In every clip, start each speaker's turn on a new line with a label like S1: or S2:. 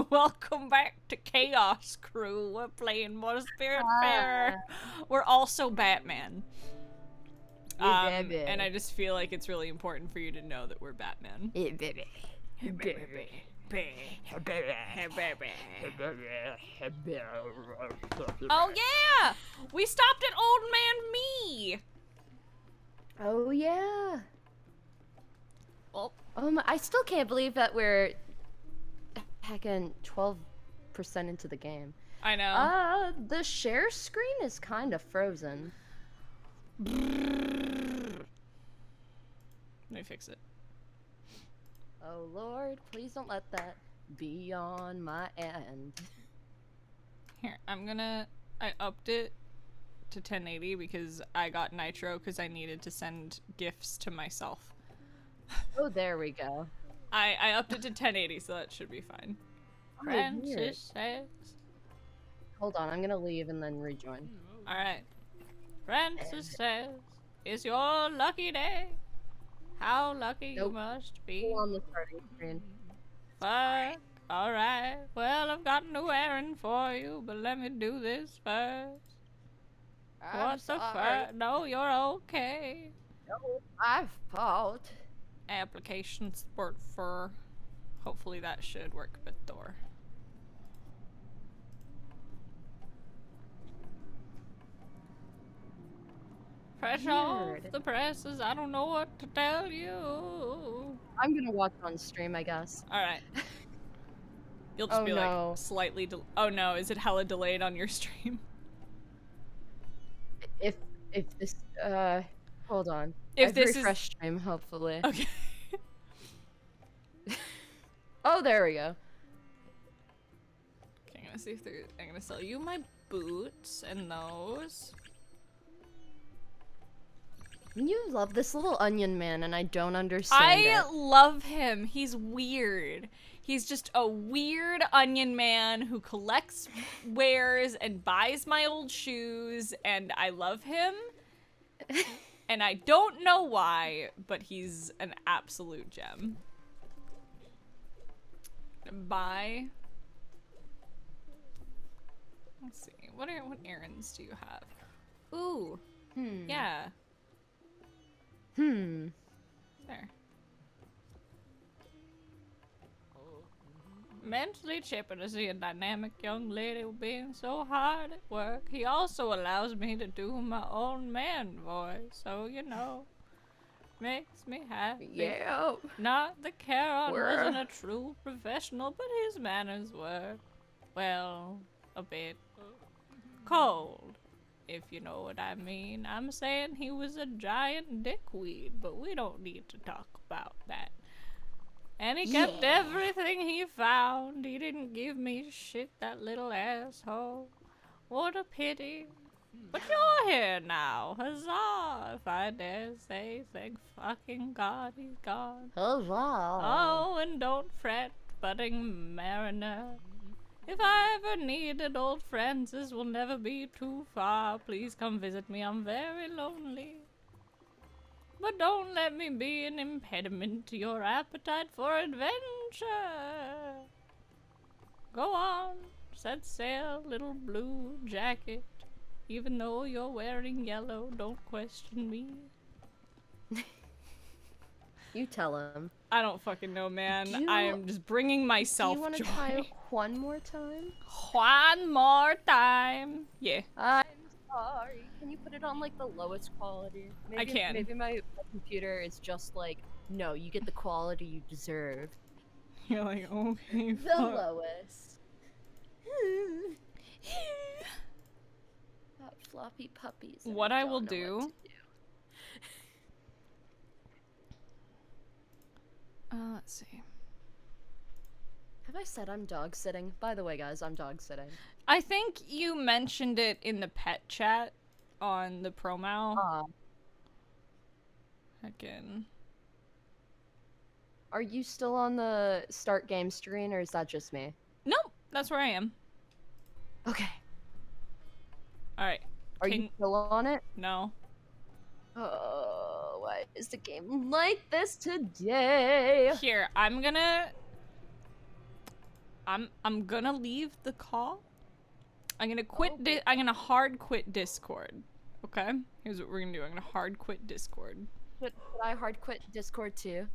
S1: Welcome back to Chaos Crew. We're playing more Spiritfarer. We're also Batman. And I just feel like it's really important for you to know that we're Batman. Oh yeah! We stopped at Old Man Me!
S2: Oh yeah.
S1: Oh.
S2: I still can't believe that we're heckin' 12% into the game.
S1: I know.
S2: The share screen is kind of frozen.
S1: Let me fix it.
S2: Oh Lord, please don't let that be on my end.
S1: Here, I upped it to 1080 because I got Nitro because I needed to send gifts to myself.
S2: Oh, there we go.
S1: I upped it to 1080, so that should be fine.
S2: Oh,
S1: Francis says...
S2: Hold on, I'm gonna leave and then rejoin.
S1: Alright. Francis says, it's your lucky day. How lucky you must be.
S2: Still on the starting screen.
S1: Fuck. Alright. Well, I've got a new errand for you, but let me do this first. What the fuck? No, you're okay.
S2: No, my fault.
S1: Application support for... Hopefully that should work a bit better. Fresh off the presses, I don't know what to tell you.
S2: I'm gonna watch on stream, I guess.
S1: Alright. You'll just be like slightly oh no, is it hella delayed on your stream?
S2: If this hold on.
S1: If
S2: I've
S1: this
S2: refreshed stream, hopefully.
S1: Okay.
S2: Oh, there we go.
S1: Okay, I'm gonna see if I'm gonna sell you my boots and those.
S2: You love this little onion man, and I don't understand it.
S1: I love him. He's weird. He's just a weird onion man who collects wares and buys my old shoes, and I love him. And I don't know why, but he's an absolute gem. Buy. Let's see. What errands do you have? Ooh. Yeah. There. Mentally chipping to see a dynamic young lady being so hard at work. He also allows me to do my own man voice, so you know, makes me happy.
S2: Yeah.
S1: Not that Charon wasn't a true professional, but his manners were, well, a bit cold. If you know what I mean. I'm saying he was a giant dickweed, but we don't need to talk about that. And he kept everything he found. He didn't give me shit, that little asshole. What a pity. But you're here now. Huzzah, if I dare say. Thank fucking God he's gone.
S2: Huzzah.
S1: Oh, and don't fret, budding mariner. If I ever needed old friends, this will never be too far. Please come visit me, I'm very lonely. But don't let me be an impediment to your appetite for adventure. Go on, set sail, little blue jacket. Even though you're wearing yellow, don't question me.
S2: You tell him.
S1: I don't fucking know, man. I am just bringing myself joy.
S2: Do you want to try one more time?
S1: One more time. Yeah.
S2: I'm sorry. Can you put it on like the lowest quality? Maybe,
S1: I can.
S2: Maybe my computer is just like, no, you get the quality you deserve.
S1: You're like, okay,
S2: the lowest. That floppy puppies.
S1: What I will do. Let's see.
S2: Have I said I'm dog sitting? By the way, guys, I'm dog sitting.
S1: I think you mentioned it in the pet chat on the promo. Again.
S2: Are you still on the start game screen, or is that just me?
S1: Nope, that's where I am.
S2: Okay.
S1: Alright.
S2: Are you still on it?
S1: No.
S2: Oh, why is the game like this today?
S1: Here, I'm gonna leave the call. I'm gonna quit. I'm gonna hard quit Discord. Okay. Here's what we're gonna do. I'm gonna hard quit Discord.
S2: Should I hard quit Discord too?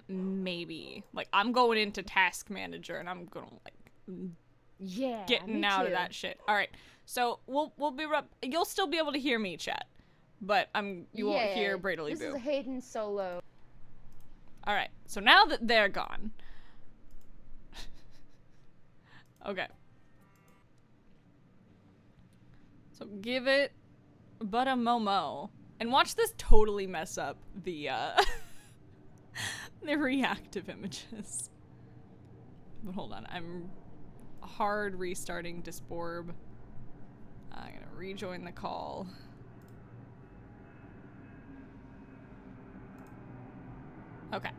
S1: Maybe. Like, I'm going into Task Manager and I'm gonna
S2: yeah,
S1: getting out of that shit. All right. So we'll be you'll still be able to hear me, chat, but you won't hear Bradley Boo.
S2: This is Hayden solo.
S1: All right. So now that they're gone. Okay. So give it but a momo. And watch this totally mess up the the reactive images. But hold on, I'm hard restarting Disporb. I'm gonna rejoin the call. Okay.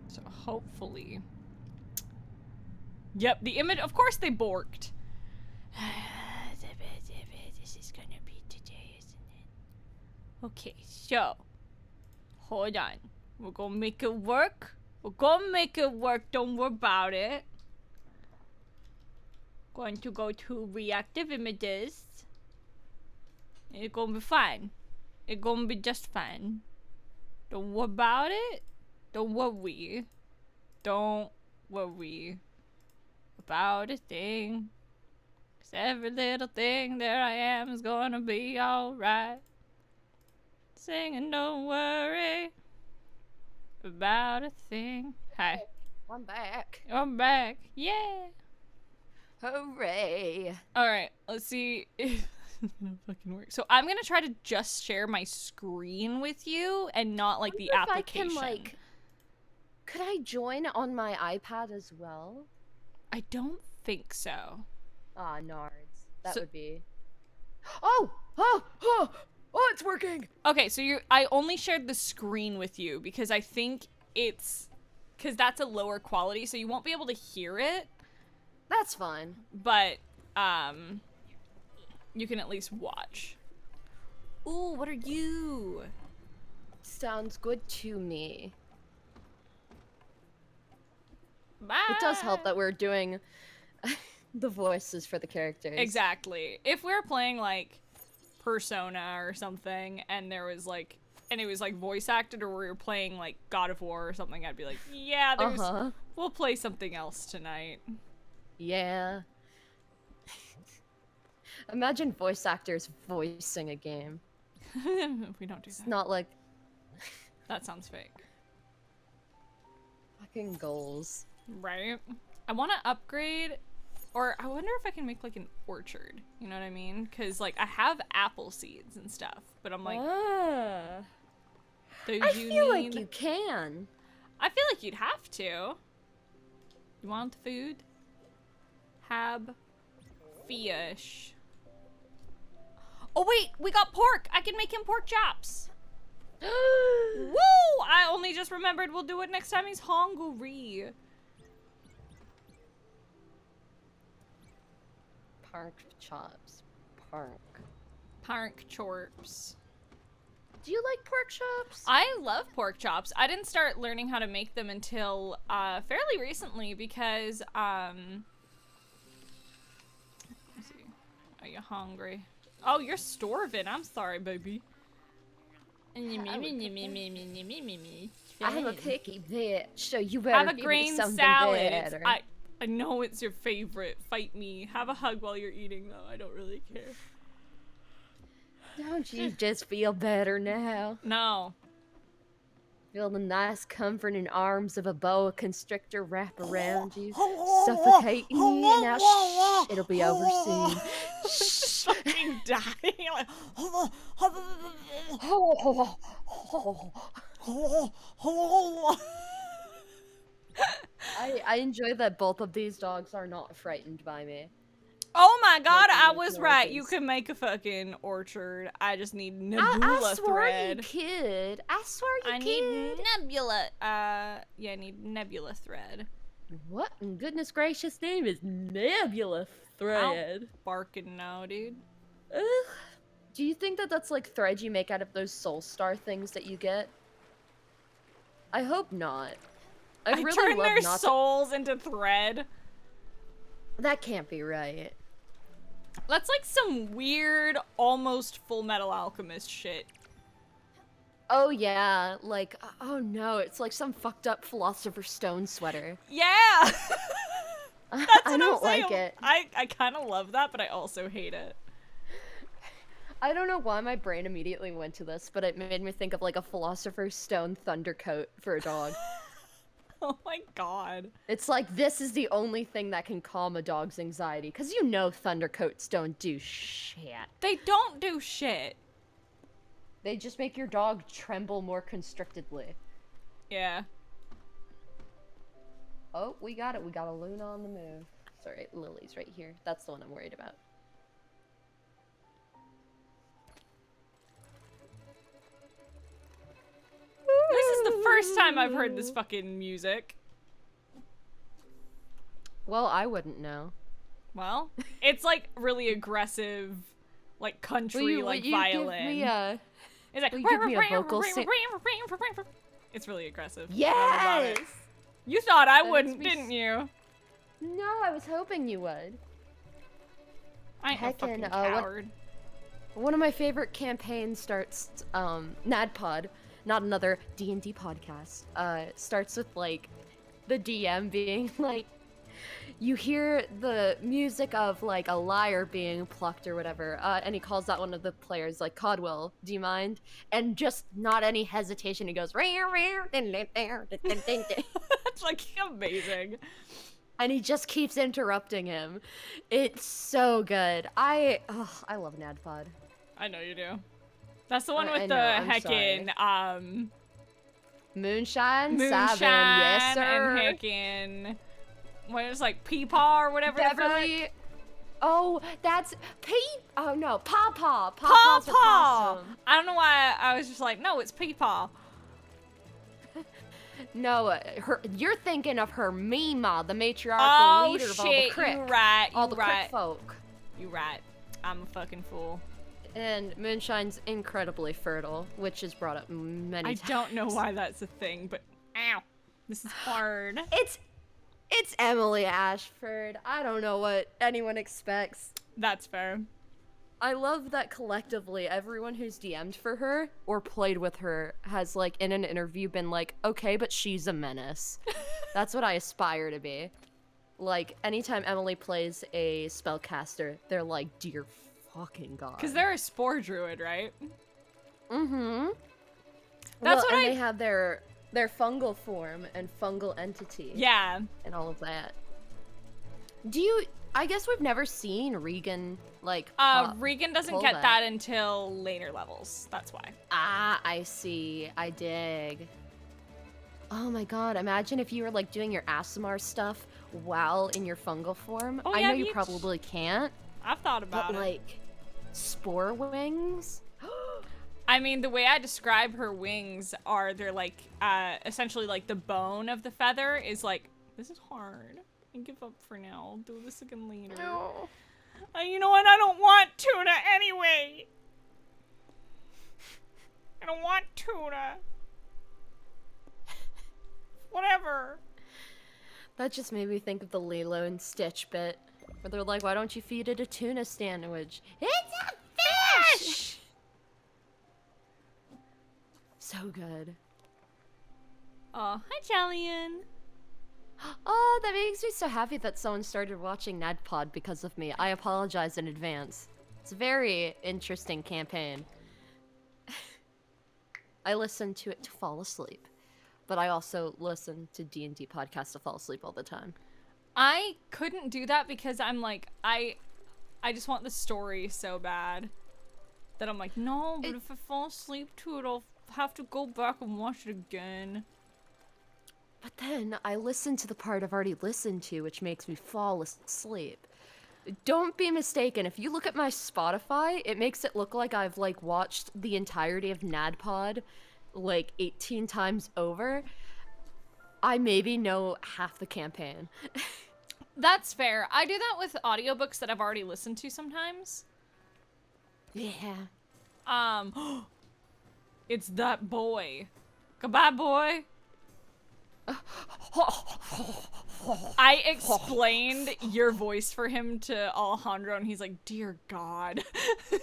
S1: So hopefully. Yep, the image, of course they borked. This is gonna be today, isn't it? Okay, so. Hold on. We're gonna make it work. We're gonna make it work, don't worry about it. Going to go to reactive images. It's gonna be fine. It's gonna be just fine. Don't worry about it. Don't worry. Don't worry about a thing. 'Cause every little thing there I am is gonna be alright. Singing, don't worry about a thing. Hi.
S2: I'm back.
S1: I'm back. Yeah.
S2: Hooray.
S1: Alright, let's see if this is gonna fucking work. So I'm gonna try to just share my screen with you and not like the application.
S2: If I can, could I join on my iPad as well?
S1: I don't think so.
S2: Ah, nards. That would be. Oh, it's working.
S1: Okay, so I only shared the screen with you because I think because that's a lower quality, so you won't be able to hear it.
S2: That's fine.
S1: But you can at least watch. Ooh, what are you?
S2: Sounds good to me.
S1: Bye.
S2: It does help that we're doing the voices for the characters.
S1: Exactly. If we were playing like Persona or something and there was like and it was like voice acted, or we were playing like God of War or something, I'd be like, yeah, we'll play something else tonight.
S2: Yeah. Imagine voice actors voicing a game.
S1: We don't do
S2: It's
S1: that.
S2: not like
S1: That sounds fake.
S2: fucking goals.
S1: Right? I want to upgrade, or I wonder if I can make like an orchard. You know what I mean? Because like I have apple seeds and stuff, but I'm like,
S2: I feel like you can.
S1: I feel like you'd have to. You want the food? Have fish. Oh wait, we got pork. I can make him pork chops. Woo! I only just remembered we'll do it next time he's hungry.
S2: Park chops. Park.
S1: Park chorps.
S2: Do you like pork chops?
S1: I love pork chops. I didn't start learning how to make them until fairly recently because let's see. Are you hungry? Oh, you're starving. I'm sorry, baby.
S2: I'm a picky bitch, so you better
S1: have a
S2: give me
S1: grain
S2: something
S1: salad.
S2: better.
S1: I know it's your favorite. Fight me. Have a hug while you're eating, though. I don't really care.
S2: Don't you just feel better now?
S1: No.
S2: Feel the nice comforting arms of a boa constrictor wrap around you, suffocating you. Now, shh, it'll be over soon.
S1: Just fucking dying. Like,
S2: I enjoy that both of these dogs are not frightened by me.
S1: oh my god, I
S2: Making
S1: was
S2: those
S1: right.
S2: noises.
S1: You can make a fucking orchard. I just need nebula
S2: I swear
S1: thread.
S2: you kid. I swear you
S1: I
S2: kid.
S1: need nebula. Yeah, I need nebula thread.
S2: What in goodness gracious name is Nebula Thread?
S1: Barking now, dude.
S2: Ugh. Do you think that that's like thread you make out of those soul star things that you get? I hope not. I really
S1: turn
S2: love
S1: their
S2: not
S1: souls into thread.
S2: That can't be right.
S1: That's like some weird, almost Full Metal Alchemist shit.
S2: Oh yeah, like, oh no, it's like some fucked up Philosopher's Stone sweater.
S1: Yeah!
S2: I don't like it.
S1: I kind of love that, but I also hate it.
S2: I don't know why my brain immediately went to this, but it made me think of like a Philosopher's Stone thunder coat for a dog.
S1: Oh my god.
S2: It's like, this is the only thing that can calm a dog's anxiety, because you know thunder coats don't do shit.
S1: They don't do shit.
S2: They just make your dog tremble more constrictedly.
S1: Yeah.
S2: Oh, we got it. We got a Luna on the move. Sorry, Lily's right here. That's the one I'm worried about.
S1: This is the first time I've heard this fucking music.
S2: Well, I wouldn't know.
S1: Well, it's like really aggressive, like country, like violin.
S2: Give me a...
S1: It's like,
S2: give me a vocal
S1: it's really aggressive.
S2: Yes!
S1: You thought I
S2: That
S1: wouldn't,
S2: makes me
S1: didn't you?
S2: No, I was hoping you would.
S1: I ain't a fucking coward.
S2: One of my favorite campaigns starts, NADPod, not another D&d podcast, starts with, like, the DM being, like, you hear the music of, like, a lyre being plucked or whatever, and he calls out one of the players, like, Codwell, do you mind? And just not any hesitation, he goes,
S1: That's, like, amazing.
S2: And he just keeps interrupting him. It's so good. I love NADPod.
S1: I know you do. That's the one with
S2: I
S1: the
S2: know, I'm
S1: heckin',
S2: Moonshine, Savin, yes sir.
S1: and heckin', what is like Peepaw or whatever.
S2: Beverly. Oh, that's oh no, Pawpaw.
S1: Pawpaw.
S2: Pawpaw's her possum.
S1: I don't know why I was just like, no, it's Peepaw.
S2: No, you're thinking of her Mima, the matriarchal leader of all the crick.
S1: You're right.
S2: All the crick folk.
S1: You're right. I'm a fucking fool.
S2: And Moonshine's incredibly fertile, which is brought up many times.
S1: I don't know why that's a thing, but ow, this is hard.
S2: It's Emily Ashford. I don't know what anyone expects.
S1: That's fair.
S2: I love that collectively everyone who's DM'd for her or played with her has, like, in an interview been like, okay, but she's a menace. That's what I aspire to be. Like, anytime Emily plays a spellcaster, they're like, dear fucking god.
S1: Because they're a spore druid, right?
S2: Mm-hmm.
S1: That's what
S2: they have their fungal form and fungal entity.
S1: Yeah.
S2: And all of that. I guess we've never seen Regan, like,
S1: Regan doesn't get that until later levels. That's why.
S2: Ah, I see. I dig. Oh my god, imagine if you were, like, doing your ASMR stuff while in your fungal form.
S1: Oh,
S2: I
S1: yeah,
S2: know you probably can't.
S1: I've thought about
S2: but, like, spore wings?
S1: I mean, the way I describe her wings are, they're, like, essentially, like, the bone of the feather is, like, this is hard. I give up for now. I'll do this again later.
S2: No.
S1: You know what? I don't want tuna anyway. I don't want tuna. Whatever.
S2: That just made me think of the Lilo and Stitch bit. Where they're like, why don't you feed it a tuna sandwich? It's a fish! So good.
S1: Oh, hi, Jillian.
S2: Oh, that makes me so happy that someone started watching NADPod because of me. I apologize in advance. It's a very interesting campaign. I listen to it to fall asleep. But I also listen to D&D podcasts to fall asleep all the time.
S1: I couldn't do that because I'm like, I just want the story so bad that I'm like, no, but if I fall asleep to it, I'll have to go back and watch it again.
S2: But then I listen to the part I've already listened to, which makes me fall asleep. Don't be mistaken, if you look at my Spotify, it makes it look like I've, like, watched the entirety of NADPod, like, 18 times over. I maybe know half the campaign.
S1: That's fair. I do that with audiobooks that I've already listened to sometimes.
S2: Yeah.
S1: It's that boy. Goodbye, boy. I explained your voice for him to Alejandro, and he's like, dear God. He's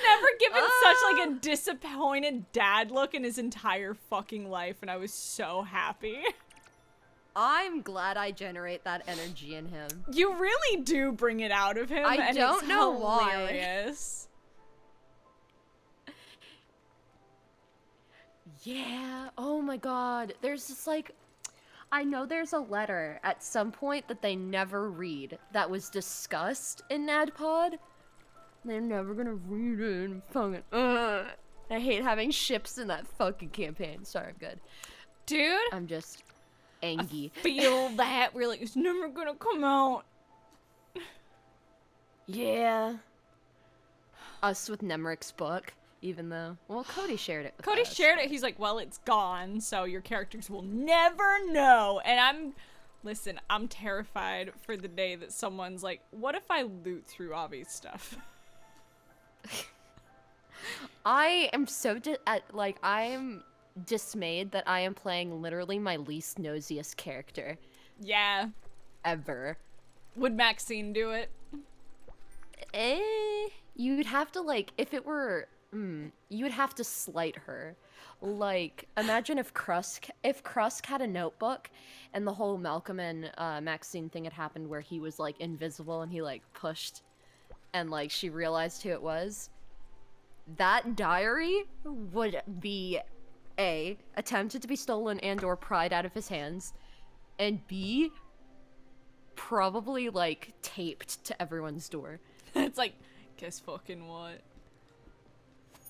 S1: never given such, like, a disappointed dad look in his entire fucking life, and I was so happy.
S2: I'm glad I generate that energy in him.
S1: You really do bring it out of him,
S2: I don't
S1: it's
S2: know
S1: hilarious.
S2: Why. Yeah, oh my god. There's just like, I know there's a letter at some point that they never read that was discussed in NADPod. They're never gonna read it. And fucking, I hate having ships in that fucking campaign. Sorry, I'm good.
S1: Dude,
S2: I'm just angry.
S1: I feel that we're like, it's never gonna come out.
S2: Yeah. Us with Nemric's book, even though, well, Cody shared it with
S1: Cody
S2: us.
S1: shared it. He's like, well, it's gone, so your characters will never know. And listen, I'm terrified for the day that someone's like, what if I loot through Avi's stuff?
S2: I am so, I'm dismayed that I am playing literally my least nosiest character.
S1: Yeah.
S2: Ever.
S1: Would Maxine do it?
S2: You'd have to, like, if it were, you would have to slight her. Like, imagine if Krusk had a notebook and the whole Malcolm and Maxine thing had happened where he was, like, invisible and he, like, pushed and, like, she realized who it was. That diary would be A, attempted to be stolen and or pried out of his hands, and B, probably, like, taped to everyone's door.
S1: It's like, guess fucking what?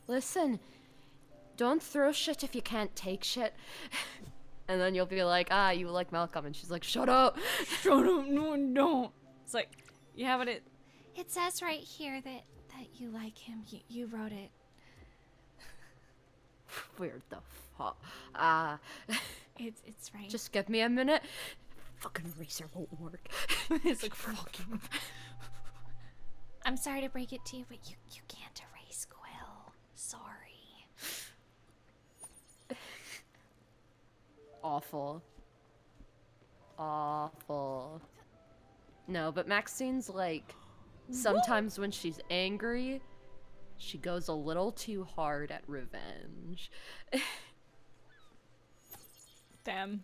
S2: Listen, don't throw shit if you can't take shit. And then you'll be like, you like Malcolm, and she's like, shut up!
S1: Shut up, no I don't. It's like, yeah, but
S3: It says right here that you like him. You wrote it.
S2: Weird the fuck.
S3: It's right.
S2: Just give me a minute. Fucking eraser won't work.
S1: it's like, fucking.
S3: I'm sorry to break it to you, but you can't erase Quill. Sorry.
S2: Awful. Awful. No, but Maxine's like, sometimes when she's angry, she goes a little too hard at revenge.
S1: Damn.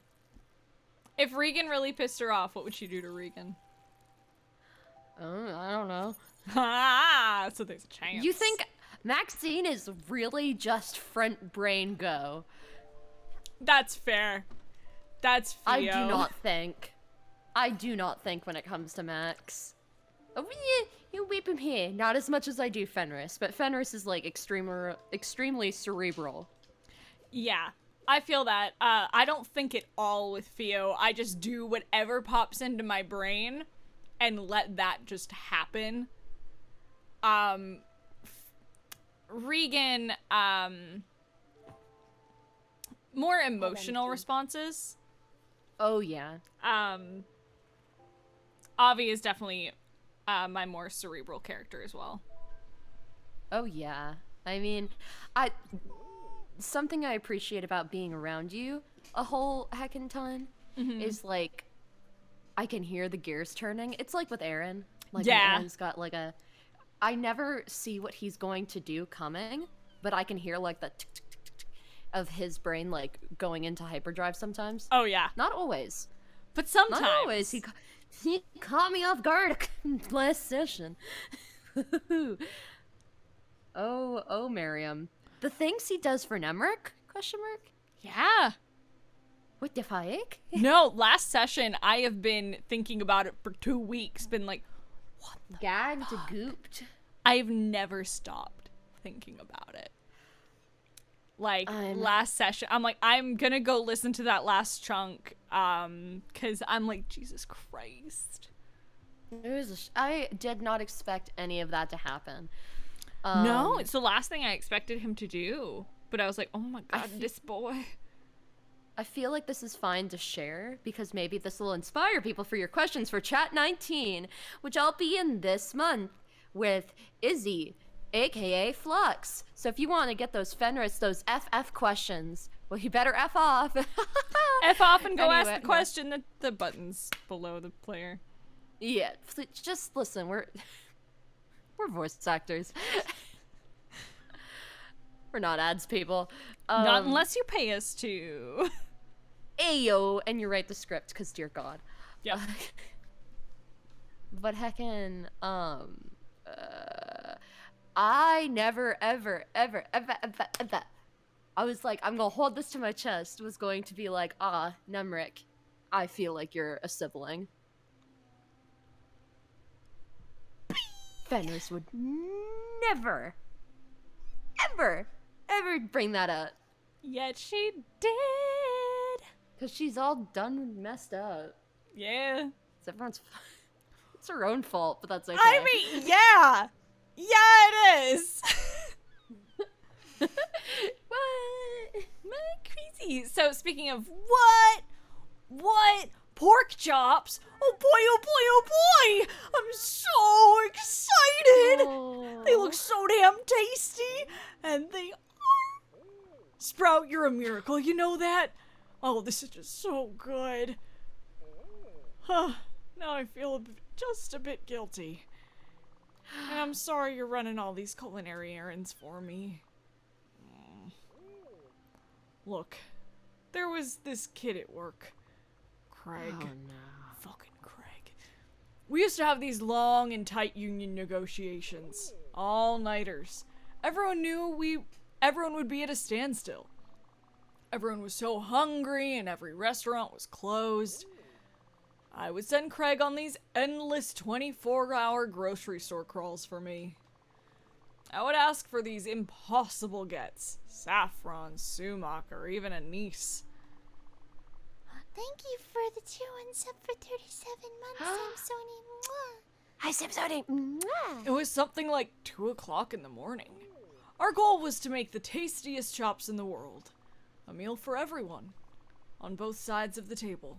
S1: If Regan really pissed her off, what would she do to Regan?
S2: I don't know.
S1: Ah, so there's a chance.
S2: You think Maxine is really just front brain go?
S1: That's fair. That's Theo.
S2: I do not think when it comes to Max. Oh, yeah, you whip him here. Not as much as I do Fenris, but Fenris is like extremely cerebral.
S1: Yeah, I feel that. I don't think it all with Theo. I just do whatever pops into my brain and let that just happen. Regan, more emotional responses.
S2: Oh, yeah.
S1: Avi is definitely my more cerebral character as well.
S2: Oh, yeah. I mean, something I appreciate about being around you a whole heckin' ton is, like, I can hear the gears turning. It's like with Aaron. Like,
S1: yeah.
S2: Aaron's got, like, I never see what he's going to do coming, but I can hear, like, the tick-tick-tick-tick of his brain, like, going into hyperdrive sometimes.
S1: Oh, yeah.
S2: Not always.
S1: But sometimes.
S2: Not always. He caught me off guard last session. Oh, Miriam. The things he does for Nemric? Question mark?
S1: Yeah.
S2: What the fuck?
S1: No, last session, I have been thinking about it for 2 weeks. Been like, what the
S2: Gagged,
S1: fuck?
S2: gooped.
S1: I've never stopped thinking about it. Like, last session, I'm like, I'm gonna go listen to that last chunk, because I'm like, Jesus Christ.
S2: I did not expect any of that to happen.
S1: No, it's the last thing I expected him to do. But I was like, oh my god, this boy.
S2: I feel like this is fine to share because maybe this will inspire people for your questions for Chat 19, which I'll be in this month with Izzy, aka Flux. So if you want to get those Fenris, those FF questions, well, you better F off.
S1: F off and go
S2: Anyway,
S1: ask the question at the buttons below the player.
S2: Yeah, just listen. We're voice actors. We're not ads people.
S1: Not unless you pay us to.
S2: Ayo, and you write the script, because dear God.
S1: Yep.
S2: But heckin', I never, ever, I was like, I'm gonna hold this to my chest, was going to be like, Nemric, I feel like you're a sibling. Fenris would never, ever bring that up.
S1: Yet she did.
S2: Because she's all done and messed up.
S1: Yeah.
S2: It's it's her own fault, but that's okay.
S1: I mean, yeah. Yeah, it is.
S2: What?
S1: Man, crazy. So speaking of what? Pork chops? Oh boy, oh boy, oh boy! I'm so excited!
S2: Oh.
S1: They look so damn tasty, and they are. Sprout, you're a miracle, you know that? Oh, this is just so good. Huh, now I feel just a bit guilty. And I'm sorry you're running all these culinary errands for me. Look, there was this kid at work. Craig.
S2: Oh no.
S1: Fucking Craig. We used to have these long and tight union negotiations. All-nighters. Everyone would be at a standstill. Everyone was so hungry and every restaurant was closed. I would send Craig on these endless 24-hour grocery store crawls for me. I would ask for these impossible gets. Saffron, sumac, or even anise.
S3: Thank you for the 2 and sub for 37 months, Samsoni.
S2: Hi, Samsoni.
S1: It was something like 2 o'clock in the morning. Our goal was to make the tastiest chops in the world. A meal for everyone. On both sides of the table.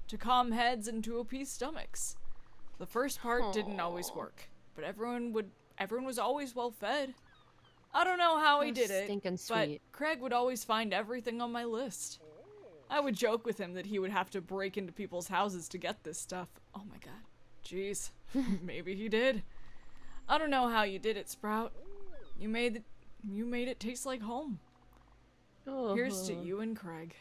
S1: To calm heads and to appease stomachs. The first part didn't always work, but everyone was always well fed. I don't know how he did it,
S2: Stinking
S1: but
S2: sweet.
S1: Craig would always find everything on my list. I would joke with him that he would have to break into people's houses to get this stuff. Oh my god. Jeez. Maybe he did. I don't know how you did it, Sprout. You made it taste like home. Here's to you and Craig.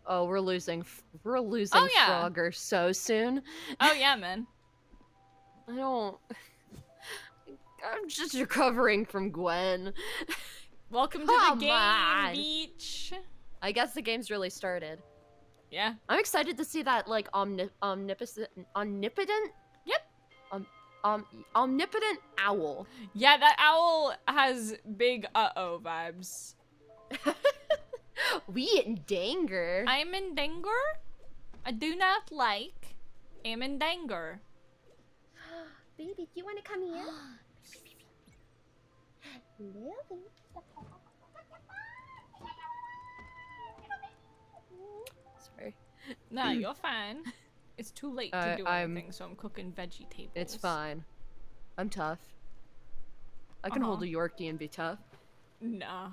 S2: Oh, we're losing
S1: Oh, yeah.
S2: Frogger so soon.
S1: Oh yeah, man.
S2: I'm just recovering from Gwen.
S1: Welcome to
S2: Come
S1: the game,
S2: on.
S1: Beach.
S2: I guess the game's really started.
S1: Yeah.
S2: I'm excited to see that, like, omnipotent?
S1: Yep.
S2: Omnipotent owl.
S1: Yeah, that owl has big uh-oh vibes.
S2: We in danger.
S1: I'm in danger? I do not like. I'm in danger.
S3: Baby, do you want to come here? Lily.
S2: Sorry.
S1: Nah, you're fine. It's too late to do
S2: I'm-
S1: anything, so I'm cooking veggie tables.
S2: It's fine. I'm tough. I can hold a Yorkie and be tough.
S1: Nah.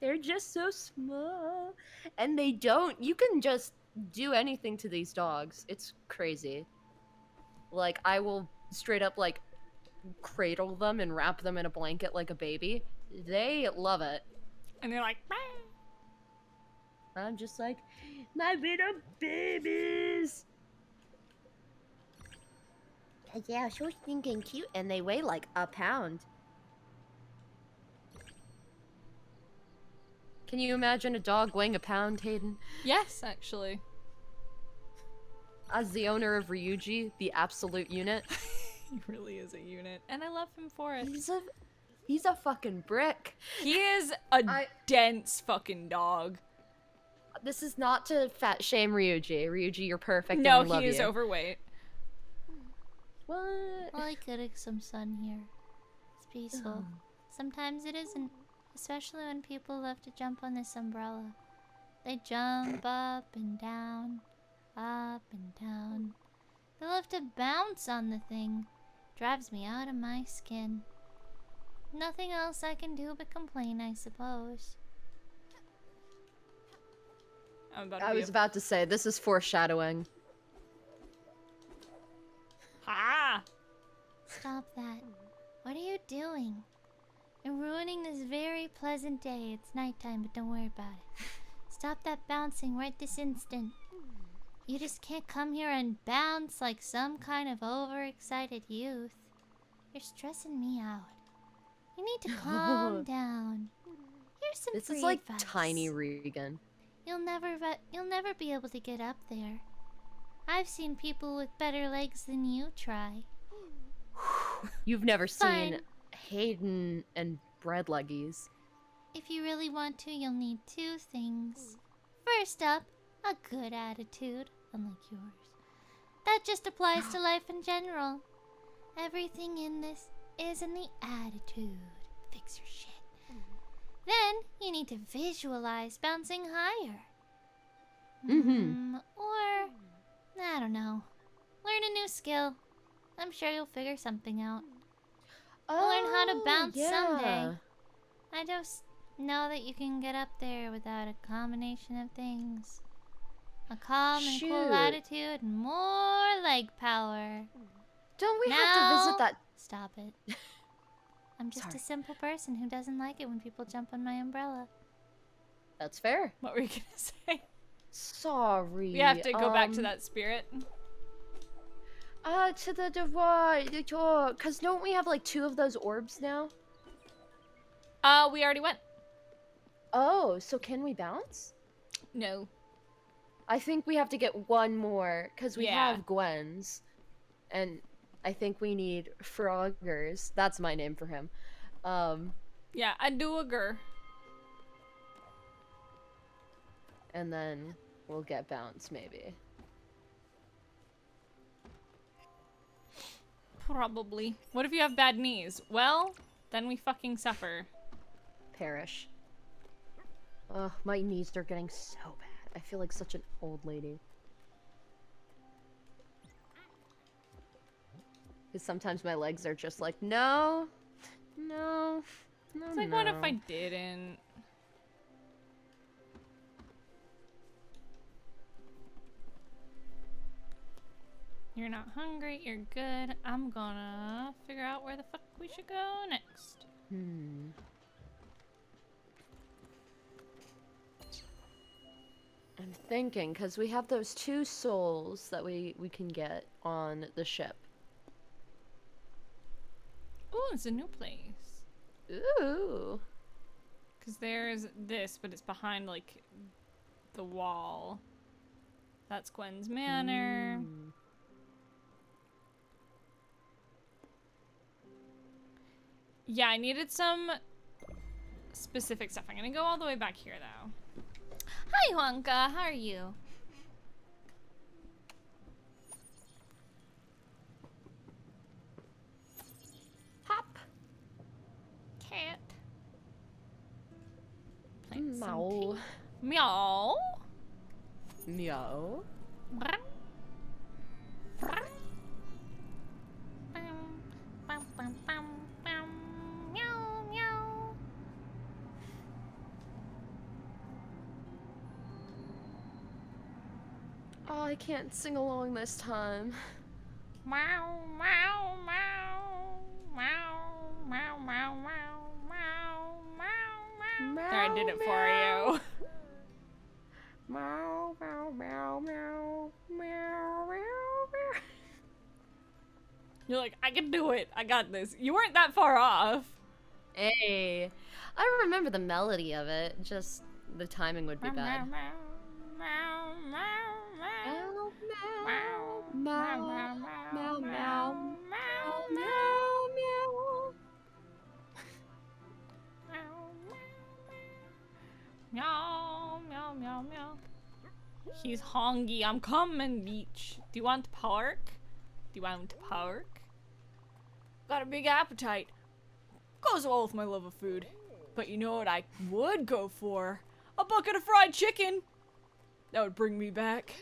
S2: They're just so small. And they don't. You can just do anything to these dogs. It's crazy. Like, I will straight up, like, cradle them and wrap them in a blanket like a baby. They love it.
S1: And they're like, "Bah."
S2: I'm just like, my little babies.
S3: Yeah, so stinking cute, and they weigh like a pound.
S2: Can you imagine a dog weighing a pound, Hayden?
S1: Yes, actually.
S2: As the owner of Ryuji, the absolute unit,
S1: He really is a unit, and I love him for it.
S2: he's a fucking brick.
S1: He is a dense fucking dog.
S2: This is not to fat shame Ryuji. Ryuji, you're perfect.
S1: No,
S2: and we love
S1: he is
S2: you.
S1: overweight.
S2: What?
S3: I like getting some sun here. It's peaceful. Sometimes it isn't. Especially when people love to jump on this umbrella. They jump up and down, up and down. They love to bounce on the thing. Drives me out of my skin. Nothing else I can do but complain, I suppose.
S2: I was about to say, this is foreshadowing.
S1: Ha!
S3: Stop that. What are you doing? You're ruining this very pleasant day. It's nighttime, but don't worry about it. Stop that bouncing right this instant. You just can't come here and bounce like some kind of overexcited youth. You're stressing me out. You need to calm down. Here's some
S2: This
S3: free
S2: is like
S3: advice.
S2: tiny Regan.
S3: You'll never be able to get up there. I've seen people with better legs than you try.
S2: You've never
S3: Fine.
S2: seen Hayden and bread leggies.
S3: If you really want to, you'll need two things. First up, a good attitude, unlike yours. That just applies to life in general. Everything in this is in the attitude. Fix your shit. Then, you need to visualize bouncing higher. Or, I don't know. Learn a new skill. I'm sure you'll figure something out. You'll learn how to bounce someday. I just know that you can get up there without a combination of things. A calm and cool attitude and more leg power.
S2: Don't we have to visit that?
S3: Stop it. I'm just
S2: Sorry.
S3: a simple person who doesn't like it when people jump on my umbrella.
S2: That's fair.
S1: What were you gonna say?
S2: Sorry.
S1: We have to go back to that spirit.
S2: To the divide, because don't we have like 2 of those orbs now?
S1: We already went.
S2: Oh, so can we bounce?
S1: No.
S2: I think we have to get 1 more, because we
S1: Yeah.
S2: have Gwen's. And I think we need Froggers. That's my name for him.
S1: Yeah, a doer.
S2: And then we'll get bounce, maybe.
S1: Probably. What if you have bad knees? Well, then we fucking suffer.
S2: Perish. Ugh, my knees are getting so bad. I feel like such an old lady. Because sometimes my legs are just like, no, no, no,
S1: It's like, what if I didn't? You're not hungry, you're good. I'm gonna figure out where the fuck we should go next.
S2: I'm thinking, because we have those 2 souls that we can get on the ship.
S1: Oh, it's a new place.
S2: Ooh.
S1: Because there's this, but it's behind, like, the wall. That's Gwen's manor. Yeah, I needed some specific stuff. I'm gonna go all the way back here, though. Hi, Wonka. How are you?
S2: Hop.
S1: Cat. Plant some
S2: Meow.
S1: tea. Meow.
S2: Meow.
S1: Brr. Brr. Bam, bam, bam, bam, bam. Meow, meow.
S2: Oh, I can't sing along this time.
S1: Meow, meow, meow. Meow, meow, meow, meow, meow, meow, meow. There, I did it for you.
S2: Meow, meow, meow, meow, meow, meow, meow.
S1: You're like, I can do it. I got this. You weren't that far off.
S2: Hey, I remember the melody of it. Just the timing would be bad.
S1: Meow, meow, meow, meow.
S2: Meow, meow,
S1: Meow,
S2: meow, meow, meow,
S1: meow,
S2: meow, meow.
S1: Meow, meow, meow, meow. He's hungry. I'm coming, beach. Do you want to park? Do you want to park? Got a big appetite. Goes well with my love of food. But you know what I would go for? A bucket of fried chicken! That would bring me back.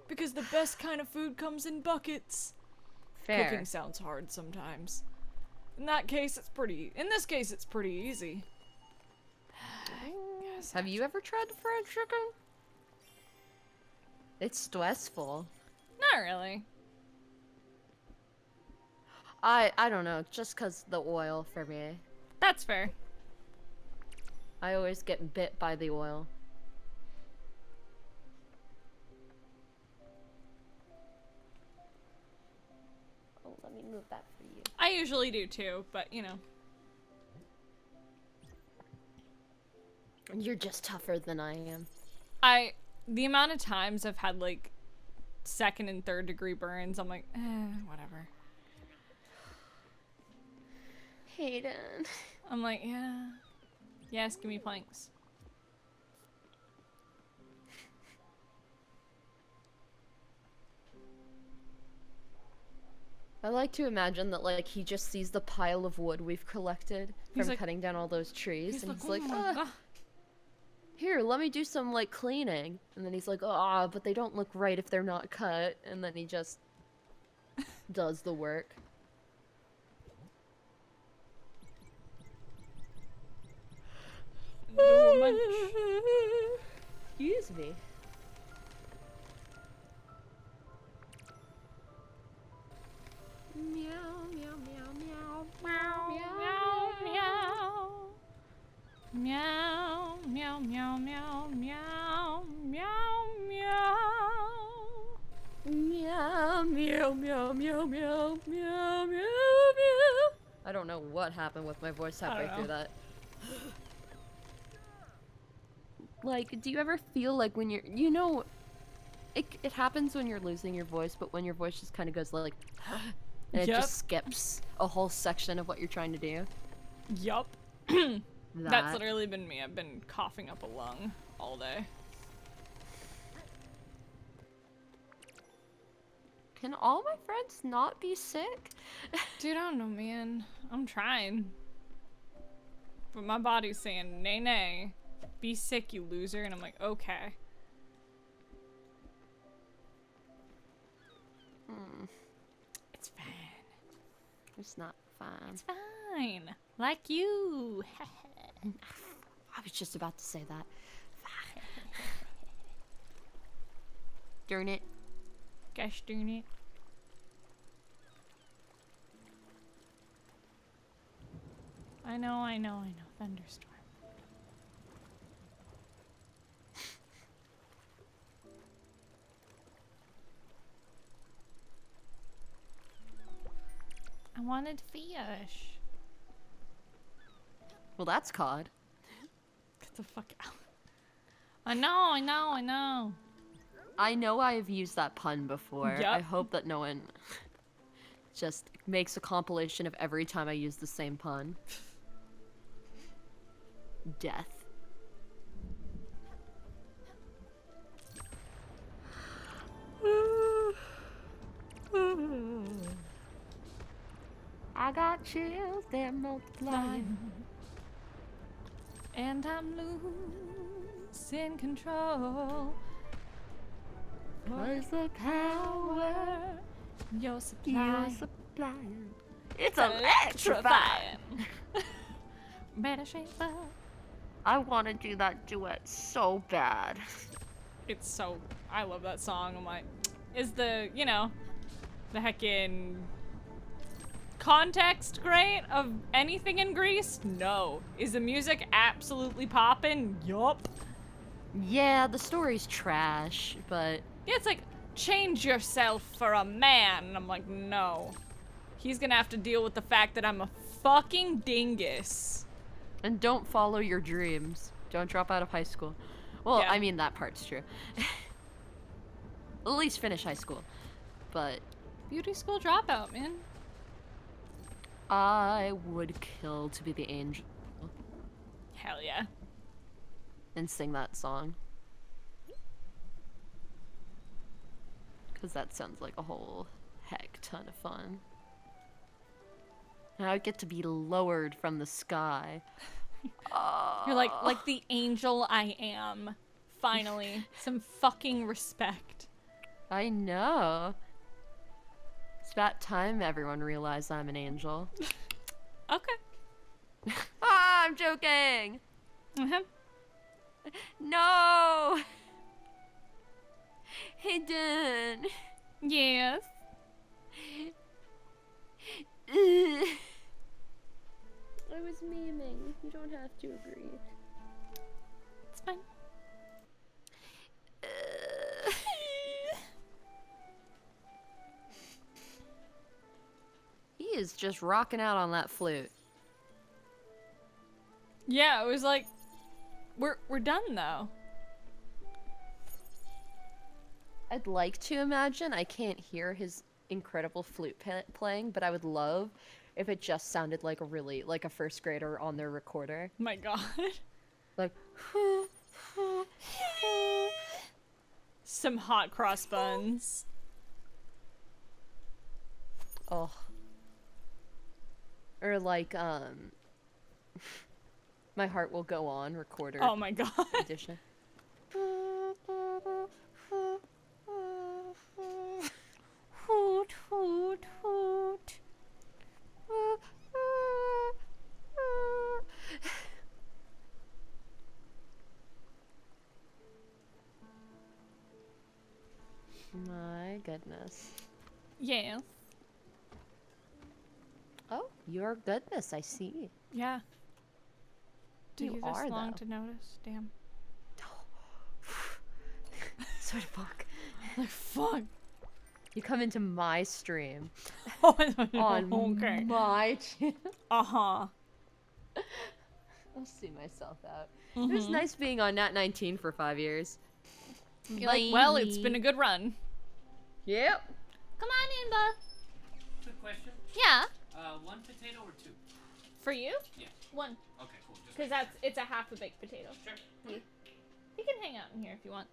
S1: Because the best kind of food comes in buckets.
S2: Fair.
S1: Cooking sounds hard sometimes. In this case, it's pretty easy.
S2: Have you ever tried fried chicken? It's stressful.
S1: Not really.
S2: I don't know, just 'cause the oil for me.
S1: That's fair.
S2: I always get bit by the oil. Oh, let me move that for you.
S1: I usually do too, but you know.
S2: You're just tougher than I am.
S1: The amount of times I've had like 2nd and 3rd degree burns, I'm like, whatever.
S2: Hayden.
S1: I'm like, yeah. Yes, give me planks.
S2: I like to imagine that, like, he just sees the pile of wood we've collected from
S1: like-
S2: cutting down all those trees, and he's like,
S1: "Oh my God."
S2: here, let me do some, like, cleaning. And then he's like, ah, but they don't look right if they're not cut. And then he just does the work. Excuse me. Meow, meow, meow, meow, meow,
S1: Meow, meow, meow, meow, meow, meow, meow, meow,
S2: meow, meow, meow, meow, meow, meow, meow. I don't know what happened with my voice halfway
S1: don't
S2: through
S1: know.
S2: that. Like, do you ever feel like when you're, you know, it happens when you're losing your voice, but when your voice just kind of goes like, and it
S1: Yep.
S2: just skips a whole section of what you're trying to do?
S1: Yup.
S2: That.
S1: That's literally been me. I've been coughing up a lung all day.
S2: Can all my friends not be sick?
S1: Dude, I don't know, man. I'm trying. But my body's saying, nay, nay. Be sick, you loser. And I'm like, okay. It's fine.
S2: It's not fine.
S1: It's fine. Like you.
S2: I was just about to say that. Darn it.
S1: Gosh darn it. I know. Thunderstorm. I wanted fish.
S2: Well, that's cod.
S1: Get the fuck out. I know.
S2: I know I have used that pun before.
S1: Yup.
S2: I hope that no one just makes a compilation of every time I use the same pun. Death. I got chills, they're multiplying.
S1: And I'm losing control.
S2: Where's the power
S1: You're
S2: you're
S1: supplying.
S2: supplying? It's electrifying!
S1: Better shape up.
S2: I want to do that duet so bad.
S1: It's so. I love that song. I'm like, is the, you know, the heckin' context great of anything in Greece? No. Is the music absolutely poppin'? Yup.
S2: Yeah, the story's trash, but
S1: Yeah, it's like, change yourself for a man. And I'm like, no. He's gonna have to deal with the fact that I'm a fucking dingus.
S2: and don't follow your dreams. Don't drop out of high school. Well,
S1: Yeah.
S2: I mean that part's true. At least finish high school. But
S1: Beauty school dropout, man.
S2: I would kill to be the angel
S1: Hell yeah.
S2: and sing that song. Because that sounds like a whole heck ton of fun. And I would get to be lowered from the sky.
S1: You're like the angel I am. Finally, some fucking respect.
S2: I know. It's about time everyone realized I'm an angel.
S1: Okay.
S2: Ah, I'm joking. No. Hayden.
S1: Yes.
S2: I was memeing. You don't have to agree.
S1: It's fine.
S2: He is just rocking out on that flute.
S1: Yeah, it was like, we're done though.
S2: I'd like to imagine I can't hear his incredible flute playing, but I would love if it just sounded like a first grader on their recorder.
S1: My God.
S2: Like,
S1: Some hot cross buns.
S2: oh. Or like, My Heart Will Go On recorder
S1: Oh my God.
S2: edition.
S1: Hoot, hoot, hoot.
S2: My goodness.
S1: Yes.
S2: Oh, your goodness, I see.
S1: Yeah. Do
S2: You
S1: you this
S2: are,
S1: long
S2: though.
S1: to notice? Damn.
S2: Sort of fuck.
S1: Like, fuck.
S2: You come into my stream
S1: Oh,
S2: on
S1: okay.
S2: my channel.
S1: Uh-huh.
S2: I'll see myself out. It was nice being on Nat19 for 5 years.
S1: You're like, well, it's been a good run.
S2: Yep.
S3: Come on in, Ba.
S4: Quick question.
S3: Yeah.
S4: One potato or two?
S1: For you?
S4: Yeah.
S1: One.
S4: Okay, cool. Just
S1: Because it's a half a baked potato.
S4: sure.
S1: You can hang out in here if you want.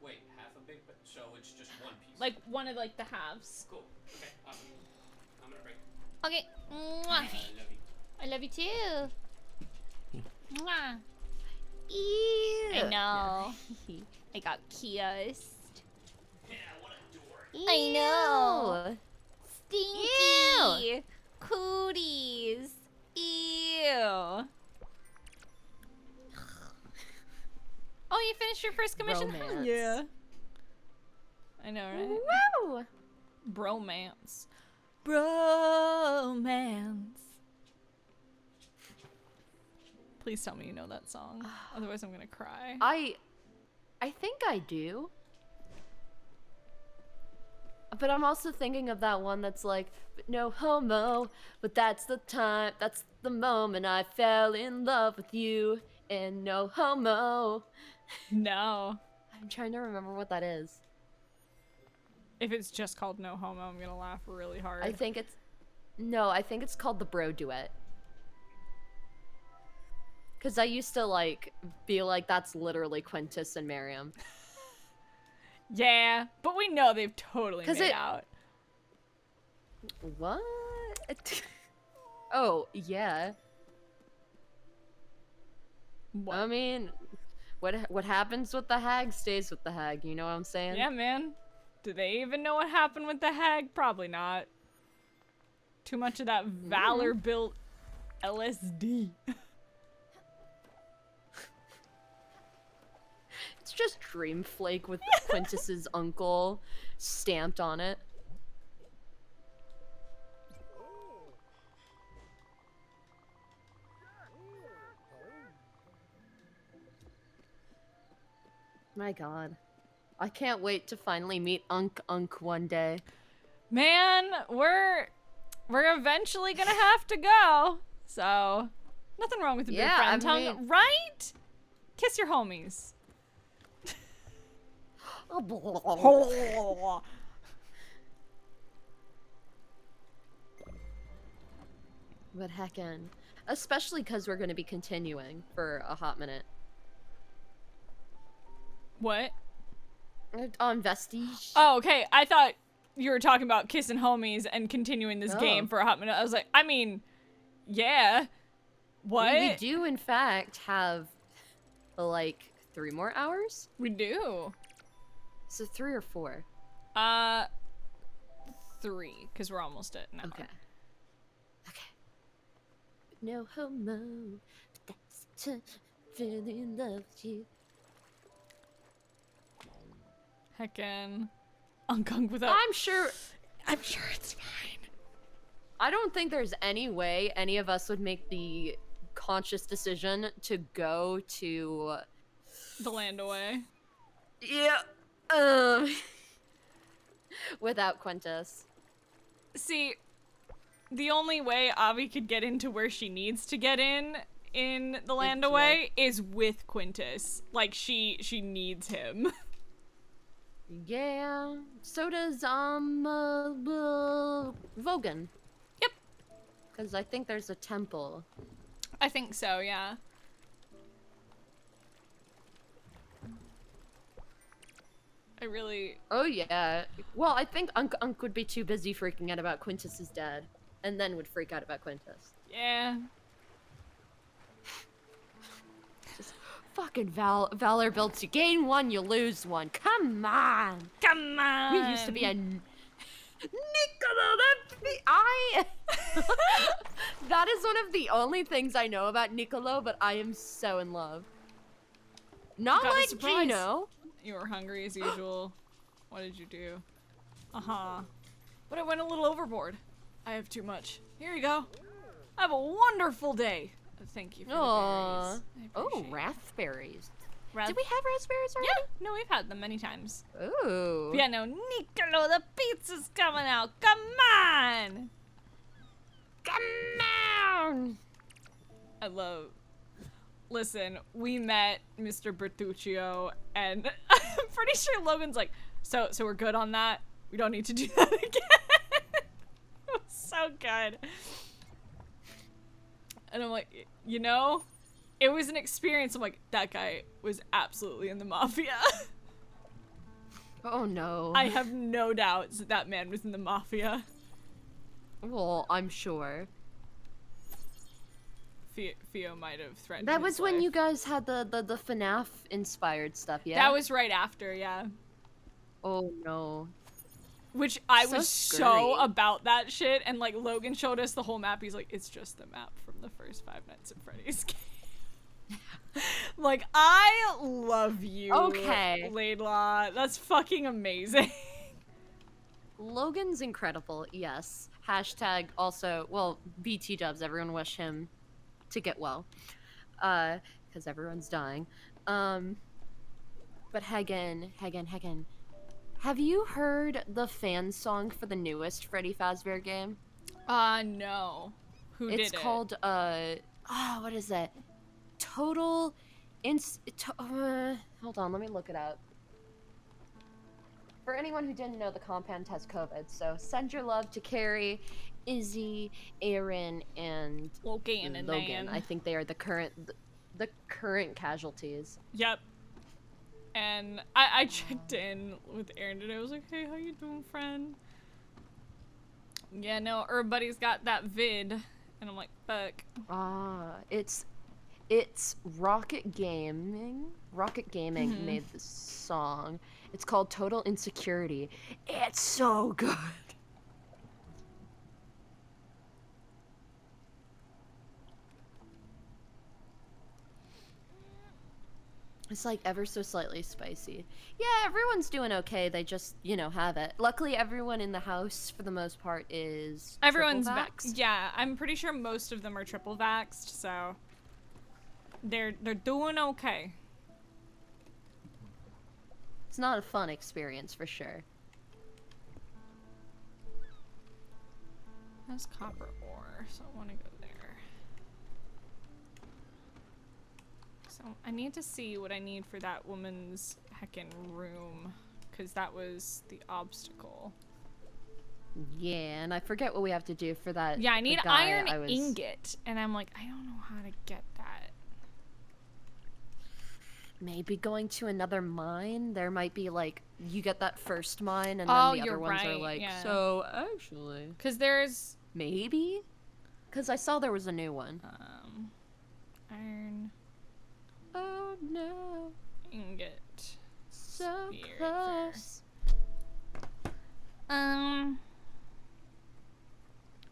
S4: Wait, half a big, but so it's just one piece.
S1: Like one of like the halves.
S4: Cool. Okay, awesome. I'm gonna break.
S3: Okay. Mwah.
S4: I love you.
S3: I love you too. Mwah.
S2: Ew.
S3: I know. I got kissed.
S4: Yeah, what a dork.
S3: I know.
S2: Ew.
S3: Stinky. Cooties. Ew. Oh, you finished your first commission?
S2: Romance.
S1: Yeah. I know, right?
S2: Woo!
S1: Bromance. Bromance. Please tell me you know that song. Otherwise I'm gonna cry.
S2: I think I do. But I'm also thinking of that one that's like, but no homo, but that's the moment I fell in love with you, and no homo.
S1: No.
S2: I'm trying to remember what that is.
S1: If it's just called No Homo, I'm gonna laugh really hard.
S2: I think it's called the Bro Duet. Cause I used to like be like, that's literally Quintus and Miriam.
S1: Yeah, but we know they've totally
S2: 'Cause
S1: made
S2: it-
S1: out.
S2: What? Oh, yeah.
S1: What?
S2: I mean, what happens with the hag stays with the hag, you know what I'm saying?
S1: Yeah, man. Do they even know what happened with the hag? Probably not. Too much of that valor-built LSD.
S2: It's just Dreamflake with Quintus's uncle stamped on it. My god. I can't wait to finally meet Unk one day.
S1: Man, we're eventually gonna have to go. So, nothing wrong with a big
S2: Yeah,
S1: friend
S2: I
S1: tongue,
S2: mean-
S1: right? Kiss your homies.
S2: But heckin'. Especially because we're going to be continuing for a hot minute.
S1: What?
S2: On Vestige.
S1: Oh, okay. I thought you were talking about kissing homies and continuing this
S2: No.
S1: game for a hot minute. I was like, I mean, yeah. What?
S2: We do, in fact, have, like, 3 more hours?
S1: We do.
S2: So 3 or 4?
S1: 3, because we're almost at an hour.
S2: Okay. Okay. No homo, but that's to really love you.
S1: Heckin'. Unkung without.
S2: I'm sure
S1: it's fine.
S2: I don't think there's any way any of us would make the conscious decision to go to
S1: The land away.
S2: yeah without Quintus.
S1: See, the only way Avi could get into where she needs to get in the land away is with Quintus. Like she needs him.
S2: Yeah, so does Vogan.
S1: Yep.
S2: Because I think there's a temple.
S1: I think so, yeah. I really...
S2: Oh yeah. Well, I think Unk would be too busy freaking out about Quintus's dad, and then would freak out about Quintus.
S1: Yeah.
S2: Just fucking Valor builds. You gain 1, you lose 1. Come on.
S1: Come on!
S2: We used to be a Niccolo. That is one of the only things I know about Niccolo, but I am so in love. Not
S1: Got a
S2: like
S1: surprise.
S2: Gino.
S1: You were hungry as usual. What did you do? Uh-huh. But I went a little overboard. I have too much. Here you go. Have a wonderful day. Thank you for the berries. I
S2: Oh,
S1: appreciate it.
S2: raspberries.
S1: Ras-
S2: Did we have raspberries already?
S1: Yeah, no, we've had them many times.
S2: Ooh.
S1: But yeah, no, Niccolo, the pizza's coming out. Come on!
S2: Come on.
S1: I love... Listen, we met Mr. Bertuccio, and I'm pretty sure Logan's like, so we're good on that? We don't need to do that again. It was so good. And I'm like, you know, it was an experience. I'm like, that guy was absolutely in the mafia.
S2: Oh no.
S1: I have no doubts that that man was in the mafia.
S2: Well, I'm sure.
S1: Theo might have threatened
S2: That
S1: his
S2: was when
S1: life.
S2: you guys had the FNAF inspired stuff, yeah?
S1: That was right after, yeah.
S2: Oh no.
S1: Which I
S2: So
S1: was so
S2: scurry.
S1: about that shit, and like Logan showed us the whole map. He's like, it's just the map from the first Five Nights at Freddy's game. Like, I love you,
S2: Okay.
S1: Laidlaw. That's fucking amazing.
S2: Logan's incredible, yes. Hashtag also, well, BT dubs, everyone wish him to get well. Because everyone's dying. But Hagen. Have you heard the fan song for the newest Freddy Fazbear game?
S1: No. Who did it?
S2: It's called, what is it? Hold on, let me look it up. For anyone who didn't know, the compound has COVID, so send your love to Carrie, Izzy, Aaron, and
S1: Logan and
S2: Logan.
S1: Nan.
S2: I think they are the current casualties.
S1: Yep. And I checked in with Aaron today. I was like, hey, how you doing, friend? Yeah, no, everybody's got that vid. And I'm like, fuck.
S2: It's Rocket Gaming. Rocket Gaming made this song. It's called Total Insecurity. It's so good. It's like ever so slightly spicy. Yeah, everyone's doing okay. They just, have it. Luckily, everyone in the house, for the most part, is
S1: Everyone's
S2: triple
S1: vaxxed.
S2: vaxxed.
S1: Yeah, I'm pretty sure most of them are triple vaxxed, so they're doing okay.
S2: It's not a fun experience for sure.
S1: That's copper ore, so I want to go there. So I need to see what I need for that woman's heckin' room, because that was the obstacle.
S2: Yeah, and I forget what we have to do for that.
S1: Yeah, I need
S2: the guy
S1: iron
S2: I was-
S1: ingot, and I'm like, I don't know how to get that.
S2: Maybe going to another mine. There might be like you get that first mine, and then
S1: Oh,
S2: the other
S1: you're
S2: ones are
S1: right,
S2: like.
S1: yeah.
S2: So actually,
S1: Because there's,
S2: maybe, because I saw there was a new one.
S1: Iron.
S2: Oh no.
S1: Ingot.
S2: So
S1: Spiritfarer.
S2: close.
S1: I'm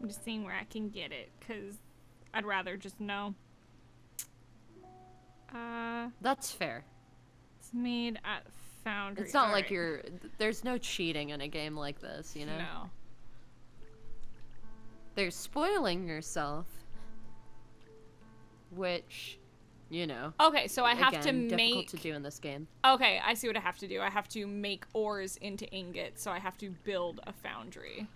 S1: just seeing where I can get it, because I'd rather just know.
S2: That's fair.
S1: It's made at Foundry.
S2: It's not like
S1: Alright.
S2: there's no cheating in a game like this, you know?
S1: No.
S2: There's spoiling yourself. Which, you know.
S1: Okay, so I have
S2: again,
S1: to
S2: difficult
S1: make...
S2: to do in this game.
S1: Okay, I see what I have to do. I have to make ores into ingots, so I have to build a foundry.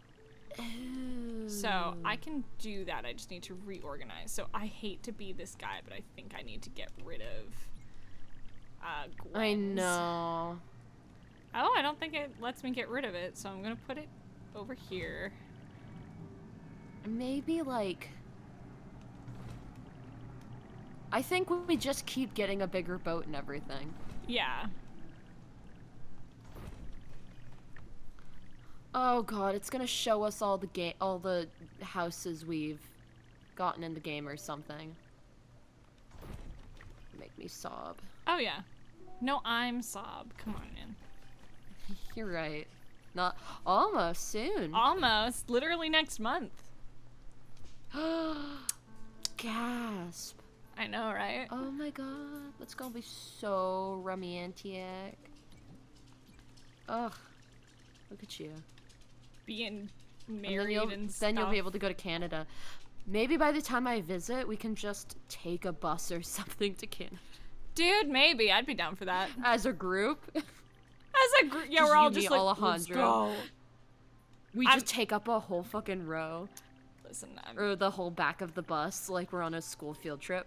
S1: So I can do that. I just need to reorganize. So I hate to be this guy, but I think I need to get rid of
S2: I
S1: Gwen's.
S2: know.
S1: Oh, I don't think it lets me get rid of it, so I'm gonna put it over here.
S2: Maybe like... I think we just keep getting a bigger boat and everything.
S1: Yeah.
S2: Oh god, it's gonna show us all the houses we've gotten in the game or something. Make me sob.
S1: Oh, yeah. No, I'm Sob. Come on, man.
S2: You're right. Not almost soon.
S1: Almost. Literally next month.
S2: Gasp.
S1: I know, right?
S2: Oh my god, that's gonna be so romantic. Ugh. Look at you.
S1: Being
S2: And
S1: married and stuff.
S2: then you'll be able to go to Canada. Maybe by the time I visit, we can just take a bus or something to Canada.
S1: Dude, maybe. I'd be down for that.
S2: As a group.
S1: As a group. Yeah,
S2: Just
S1: we're all
S2: you,
S1: just
S2: me,
S1: like, let's go.
S2: We
S1: I'm-
S2: just take up a whole fucking row.
S1: Listen,
S2: Or the whole back of the bus, like we're on a school field trip.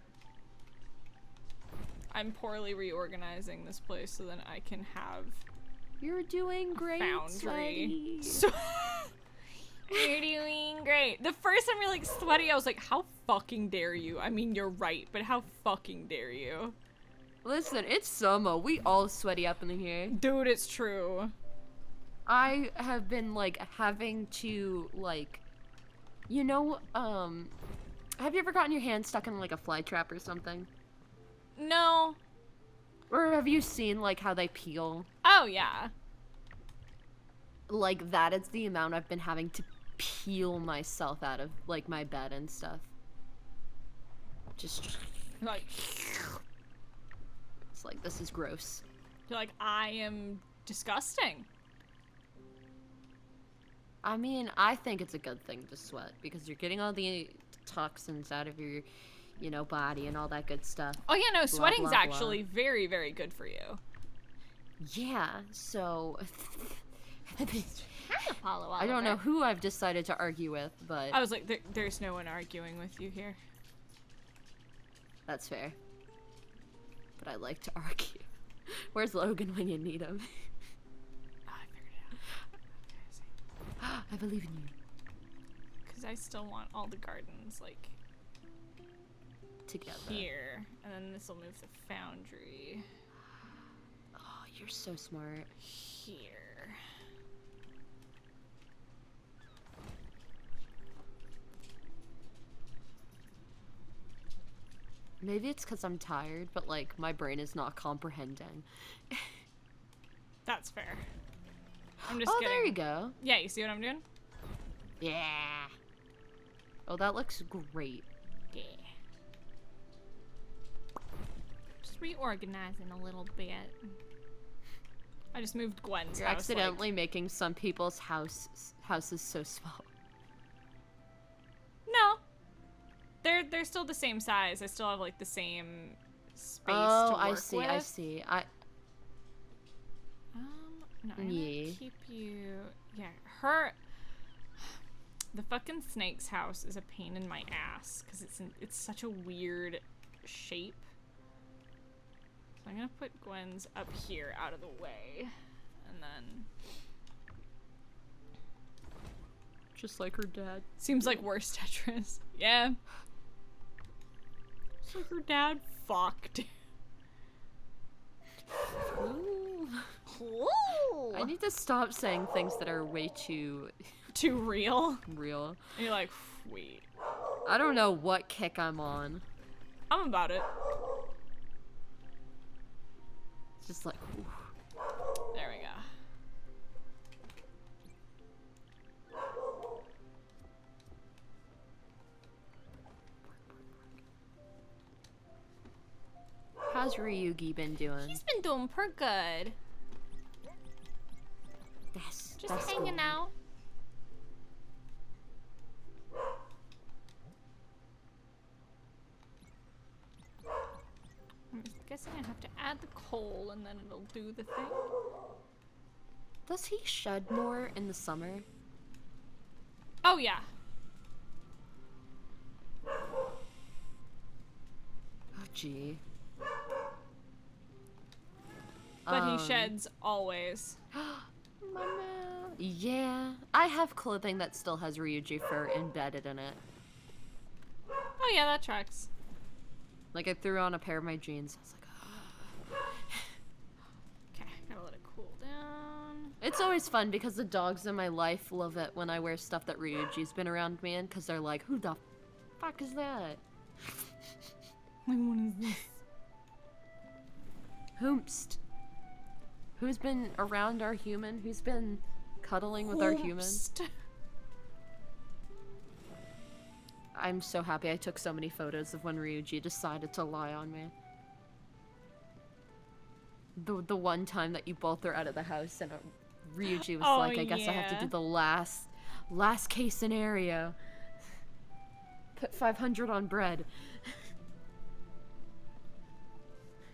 S1: I'm poorly reorganizing this place so then I can have
S2: You're doing great,
S1: foundry.
S2: Sweaty.
S1: So you're doing great. The first time you're like sweaty, I was like, how fucking dare you? I mean, you're right, but how fucking dare you?
S2: Listen, it's summer. We all sweaty up in here.
S1: Dude, it's true.
S2: I have been like having to like, you know, have you ever gotten your hand stuck in like a fly trap or something?
S1: No.
S2: Or have you seen like how they peel?
S1: Oh, yeah.
S2: Like that is the amount I've been having to peel myself out of like my bed and stuff. Just
S1: Like,
S2: it's like this is gross.
S1: you're like, I am disgusting.
S2: I mean, I think it's a good thing to sweat because you're getting all the toxins out of your, you know, body and all that good stuff.
S1: Oh, yeah, no, sweating's
S2: blah, blah.
S1: actually very, very good for you.
S2: Yeah, so
S1: Apollo
S2: I don't know who I've decided to argue with, but
S1: I was like, there's no one arguing with you here.
S2: that's fair. But I like to argue. Where's Logan when you need him?
S1: Oh, I figured it out.
S2: I believe in you.
S1: Because I still want all the gardens, like,
S2: Together.
S1: here. And then this will move the foundry
S2: Oh, you're so smart.
S1: here.
S2: Maybe it's because I'm tired, but like my brain is not comprehending.
S1: That's fair. I'm just
S2: Oh,
S1: kidding.
S2: there you go.
S1: Yeah, you see what I'm doing?
S2: Yeah. Oh, that looks great.
S1: Yeah. Just reorganizing a little bit. I just moved Gwen's
S2: You're
S1: house.
S2: accidentally making some people's houses so small.
S1: No. They're still the same size. I still have like the same space
S2: Oh,
S1: to work
S2: I see,
S1: with.
S2: I see.
S1: No, I'm
S2: Yeah.
S1: gonna keep you. Yeah, her. The fucking snake's house is a pain in my ass because it's such a weird shape. So I'm gonna put Gwen's up here out of the way, and then
S2: Just like her dad.
S1: seems like worse Tetris. Yeah. It's like her dad fucked.
S2: I need to stop saying things that are way too
S1: Too real.
S2: real.
S1: And you're like, wait.
S2: I don't know what kick I'm on.
S1: I'm about it.
S2: It's just like, ooh.
S1: There we go.
S2: How's Ryugi been doing?
S1: He's been doing pretty good. Just hanging out. I'm guessing I have to add the coal and then it'll do the thing.
S2: Does he shed more in the summer?
S1: Oh yeah.
S2: Oh gee.
S1: But he sheds always.
S2: Mama. Yeah, I have clothing that still has Ryuji fur embedded in it.
S1: Oh yeah, that tracks.
S2: Like I threw on a pair of my jeans. I was like,
S1: Okay, gotta let it cool down.
S2: it's always fun because the dogs in my life love it when I wear stuff that Ryuji's been around me in, because they're like, who the fuck is that?
S1: Like, what is this?
S2: Whomst? Who's been around our human? Who's been cuddling with our human? I'm so happy I took so many photos of when Ryuji decided to lie on me. The one time that you both are out of the house and Ryuji was like, I guess I have to do the last case scenario. Put 500 on bread.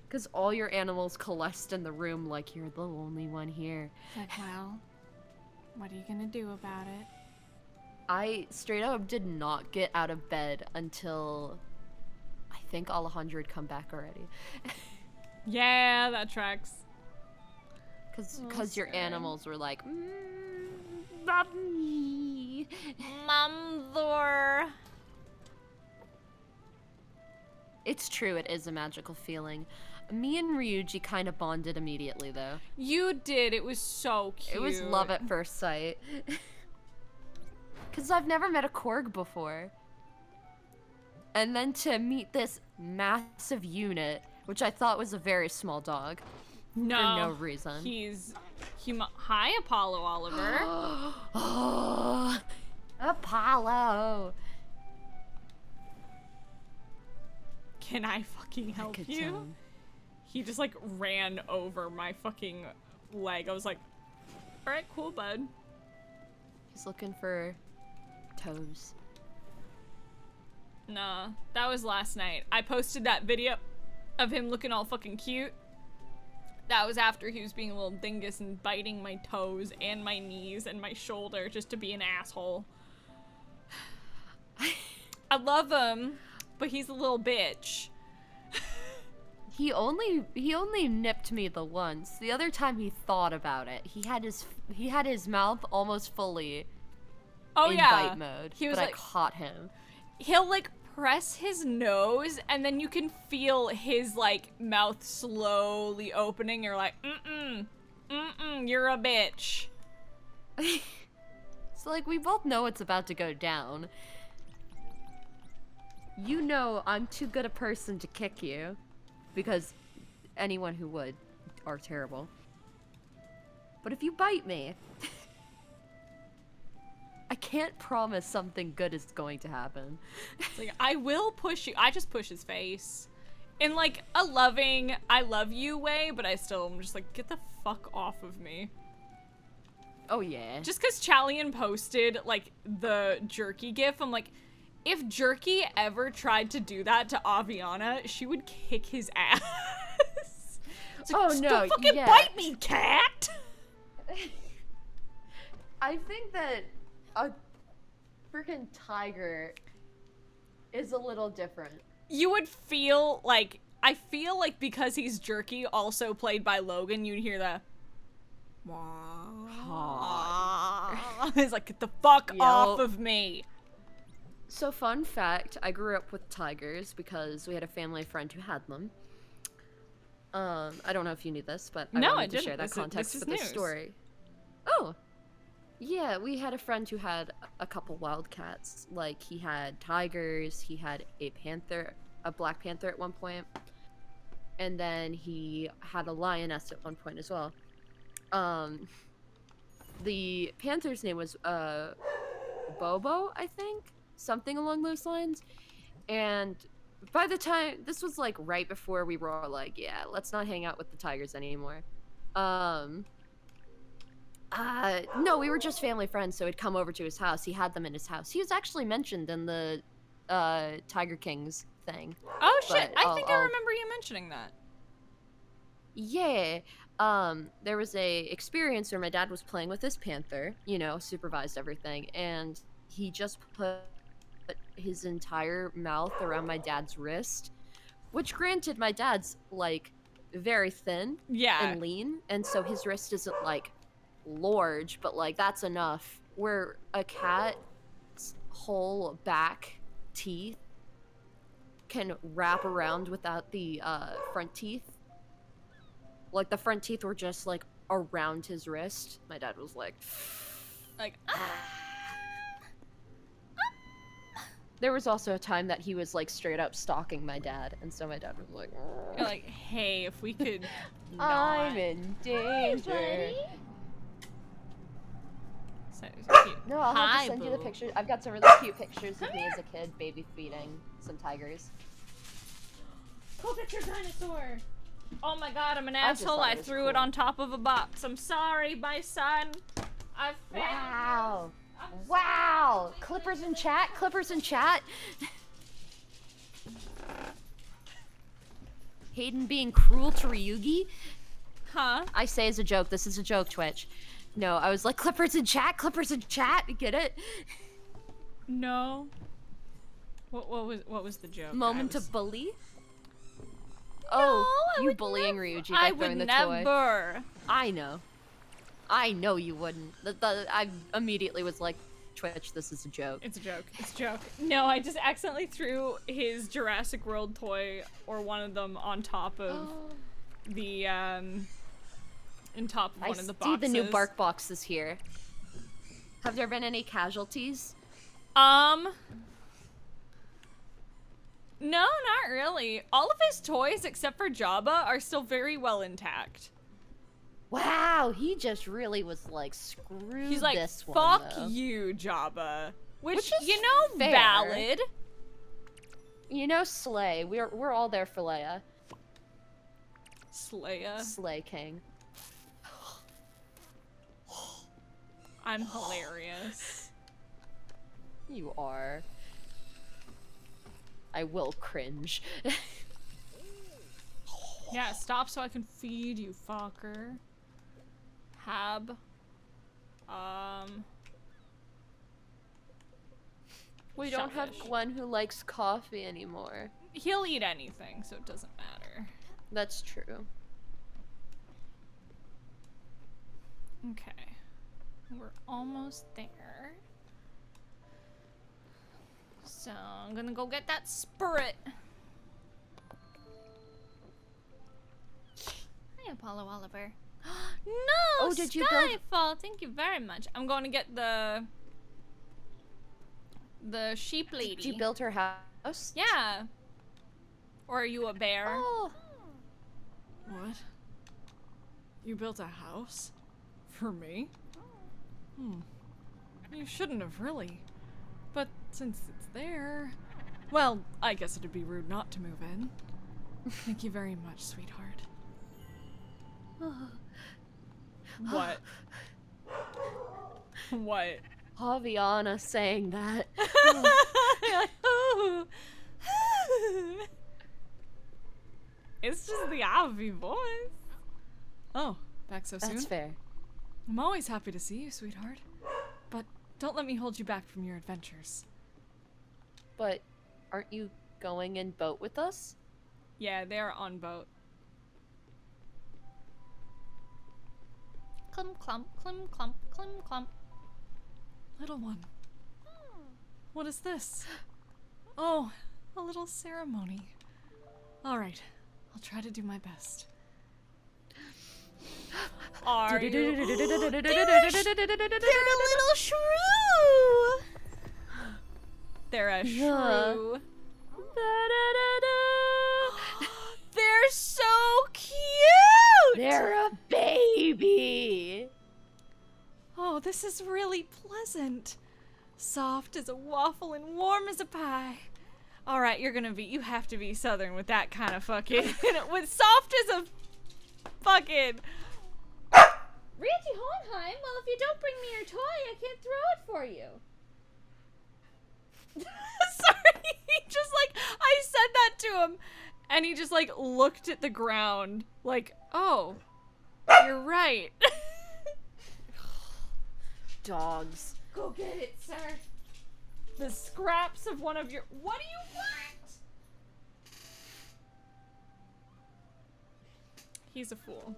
S2: Because all your animals coalesced in the room like you're the only one here.
S1: Like, well, what are you gonna do about it?
S2: I straight up did not get out of bed until I think Alejandro had come back already.
S1: Yeah, that tracks.
S2: Because your animals were like, Mommy.
S1: Mother.
S2: It's true, it is a magical feeling. Me and Ryuji kind of bonded immediately, though.
S1: You did. It was so cute.
S2: It was love at first sight. Because I've never met a Korg before. And then to meet this massive unit, which I thought was a very small dog.
S1: No.
S2: For no reason.
S1: He's... Hi, Apollo Oliver.
S2: Oh, Apollo.
S1: Can I fucking help you? He just like ran over my fucking leg. I was like, alright, cool, bud.
S2: He's looking for toes.
S1: Nah, that was last night. I posted that video of him looking all fucking cute. That was after he was being a little dingus and biting my toes and my knees and my shoulder just to be an asshole. I love him, but he's a little bitch.
S2: He only nipped me the once. The other time he thought about it. He had his mouth almost fully in bite mode.
S1: He was
S2: but
S1: like,
S2: I caught him.
S1: He'll like press his nose and then you can feel his like mouth slowly opening. You're like, you're a bitch.
S2: So like we both know it's about to go down. You know I'm too good a person to kick you. Because anyone who would are terrible. But if you bite me, I can't promise something good is going to happen.
S1: It's like, I will push you. I just push his face. In like a loving, I love you way, but I still am just like, get the fuck off of me.
S2: Oh yeah.
S1: Just because Chalian posted like the jerky gif, I'm like, if Jerky ever tried to do that to Aviana, she would kick his ass. It's like,
S2: oh no,
S1: don't fucking bite me, cat!
S2: I think that a freaking tiger is a little different.
S1: You would feel like, I feel like because he's Jerky, also played by Logan, you'd hear the it's like, get the fuck off of me.
S2: So fun fact, I grew up with tigers because we had a family friend who had them. I don't know if you knew this, but I wanted to share that context for the story. Oh! Yeah, we had a friend who had a couple wildcats. Like, he had tigers, he had a panther, a black panther at one point, and then he had a lioness at one point as well. The panther's name was Bobo, I think, something along those lines. And by the time, this was like right before we were all like, yeah, let's not hang out with the tigers anymore. No, we were just family friends, so he'd come over to his house. He had them in his house. He was actually mentioned in the Tiger Kings thing.
S1: Oh shit,
S2: But
S1: I think I remember you mentioning that.
S2: Yeah, there was a experience where my dad was playing with his panther, you know, supervised everything, and he just put his entire mouth around my dad's wrist, which granted my dad's, like, very thin and lean, and so his wrist isn't, like, large, but, like, that's enough. Where a cat's whole back teeth can wrap around without the front teeth. Like, the front teeth were just, like, around his wrist. My dad was like... There was also a time that he was, like, straight up stalking my dad, and so my dad was like...
S1: You're like, hey, if we could not...
S2: I'm in danger.
S3: Hi,
S1: So cute.
S2: No, I'll have
S1: Hi,
S2: to send you the
S1: boo.
S2: pictures. I've got some really cute pictures of me as a kid baby feeding some tigers.
S3: Go get your dinosaur!
S1: Oh my god, I'm an
S2: I just
S1: asshole.
S2: thought
S1: I
S2: it was
S1: threw it
S2: cool.
S1: on top of a box. I'm sorry, my son. I failed.
S2: Wow.
S1: I'm
S2: Wow! Clippers in chat? Clippers in chat? Hayden being cruel to Ryugi?
S1: Huh?
S2: I say as a joke. This is a joke, Twitch. No, I was like, Clippers in chat? Clippers in chat? Get it?
S1: No. What was the joke?
S2: Moment
S1: I was...
S2: of bully?
S1: No,
S2: Oh,
S1: I
S2: you
S1: would
S2: bullying
S1: never-
S2: Ryuji by
S1: I
S2: throwing
S1: would
S2: the toy.
S1: never.
S2: I know. I know you wouldn't. I immediately was like, Twitch, this is a joke.
S1: It's a joke. It's a joke. No, I just accidentally threw his Jurassic World toy or one of them on top of the in top of one of the boxes.
S2: I see the new bark boxes here. Have there been any casualties?
S1: No, not really. All of his toys, except for Jabba, are still very well intact.
S2: Wow, he just really was like, screw
S1: He's like,
S2: this one,
S1: fuck
S2: though.
S1: you, Jabba. Which
S2: is
S1: you know,
S2: fair.
S1: valid.
S2: You know, Slay. We're all there for Leia.
S1: Slaya.
S2: Slay King.
S1: I'm hilarious.
S2: You are. I will cringe.
S1: Yeah, stop so I can feed you, fucker. Hab.
S2: We don't have
S1: Shellfish.
S2: Gwen who likes coffee anymore.
S1: He'll eat anything, so it doesn't matter.
S2: That's true.
S1: Okay. We're almost there. So, I'm gonna go get that spirit. Hi, Apollo Oliver. No!
S2: Oh, did you build-
S1: Skyfall, thank you very much. I'm going to get the sheep lady.
S2: Did you build her house?
S1: Yeah. Or are you a bear?
S2: Oh.
S1: What? You built a house? For me? You shouldn't have really. But since it's there... Well, I guess it'd be rude not to move in. Thank you very much, sweetheart. What? What?
S2: Javiana saying that.
S1: It's just the Avi voice. Oh, back so soon?
S2: That's fair.
S1: I'm always happy to see you, sweetheart. But don't let me hold you back from your adventures.
S2: But aren't you going in boat with us?
S1: Yeah, they're on boat.
S3: Clump, clump, clump, clump, clump, clump.
S1: Little one. What is this? Oh, a little ceremony. Alright, I'll try to do my best. Are you? They're a little shrew! They're a shrew. so cute!
S2: They're a baby!
S1: Oh, this is really pleasant. Soft as a waffle and warm as a pie. All right, you have to be Southern with that kind of fucking, with soft as a fucking.
S5: Reggie Hohenheim, well, if you don't bring me your toy, I can't throw it for you.
S1: Sorry, he just like, I said that to him, and he just like looked at the ground, like, oh, you're right.
S2: Dogs.
S5: Go get it, sir.
S1: The scraps of one of your. What do you want? He's a fool.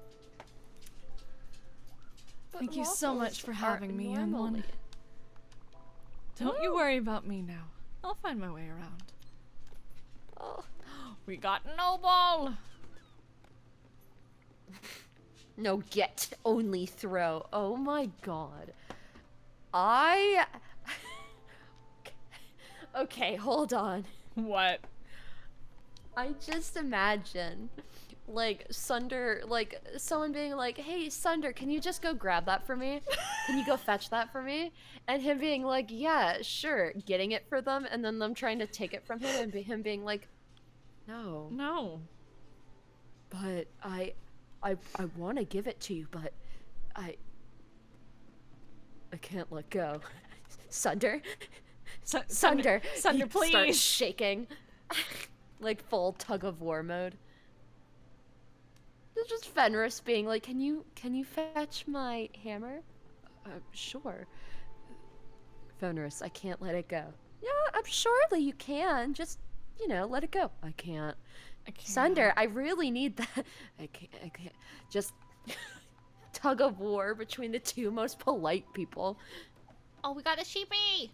S2: But
S1: Thank you so much for having me, young one. Don't you worry about me now. I'll find my way around.
S2: Oh.
S1: We got Noble.
S2: No, get, only throw. Oh my god. Okay, hold on.
S1: What?
S2: I just imagine, like, Sunder, like, someone being like, hey, Sunder, can you just go grab that for me? Can you go fetch that for me? And him being like, yeah, sure, getting it for them, and then them trying to take it from him, and him being like, no.
S1: No.
S2: But I want to give it to you, but I can't let go. Sunder? Sunder,
S1: Sunder,
S2: he
S1: please.
S2: starts shaking, like full tug of war mode. It's just Fenris being like, "Can you fetch my hammer?" Sure. Fenris, I can't let it go. Yeah, I'm surely you can. Just, let it go. I can't. Sunder, I really need that. I can't. Just tug of war between the two most polite people.
S5: Oh, we got a sheepy.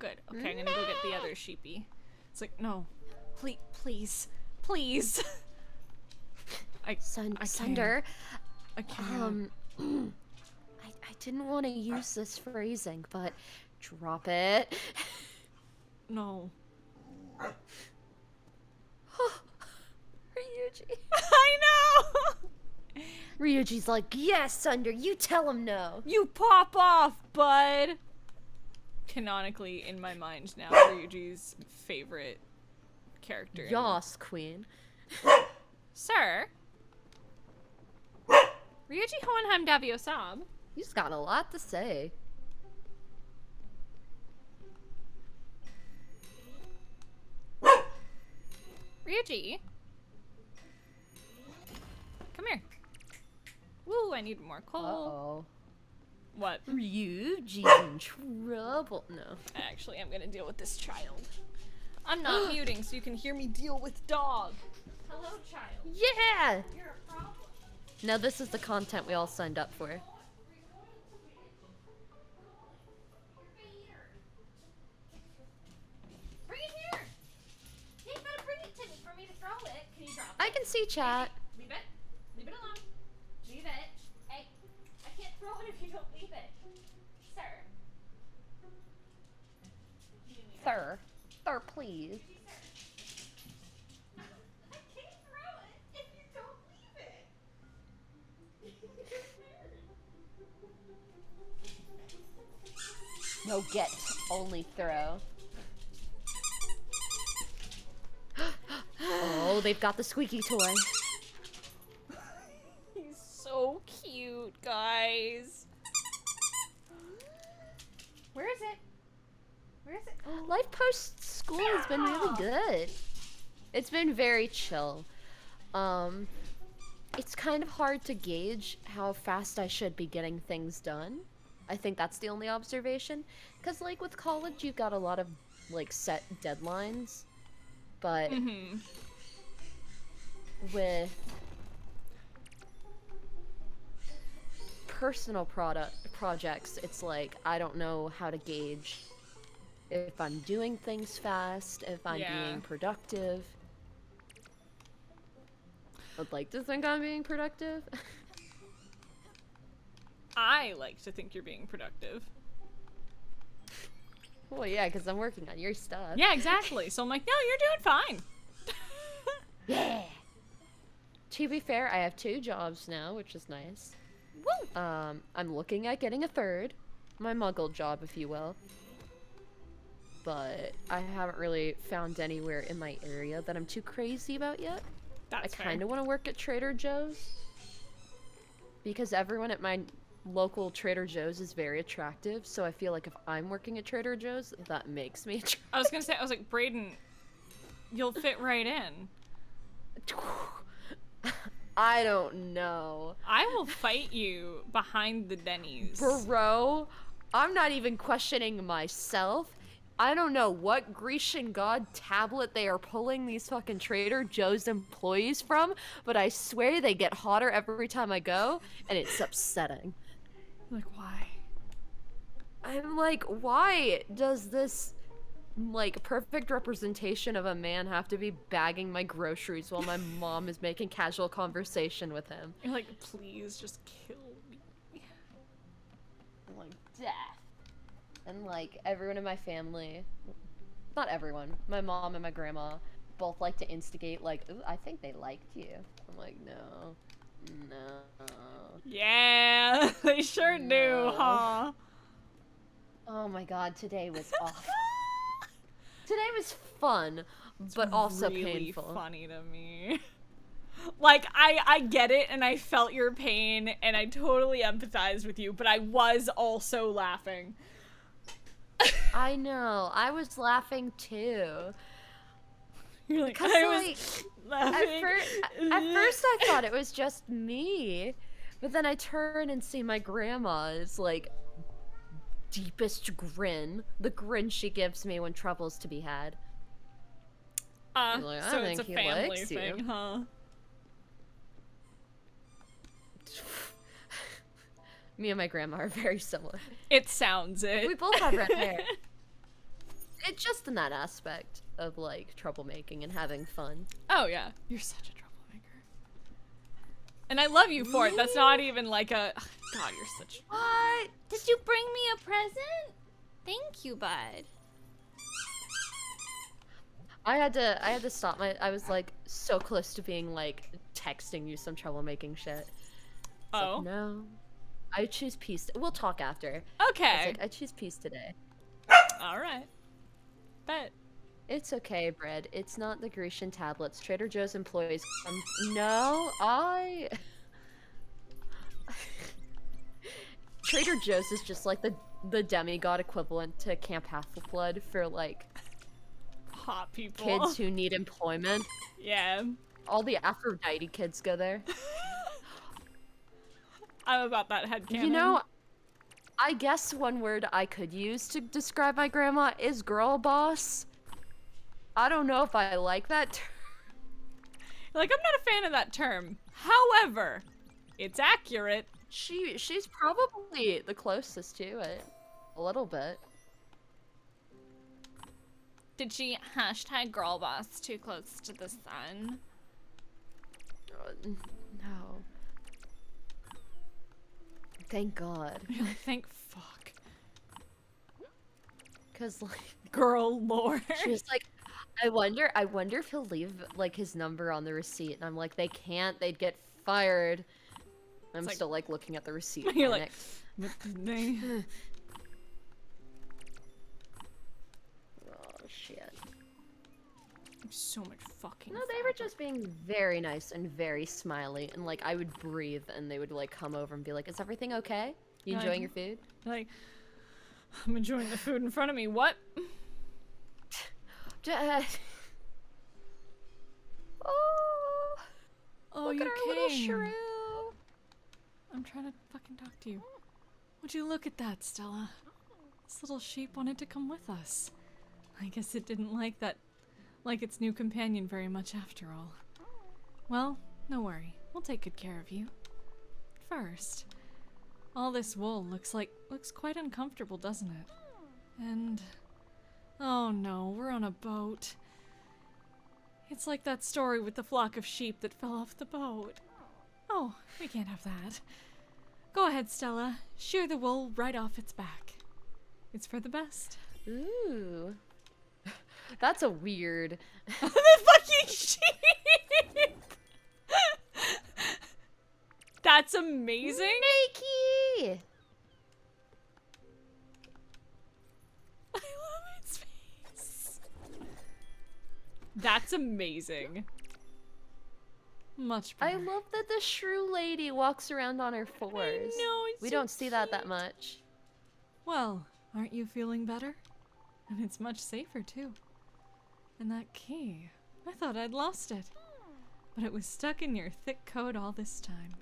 S1: Good. Okay, I'm gonna go get the other sheepy. It's like, no. Please.
S2: Sunder,
S1: I can't.
S2: I didn't want to use this phrasing, but drop it.
S1: No.
S2: Ryuji.
S1: I know!
S2: Ryuji's like, yes, Sunder, you tell him no.
S1: You pop off, bud! Canonically, in my mind now, Ryuji's favorite character.
S2: Yas, queen.
S1: Sir? Ryuji Hohenheim Daviosab.
S2: He's got a lot to say.
S1: Ryuji? Come here. Woo, I need more coal.
S2: Uh-oh.
S1: What?
S2: Ryuji's in trouble. No.
S1: Actually, I'm gonna deal with this child. I'm not muting, so you can hear me deal with dog. Hello, child.
S2: Yeah!
S1: You're a problem.
S2: Now this is the content we all signed up for.
S5: Bring it here. You better bring it to me for me to throw it. Can you drop it?
S2: I can see chat.
S5: Leave it. Leave it alone. Leave it. Hey, I can't throw it if you don't leave it. Sir.
S2: Sir. Sir, please.
S5: I can't throw it if you don't leave it.
S2: No get, only throw. Oh, they've got the squeaky toy.
S1: He's so cute, guys.
S5: Where is it? Where is it?
S2: Life post school has been really good. It's been very chill. It's kind of hard to gauge how fast I should be getting things done. I think that's the only observation. Because, like, with college, you've got a lot of, like, set deadlines. But with personal projects, it's like, I don't know how to gauge if I'm doing things fast, if I'm being productive. I'd like to think I'm being productive.
S1: I like to think you're being productive.
S2: Well, yeah, because I'm working on your stuff.
S1: Yeah, exactly. So I'm like, no, you're doing fine.
S2: Yeah. To be fair, I have 2 jobs now, which is nice.
S1: Woo!
S2: I'm looking at getting a 3rd. My muggle job, if you will. But I haven't really found anywhere in my area that I'm too crazy about yet.
S1: That's
S2: I kind of want to work at Trader Joe's. Because everyone at my local Trader Joe's is very attractive, so I feel like if I'm working at Trader Joe's, that makes me attractive.
S1: I was gonna say, I was like, Brayden, you'll fit right in.
S2: I don't know.
S1: I will fight you behind the Denny's.
S2: Bro, I'm not even questioning myself. I don't know what Grecian god tablet they are pulling these fucking Trader Joe's employees from, but I swear they get hotter every time I go, and it's upsetting.
S1: Like, why?
S2: I'm like, why does this, like, perfect representation of a man have to be bagging my groceries while my mom is making casual conversation with him?
S1: You're like, please just kill me.
S2: I'm like, death. And, like, everyone in my family, not everyone, my mom and my grandma both like to instigate, like, ooh, I think they liked you. I'm like, no.
S1: Yeah, they sure do, huh?
S2: Oh my god, today was awful. Today was fun, but
S1: It's
S2: also
S1: really
S2: painful.
S1: Funny to me. Like, I get it, and I felt your pain, and I totally empathized with you, but I was also laughing.
S2: I know, I was laughing too.
S1: You're like,
S2: Because,
S1: I
S2: like,
S1: was laughing.
S2: at first I thought it was just me, but then I turn and see my grandma's, like, deepest grin. The grin she gives me when trouble's to be had. Like, I
S1: So it's a
S2: think he
S1: family
S2: likes you.
S1: thing, huh?
S2: Me and my grandma are very similar.
S1: It sounds it.
S2: We both have red hair. It's just in that aspect of, like, troublemaking and having fun.
S1: Oh yeah, you're such a troublemaker. And I love you for it. That's not even like a, God, you're such.
S3: What? Did you bring me a present? Thank you, bud.
S2: I had to stop I was, like, so close to being, like, texting you some troublemaking shit. It's
S1: Oh.
S2: like, no. I choose peace. We'll talk after.
S1: Okay.
S2: It's like, I choose peace today.
S1: All right. Bet.
S2: It's okay, Bread. It's not the Grecian tablets. Trader Joe's employees come. No, Trader Joe's is just like the demigod equivalent to Camp Half-Blood for, like,
S1: Hot people.
S2: kids who need employment.
S1: Yeah.
S2: All the Aphrodite kids go there.
S1: I'm about that headcanon.
S2: You know, I guess one word I could use to describe my grandma is girl boss. I don't know if I like that term.
S1: Like, I'm not a fan of that term. However, it's accurate.
S2: She's probably the closest to it. A little bit.
S1: Did she hashtag girl boss too close to the sun?
S2: No. Thank God.
S1: You're like, thank fuck.
S2: Cause, like,
S1: Girl lord.
S2: she was like, I wonder if he'll leave, like, his number on the receipt. And I'm like, they can't, they'd get fired. I'm
S1: like-
S2: still, like, looking at the receipt.
S1: You're like,
S2: panicked.
S1: but they...
S2: Oh, shit.
S1: So much fucking
S2: No, they were just being very nice and very smiley. And, like, I would breathe and they would, like, come over and be like, is everything okay? You enjoying your food?
S1: Like, I'm enjoying the food in front of me. What?
S2: Oh,
S1: Look
S2: look at our little
S1: came.
S2: shrew.
S1: I'm trying to fucking talk to you. Would you look at that, Stella? This little sheep wanted to come with us. I guess it didn't like its new companion very much after all. Well, no worry. We'll take good care of you. First, all this wool looks quite uncomfortable, doesn't it? And, oh no, we're on a boat. It's like that story with the flock of sheep that fell off the boat. Oh, we can't have that. Go ahead, Stella. Shear the wool right off its back. It's for the best.
S2: Ooh. That's a weird.
S1: The fucking sheep! That's amazing.
S2: Nikki!
S1: I love its face. That's amazing. Much better.
S2: I love that the shrew lady walks around on her fours.
S1: I know, it's
S2: We
S1: so
S2: don't see that
S1: cute.
S2: much.
S1: Well, aren't you feeling better? And it's much safer, too. And that key, I thought I'd lost it. But it was stuck in your thick coat all this time.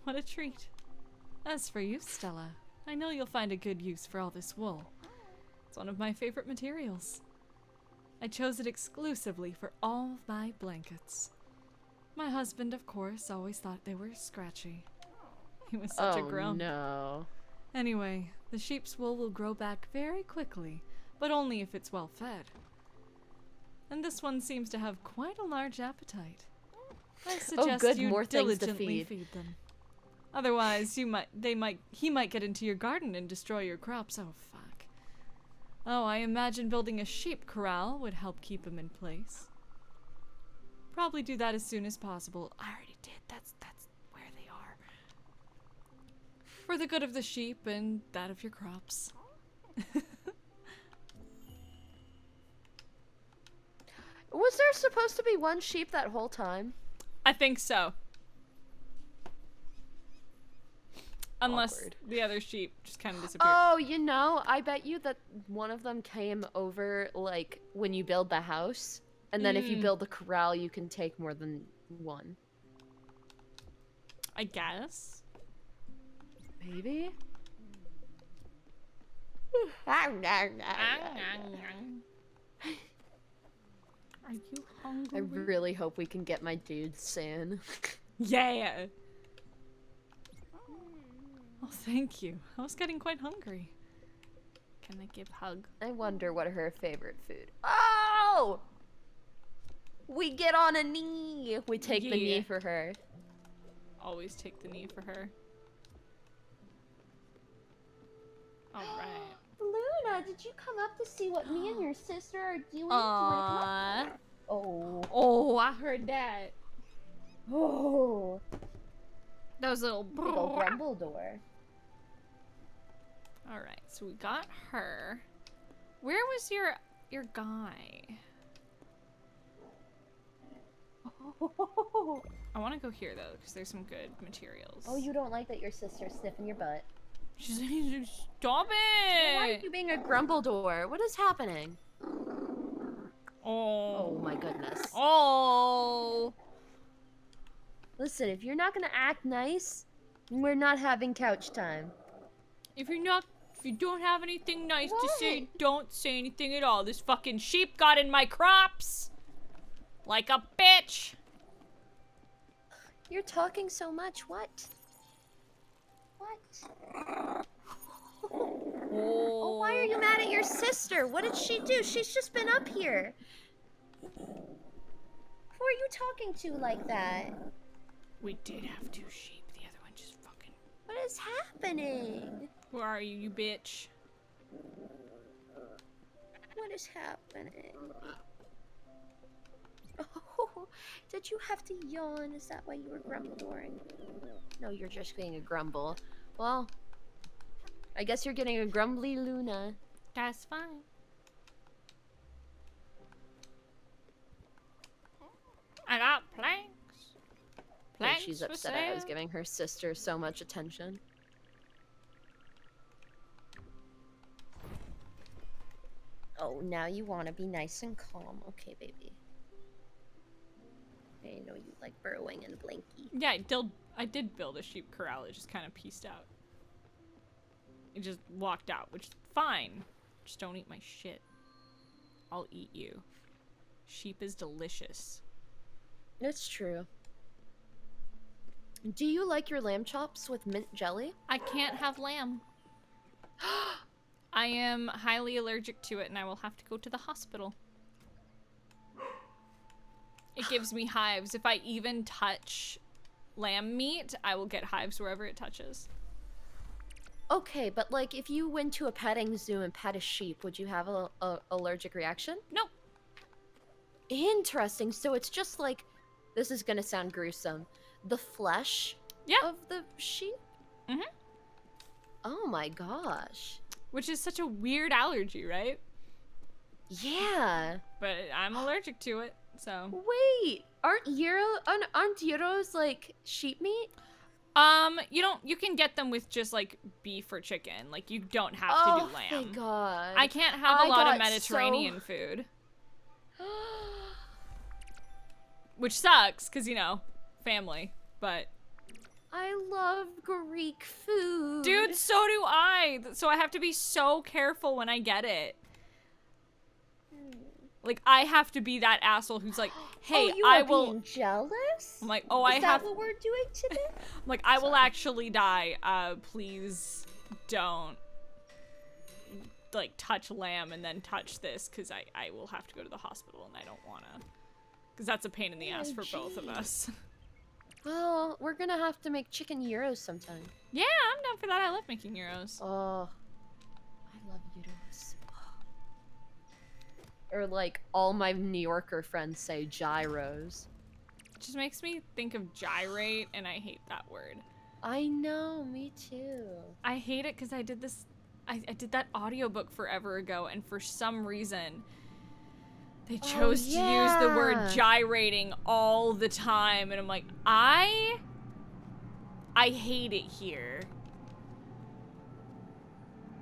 S1: What a treat. As for you, Stella, I know you'll find a good use for all this wool. It's one of my favorite materials. I chose it exclusively for all of my blankets. My husband, of course, always thought they were scratchy. He was such a grump.
S2: No.
S1: Anyway, the sheep's wool will grow back very quickly, but only if it's well fed. And this one seems to have quite a large appetite. I suggest
S2: good,
S1: you
S2: more things to
S1: diligently
S2: feed.
S1: them. Otherwise, he might get into your garden and destroy your crops. Oh, fuck. Oh, I imagine building a sheep corral would help keep him in place. Probably do that as soon as possible. I already did. That's where they are. For the good of the sheep and that of your crops.
S2: Was there supposed to be one sheep that whole time?
S1: I think so. Unless
S2: Awkward.
S1: the other sheep just kind of disappeared.
S2: Oh, you know, I bet you that one of them came over, like, when you build the house. And then if you build the corral, you can take more than one.
S1: I guess.
S2: Maybe?
S1: Are you hungry?
S2: I really hope we can get my dude soon.
S1: Yeah. Oh, thank you. I was getting quite hungry. Can I give hug?
S2: I wonder what her favorite food. Oh! We get on a knee. We take the knee
S1: Yeah.
S2: for her.
S1: Always take the knee for her. Alright.
S2: Luna, did you come up to see what me and your sister are doing?
S1: Aww.
S2: Oh.
S1: Oh, I heard that.
S2: Oh.
S1: Those little...
S2: Little grumble door.
S1: Alright, so we got her. Where was your guy? I want to go here though, because there's some good materials.
S2: Oh, you don't like that your sister's sniffing your butt.
S1: She's stop it!
S2: Why are you being a grumble door? What is happening?
S1: Oh.
S2: Oh my goodness.
S1: Oh.
S2: Listen, if you're not gonna act nice, we're not having couch time.
S1: If you don't have anything nice to say,
S2: What?
S1: don't say anything at all. This fucking sheep got in my crops. Like a bitch.
S2: You're talking so much. What? What? Oh, why are you mad at your sister? What did she do? She's just been up here. Who are you talking to like that?
S1: We did have 2 sheep. The other one just fucking...
S2: What is happening?
S1: Who are you, you bitch?
S2: What is happening? Oh, did you have to yawn? Is that why you were grumbling? No, you're just being a grumble. Well, I guess you're getting a grumbly Luna.
S1: That's fine. I got planks.
S2: Yeah,
S1: Planks
S2: she's
S1: for
S2: upset I was
S1: sale.
S2: giving her sister so much attention. Oh, now you want to be nice and calm. Okay, baby. I know you like burrowing and blinky.
S1: Yeah, I did build a sheep corral. It just kind of pieced out. It just walked out, which is fine. Just don't eat my shit. I'll eat you. Sheep is delicious.
S2: It's true. Do you like your lamb chops with mint jelly?
S1: I can't have lamb. I am highly allergic to it and I will have to go to the hospital. It gives me hives. If I even touch lamb meat, I will get hives wherever it touches.
S2: Okay, but like if you went to a petting zoo and pet a sheep, would you have a allergic reaction?
S1: No.
S2: Interesting. So it's just like, this is gonna sound gruesome. The flesh of the sheep?
S1: Mm-hmm.
S2: Oh my gosh.
S1: Which is such a weird allergy, right?
S2: Yeah.
S1: But I'm allergic to it, so.
S2: Wait, aren't gyros like sheep meat?
S1: You can get them with just like beef or chicken. Like you don't have to do lamb.
S2: Thank God.
S1: I can't have a lot of
S2: got
S1: Mediterranean food. Which sucks, cause you know, family, but.
S2: I love Greek food.
S1: Dude, so do I. So I have to be so careful when I get it. Like, I have to be that asshole who's like, hey, I will.
S2: Being jealous?
S1: I'm like, oh, I
S2: Is
S1: have.
S2: that what we're doing today?
S1: I'm like, I will actually die. Please don't, like, touch lamb and then touch this, because I will have to go to the hospital and I don't want to. Because that's a pain in the ass for both of us.
S2: Well, we're gonna have to make chicken gyros sometime.
S1: Yeah, I'm down for that. I love making gyros.
S2: Oh, I love gyros. Or like all my New Yorker friends say gyros.
S1: It just makes me think of gyrate, and I hate that word.
S2: I know, me too.
S1: I hate it because I did this. I did that audiobook forever ago, and for some reason, they chose to use the word gyrating all the time, and I'm like, I hate it here.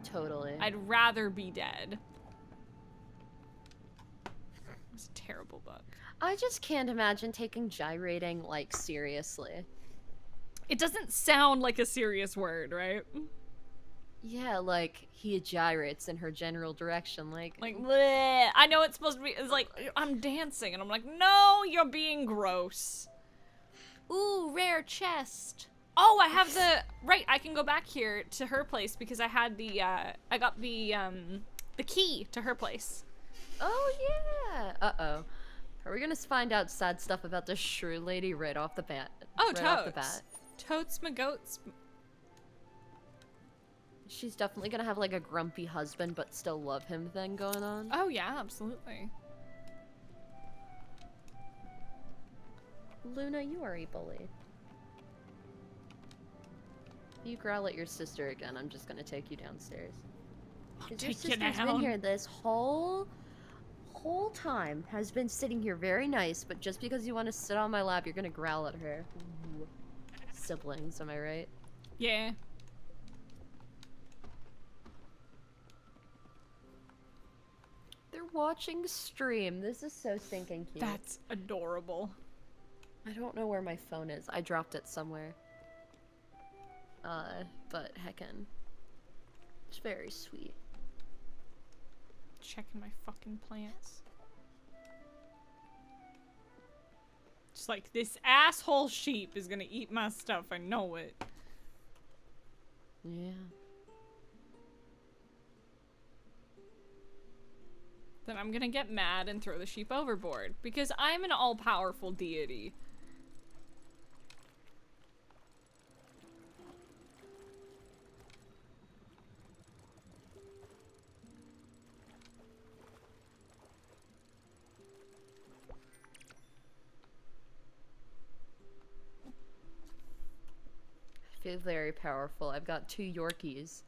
S2: Totally.
S1: I'd rather be dead. It's a terrible book.
S2: I just can't imagine taking gyrating, like, seriously.
S1: It doesn't sound like a serious word, right?
S2: Yeah, like, he gyrates in her general direction, like...
S1: bleh. I know it's supposed to be, it's like, I'm dancing, and I'm like, no, you're being gross. Ooh, rare chest. Oh, I have right, I can go back here to her place, because I had I got the key to her place.
S2: Oh, yeah! Uh-oh. Are we gonna find out sad stuff about the shrew lady right off the bat?
S1: Oh,
S2: right off the bat?
S1: Totes my goats.
S2: She's definitely gonna have like a grumpy husband but still love him thing going on.
S1: Oh yeah, absolutely.
S2: Luna, you are a bully. If you growl at your sister again, I'm just gonna take you downstairs. Because your sister's been here this whole time, has been sitting here very nice, but just because you want to sit on my lap, you're gonna growl at her. Ooh. Siblings, am I right?
S1: Yeah.
S2: They're watching stream. This is so stinking cute.
S1: That's adorable.
S2: I don't know where my phone is. I dropped it somewhere. But heckin'. It's very sweet.
S1: Checking my fucking plants. Just like, this asshole sheep is gonna eat my stuff. I know it.
S2: Yeah.
S1: Then I'm gonna get mad and throw the sheep overboard. Because I'm an all-powerful deity.
S2: I feel very powerful. I've got 2 Yorkies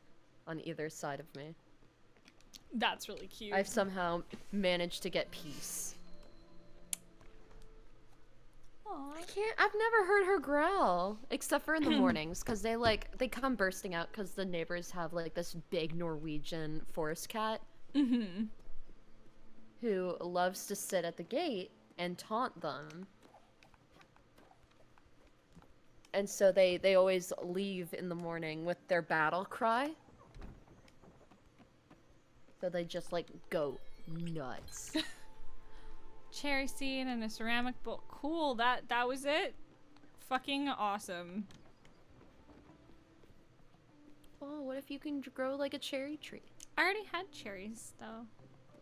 S2: on either side of me.
S1: That's really cute.
S2: I've somehow managed to get peace.
S1: Aww.
S2: I've never heard her growl, except for in the mornings, because they come bursting out because the neighbors have like this big Norwegian forest cat who loves to sit at the gate and taunt them. And so they always leave in the morning with their battle cry. So they just like go nuts.
S1: Cherry seed and a ceramic bowl. Cool, that was it? Fucking awesome.
S2: Oh, what if you can grow like a cherry tree?
S1: I already had cherries though.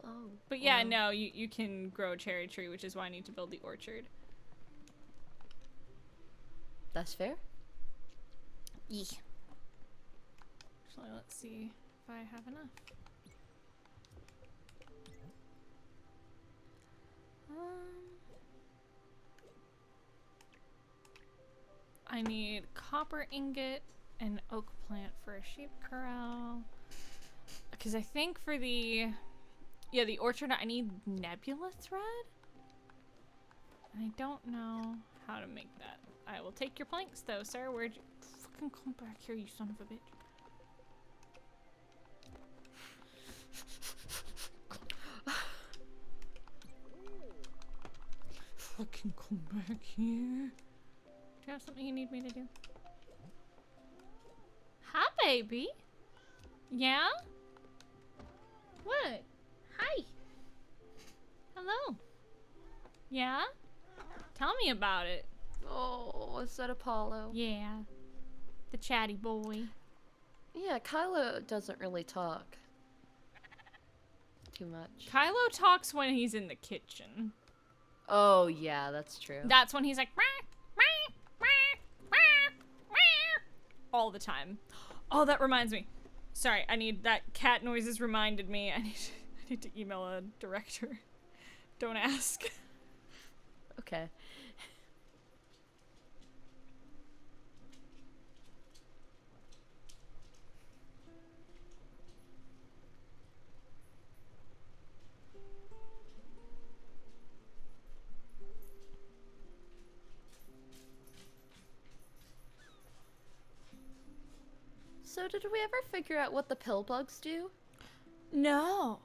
S2: Oh.
S1: But yeah,
S2: well.
S1: no, you can grow a cherry tree, which is why I need to build the orchard.
S2: That's fair.
S1: Yeah. Actually, let's see if I have enough. I need copper ingot and oak plant for a sheep corral. Because I think for the orchard I need nebula thread. And I don't know how to make that. I will take your planks though, sir. Where'd you fucking come back here, you son of a bitch? Fucking come back here. Do you have something you need me to do? Hi, baby. Yeah? What? Hi. Hello. Yeah? Tell me about it.
S2: Oh, is that Apollo?
S1: Yeah. The chatty boy.
S2: Yeah, Kylo doesn't really talk too much.
S1: Kylo talks when he's in the kitchen.
S2: Oh, yeah, that's true.
S1: That's when he's like, "Meow, meow, meow, meow, meow," all the time. Oh, that reminds me. Sorry, that cat noises reminded me. I need to email a director. Don't ask.
S2: Okay. So did we ever figure out what the pill bugs do?
S1: No.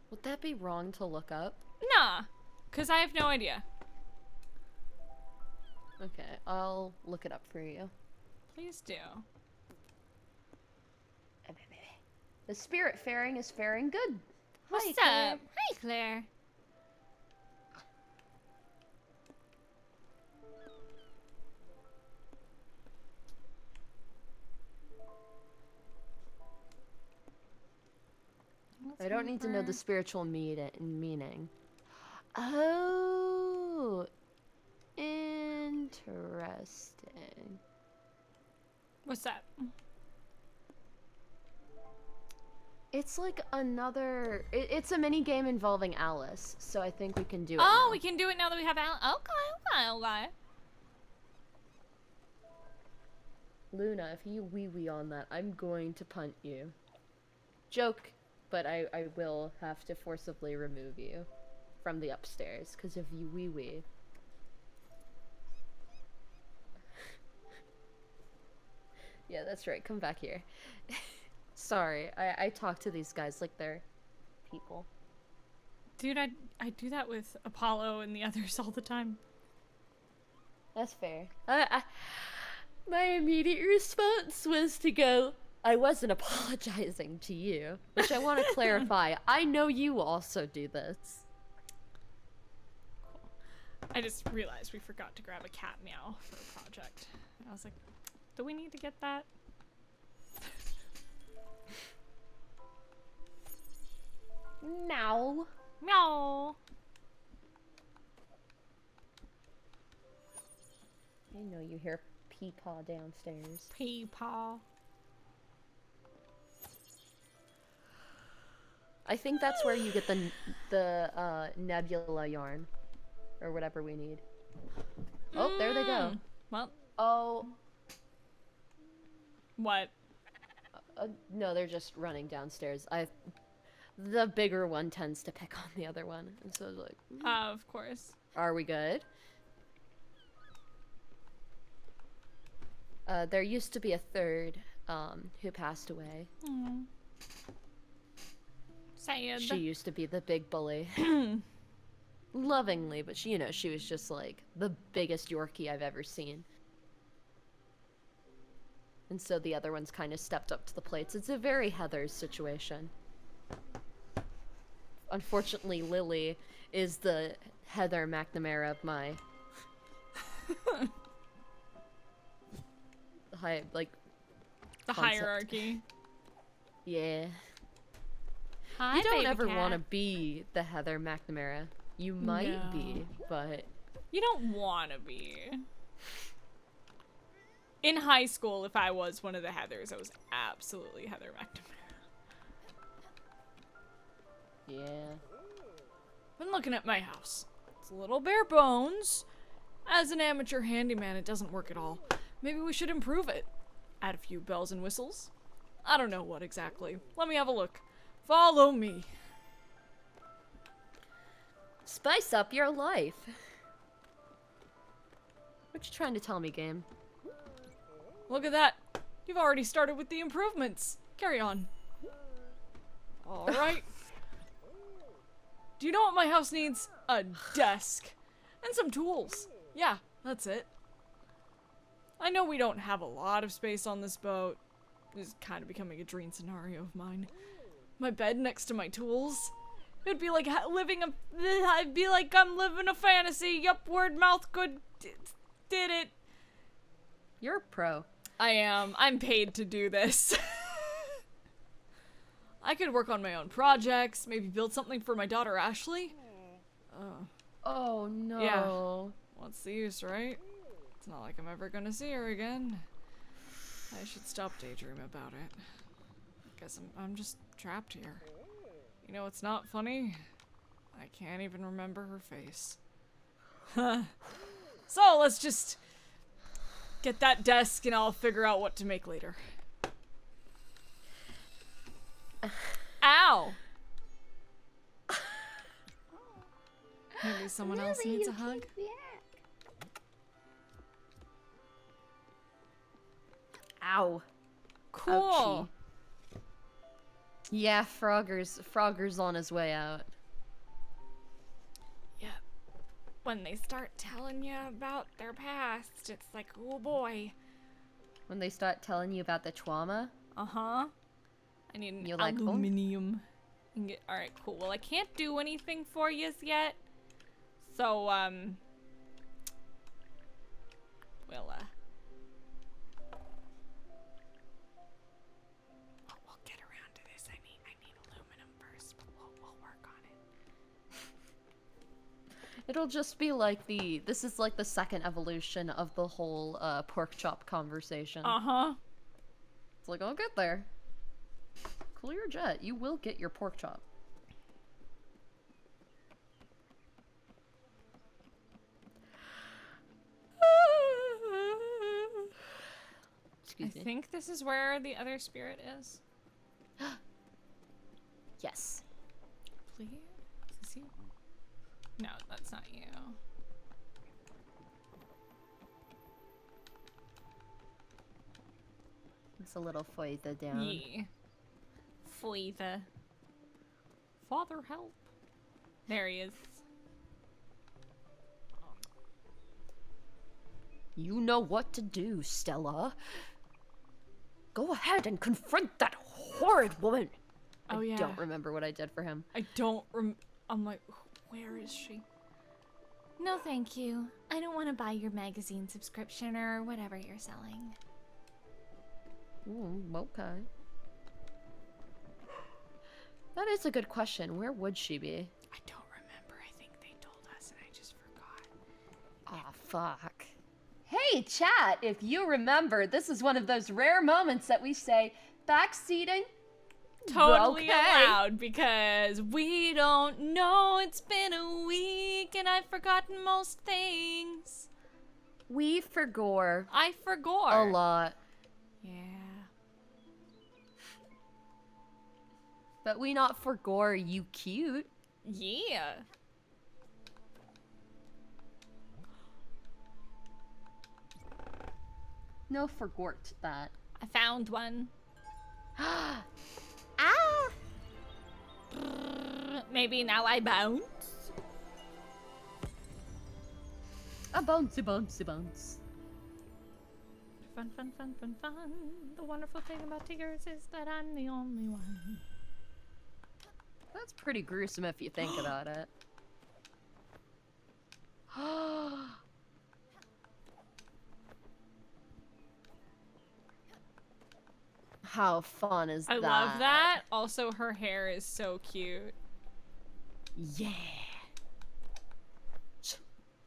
S2: Would that be wrong to look up?
S1: Nah, because I have no idea.
S2: Okay, I'll look it up for you.
S1: Please do.
S2: The Spiritfaring is faring good.
S1: What's
S2: Hi,
S1: up?
S2: Claire.
S1: Hi, Claire.
S2: I don't need to know the spiritual meaning. Oh, interesting.
S1: What's that?
S2: It's like another. It's a mini game involving Alice, so I think we can do it.
S1: Oh,
S2: now.
S1: we can do it now that we have Al. Okay.
S2: Luna, if you wee on that, I'm going to punt you. Joke, but I will have to forcibly remove you from the upstairs because of you wee. Yeah, that's right. Come back here. Sorry, I talk to these guys like they're people.
S1: Dude, I do that with Apollo and the others all the time.
S2: That's fair. My immediate response was to go, I wasn't apologizing to you, which I want to clarify. I know you also do this.
S1: Cool. I just realized we forgot to grab a cat meow for a project. I was like, do we need to get that?
S2: Meow.
S1: Meow.
S2: I know you hear Peepaw downstairs.
S1: Peepaw.
S2: I think that's where you get the nebula yarn, or whatever we need. Oh, there they go.
S1: Well.
S2: Oh.
S1: What?
S2: No, they're just running downstairs. The bigger one tends to pick on the other one, and so I was like,
S1: Of course.
S2: Are we good? There used to be a third, who passed away.
S1: Aww. Sad.
S2: She used to be the big bully. Lovingly, but she, she was just like the biggest Yorkie I've ever seen. And so the other ones kind of stepped up to the plates. It's a very Heather's situation. Unfortunately, Lily is the Heather McNamara of my
S1: the
S2: concept.
S1: hierarchy.
S2: Yeah.
S1: Hi,
S2: You don't
S1: baby
S2: ever
S1: cat.
S2: want to be the Heather McNamara. You might be, but
S1: You don't want to be. In high school, if I was one of the Heathers, I was absolutely Heather McNamara.
S2: yeah.
S1: Been looking at my house. It's a little bare bones. As an amateur handyman, it doesn't work at all. Maybe we should improve it. Add a few bells and whistles. I don't know what exactly. Let me have a look. Follow me.
S2: Spice up your life. What you trying to tell me, game?
S1: Look at that. You've already started with the improvements. Carry on. Alright. Do you know what my house needs? A desk. And some tools. Yeah, that's it. I know we don't have a lot of space on this boat. This is kind of becoming a dream scenario of mine. My bed next to my tools. It'd be like I'd be like I'm living a fantasy. Yup, word mouth good. Did it.
S2: You're a pro.
S1: I am. I'm paid to do this. I could work on my own projects, maybe build something for my daughter Ashley.
S2: Oh no.
S1: Yeah. What's the use, right? It's not like I'm ever gonna see her again. I should stop daydreaming about it. Guess I'm just trapped here. You know what's not funny? I can't even remember her face. So let's just get that desk and I'll figure out what to make later. Ow! Maybe someone else needs a hug?
S2: Ow.
S1: Cool.
S2: Ouchie. Yeah, Frogger's on his way out.
S1: Yeah. When they start telling you about their past, it's like, oh boy.
S2: When they start telling you about the trauma.
S1: Uh-huh. I need an
S2: You're like, oh.
S1: aluminium. Alright, cool. Well, I can't do anything for you yet. So, we'll get around to this. I need aluminum first, but we'll work on it.
S2: It'll just be like this is like the second evolution of the whole pork chop conversation.
S1: Uh-huh.
S2: It's like, I'll get there. Cool your jet. You will get your pork chop. Excuse me.
S1: I think this is where the other spirit is.
S2: Yes.
S1: Please? Is this you? No, that's not you.
S2: It's a little further down.
S1: Yeah. Fleetha. Father, help. There he is.
S2: You know what to do, Stella. Go ahead and confront that horrid woman.
S1: Oh, yeah.
S2: I don't remember what I did for him.
S1: I don't I'm like, where is she?
S3: No, thank you. I don't want to buy your magazine subscription or whatever you're selling.
S2: Okay. That is a good question. Where would she be?
S1: I don't remember. I think they told us and I just forgot.
S2: Aw, fuck. Hey, chat! If you remember, this is one of those rare moments that we say, backseating?
S1: Totally
S2: Okay.
S1: allowed because we don't know. It's been a week and I've forgotten most things.
S2: We forgore
S1: I forgot.
S2: a lot.
S1: Yeah.
S2: But we not forgore you cute.
S1: Yeah.
S2: No forgort that.
S1: I found one.
S2: Ah!
S1: Maybe now I bounce.
S2: A bouncy bouncy bounce.
S1: Fun, fun, fun, fun, fun. The wonderful thing about tigers is that I'm the only one.
S2: That's pretty gruesome if you think about it. How fun is
S1: I
S2: that?
S1: love that. Also, her hair is so cute.
S2: Yeah.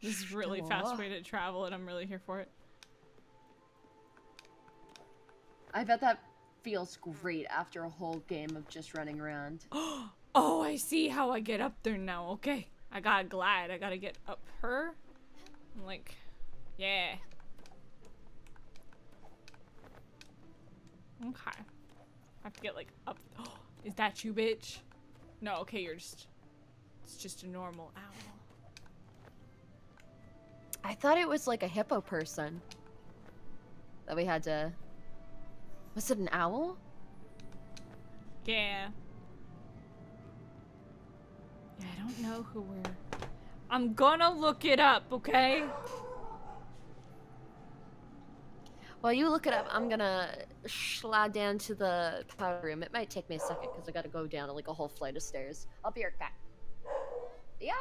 S1: This is a really fast way to travel, and I'm really here for it.
S2: I bet that feels great after a whole game of just running around.
S1: Oh, I see how I get up there now. Okay. I gotta glide. I gotta get up her. I'm like, Yeah. Okay. I have to get like up. Oh, is that you, bitch? No, okay, you're just. It's just a normal owl.
S2: I thought it was like a hippo person that we had to. Was it an owl?
S1: Yeah. Yeah, I don't know who we're. I'm gonna look it up, okay?
S2: While you look it up, I'm gonna slide down to the powder room. It might take me a second because I gotta go down like a whole flight of stairs. I'll be right back. Yeah.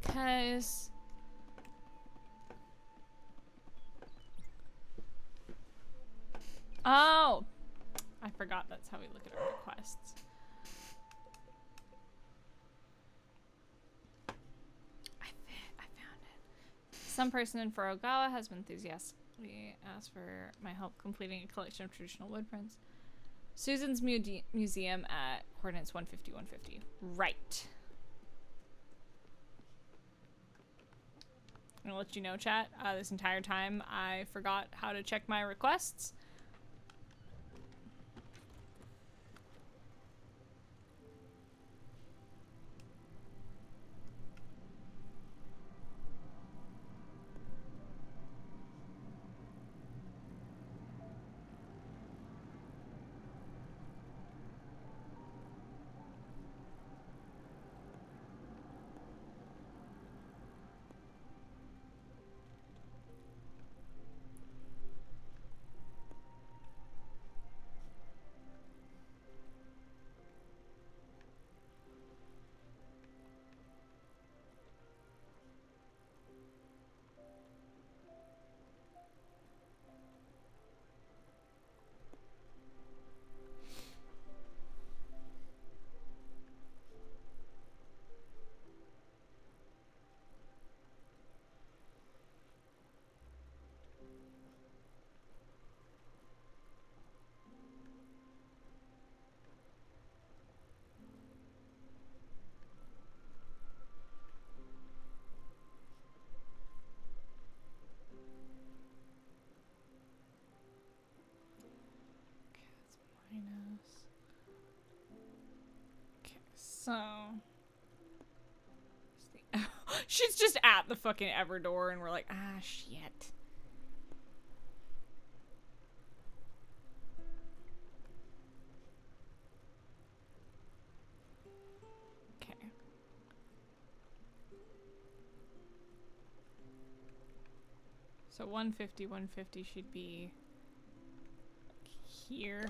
S1: Cause oh, I forgot that's how we look at our requests. I found it. Some person in Furugawa has been enthusiastically asked for my help completing a collection of traditional wood prints. Susan's museum at coordinates 150, 150. Right. I'm gonna let you know, chat. This entire time I forgot how to check my requests. Okay, so she's just at the fucking Everdor and we're like, ah, shit. Okay. So 150, 150 should be here.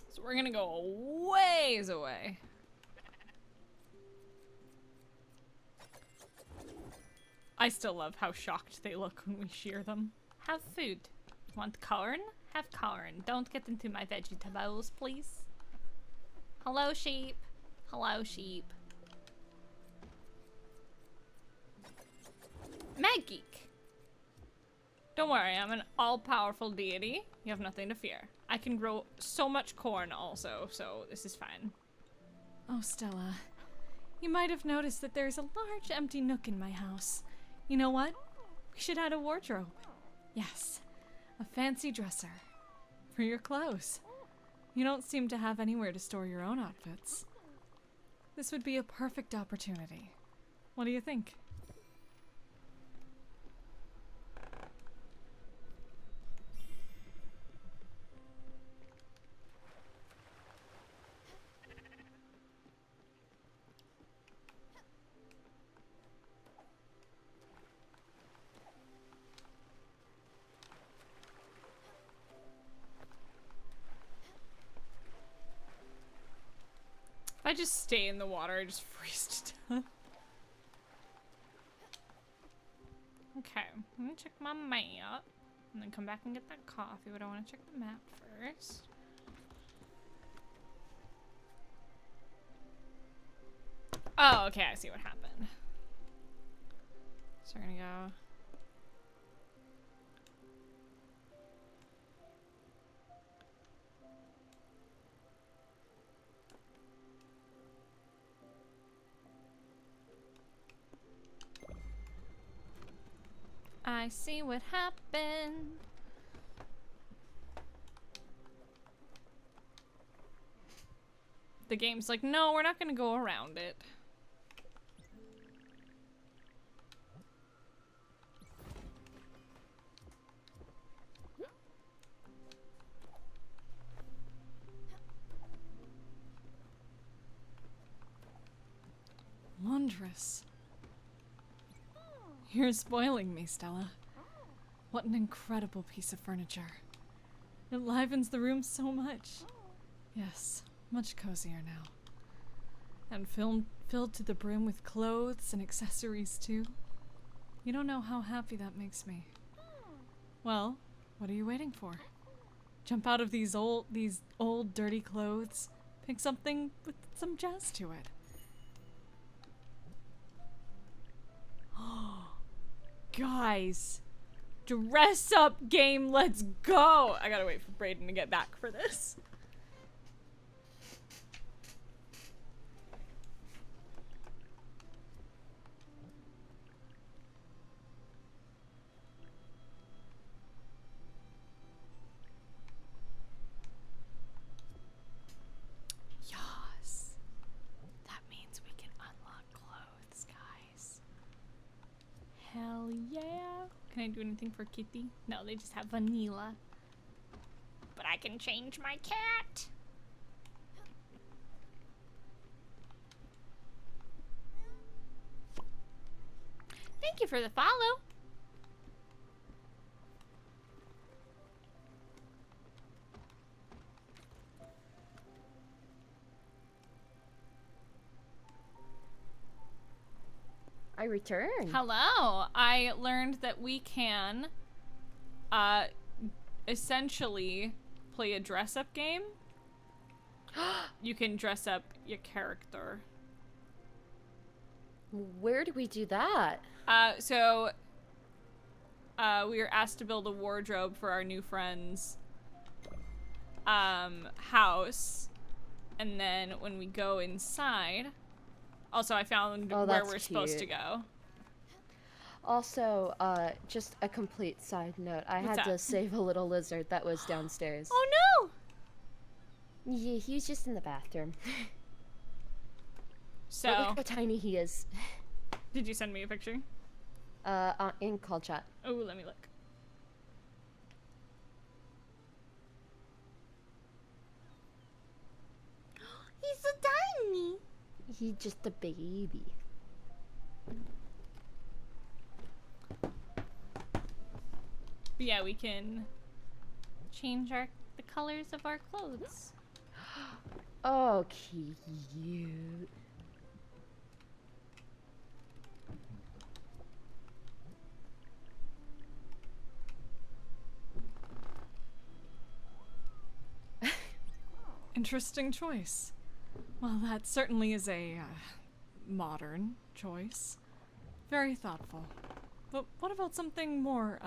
S1: So we're gonna go a ways away. I still love how shocked they look when we shear them. Have food. Want corn? Have corn. Don't get into my vegetables, please. Hello, sheep. Hello, sheep. Mad Geek. Don't worry, I'm an all-powerful deity. You have nothing to fear. I can grow so much corn also, so this is fine. Oh, Stella. You might have noticed that there's a large empty nook in my house. You know what? We should add a wardrobe. Yes, a fancy dresser. For your clothes. You don't seem to have anywhere to store your own outfits. This would be a perfect opportunity. What do you think? If I just stay in the water, I just freeze to death. Okay, I'm gonna check my map and then come back and get that coffee, but I want to check the map first. Oh, okay, I see what happened. So we're gonna go I see what happened. The game's like, no, we're not gonna go around it. Wondrous. You're spoiling me, Stella. What an incredible piece of furniture. It livens the room so much. Yes, much cozier now. And filled to the brim with clothes and accessories too. You don't know how happy that makes me. Well, what are you waiting for? Jump out of these old dirty clothes. Pick something with some jazz to it. Guys, dress up game, let's go! I gotta wait for Brayden to get back for this. Yes. That means we can unlock clothes, guys. Hell yeah. Can I do anything for Kitty? No, they just have vanilla. But I can change my cat. Thank you for the follow.
S2: I returned.
S1: Hello. I learned that we can essentially play a dress-up game. You can dress up your character.
S2: Where do we do that?
S1: So we were asked to build a wardrobe for our new friend's house. And then when we go inside... Also, I found where we're supposed to go.
S2: Also, just a complete side note. I
S1: What's
S2: had
S1: that?
S2: to save a little lizard that was downstairs.
S1: Oh no!
S2: Yeah, he was just in the bathroom.
S1: So,
S2: But look how tiny he is.
S1: did you send me a picture?
S2: In call chat.
S1: Oh, let me look. He's so tiny.
S2: He's just a baby.
S1: But yeah, we can change the colors of our clothes.
S2: Oh, cute.
S1: Interesting choice. Well, that certainly is a modern choice. Very thoughtful. But what about something more,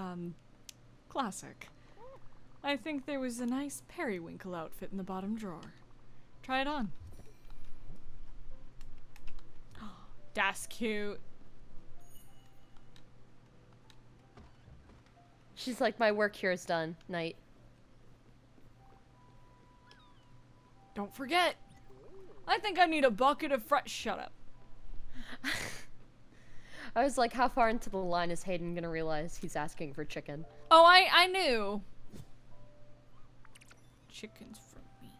S1: classic? I think there was a nice periwinkle outfit in the bottom drawer. Try it on. That's cute.
S2: She's like, my work here is done. Night.
S1: Don't forget. I think I need a bucket of shut up.
S2: I was like, how far into the line is Hayden gonna realize he's asking for chicken?
S1: Oh, I knew. Chickens for me.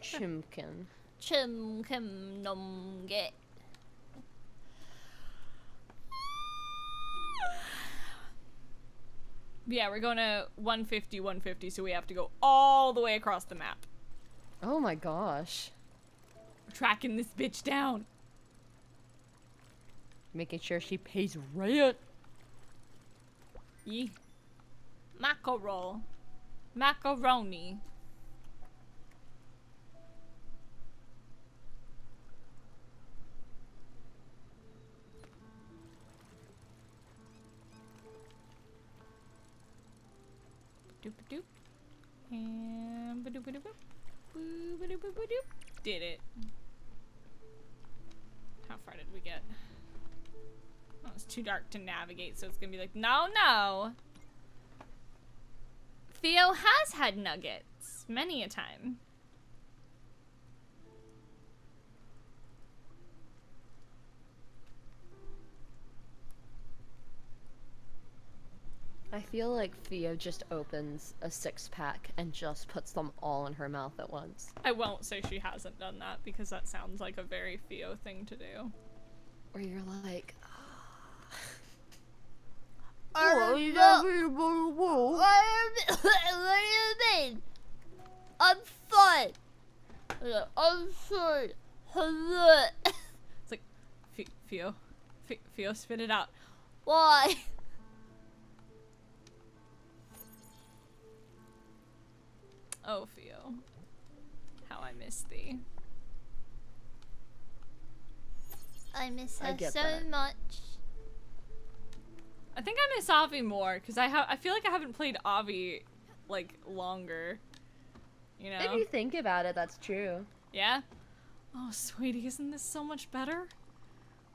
S2: Chimkin.
S1: Chimkin nomget. Yeah, we're going to 150, so we have to go all the way across the map.
S2: Oh my gosh.
S1: We're tracking this bitch down.
S2: Making sure she pays rent.
S1: Yee. Mackerel. Macaroni. Doop-a-doop. And ba-doop-a-doop. Boo-ba-doop-a-doop. Did it. How far did we get? Oh, it's too dark to navigate, so it's gonna be like, no, no. Theo has had nuggets many a time.
S2: I feel like Theo just opens a 6-pack and just puts them all in her mouth at once.
S1: I won't say she hasn't done that because that sounds like a very Theo thing to do.
S2: Where you're like,
S3: What do you mean? I'm fine. I'm fine.
S1: It's like, Theo, spit it out.
S3: Why?
S1: Oh, Theo. How I miss thee.
S3: I miss
S2: I
S3: her
S2: get
S3: so
S2: that.
S3: much.
S1: I think I miss Avi more because I feel like I haven't played Avi like longer. You know?
S2: if you think about it, that's true.
S1: Yeah? Oh, sweetie, isn't this so much better?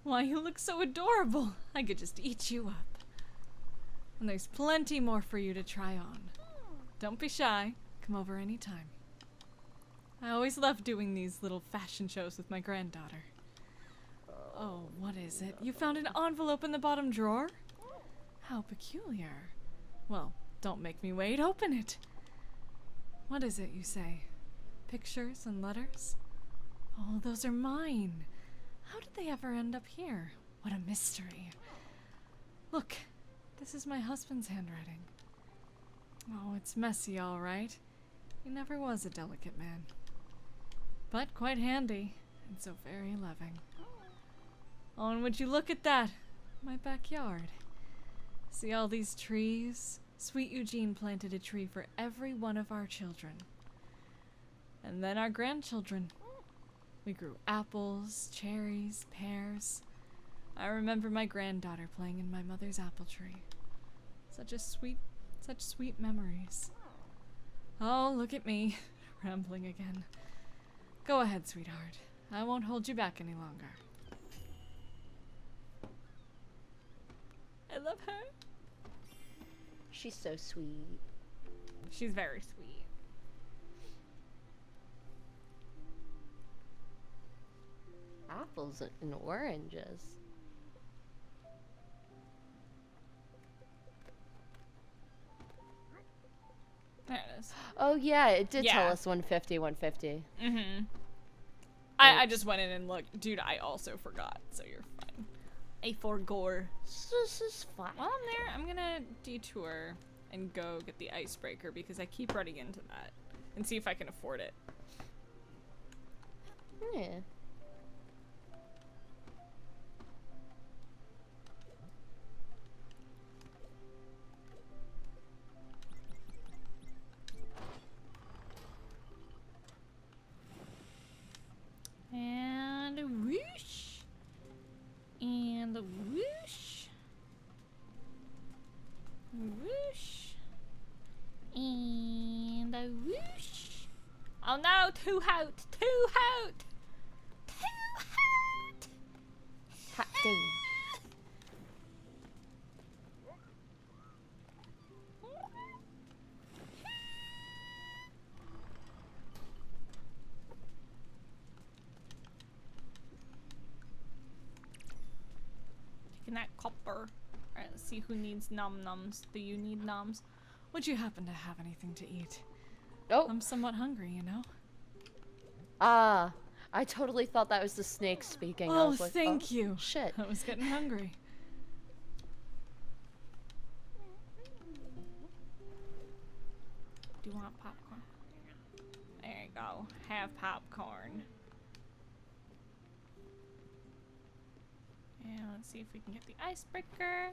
S1: Why, you look so adorable. I could just eat you up. And there's plenty more for you to try on. Don't be shy. Come over anytime. I always love doing these little fashion shows with my granddaughter. Oh, what is it? You found an envelope in the bottom drawer? How peculiar. Well, don't make me wait. Open it. What is it, you say? Pictures and letters? Oh, those are mine. How did they ever end up here? What a mystery. Look, this is my husband's handwriting. Oh, it's messy, all right. He never was a delicate man. But quite handy, and so very loving. Oh, and would you look at that? My backyard. See all these trees? Sweet Eugene planted a tree for every one of our children. And then our grandchildren. We grew apples, cherries, pears. I remember my granddaughter playing in my mother's apple tree. Such sweet memories. Oh, look at me, rambling again. Go ahead, sweetheart. I won't hold you back any longer. I love her.
S2: She's so sweet.
S1: She's very sweet.
S2: Apples and oranges.
S1: There it is.
S2: Oh yeah, it did tell
S1: Yeah.
S2: us 150, 150.
S1: Mm-hmm. I just went in and looked. Dude, I also forgot, so you're fine. I forgore.
S2: This is fine.
S1: While I'm there, I'm gonna detour and go get the icebreaker because I keep running into that. And see if I can afford it.
S2: Yeah.
S1: And a whoosh. And a whoosh. Whoosh. And a whoosh. Oh no, too hot, too hot. Too hot.
S2: Hot damn.
S1: Taking that copper. Alright, let's see who needs nom-noms. Do you need noms? Would you happen to have anything to eat?
S2: Oh.
S1: I'm somewhat hungry, you know?
S2: Ah. I totally thought that was the snake speaking. I
S1: Oh,
S2: was like,
S1: thank you.
S2: Shit.
S1: I was getting hungry. Do you want popcorn? There you go. Have popcorn. And let's see if we can get the icebreaker.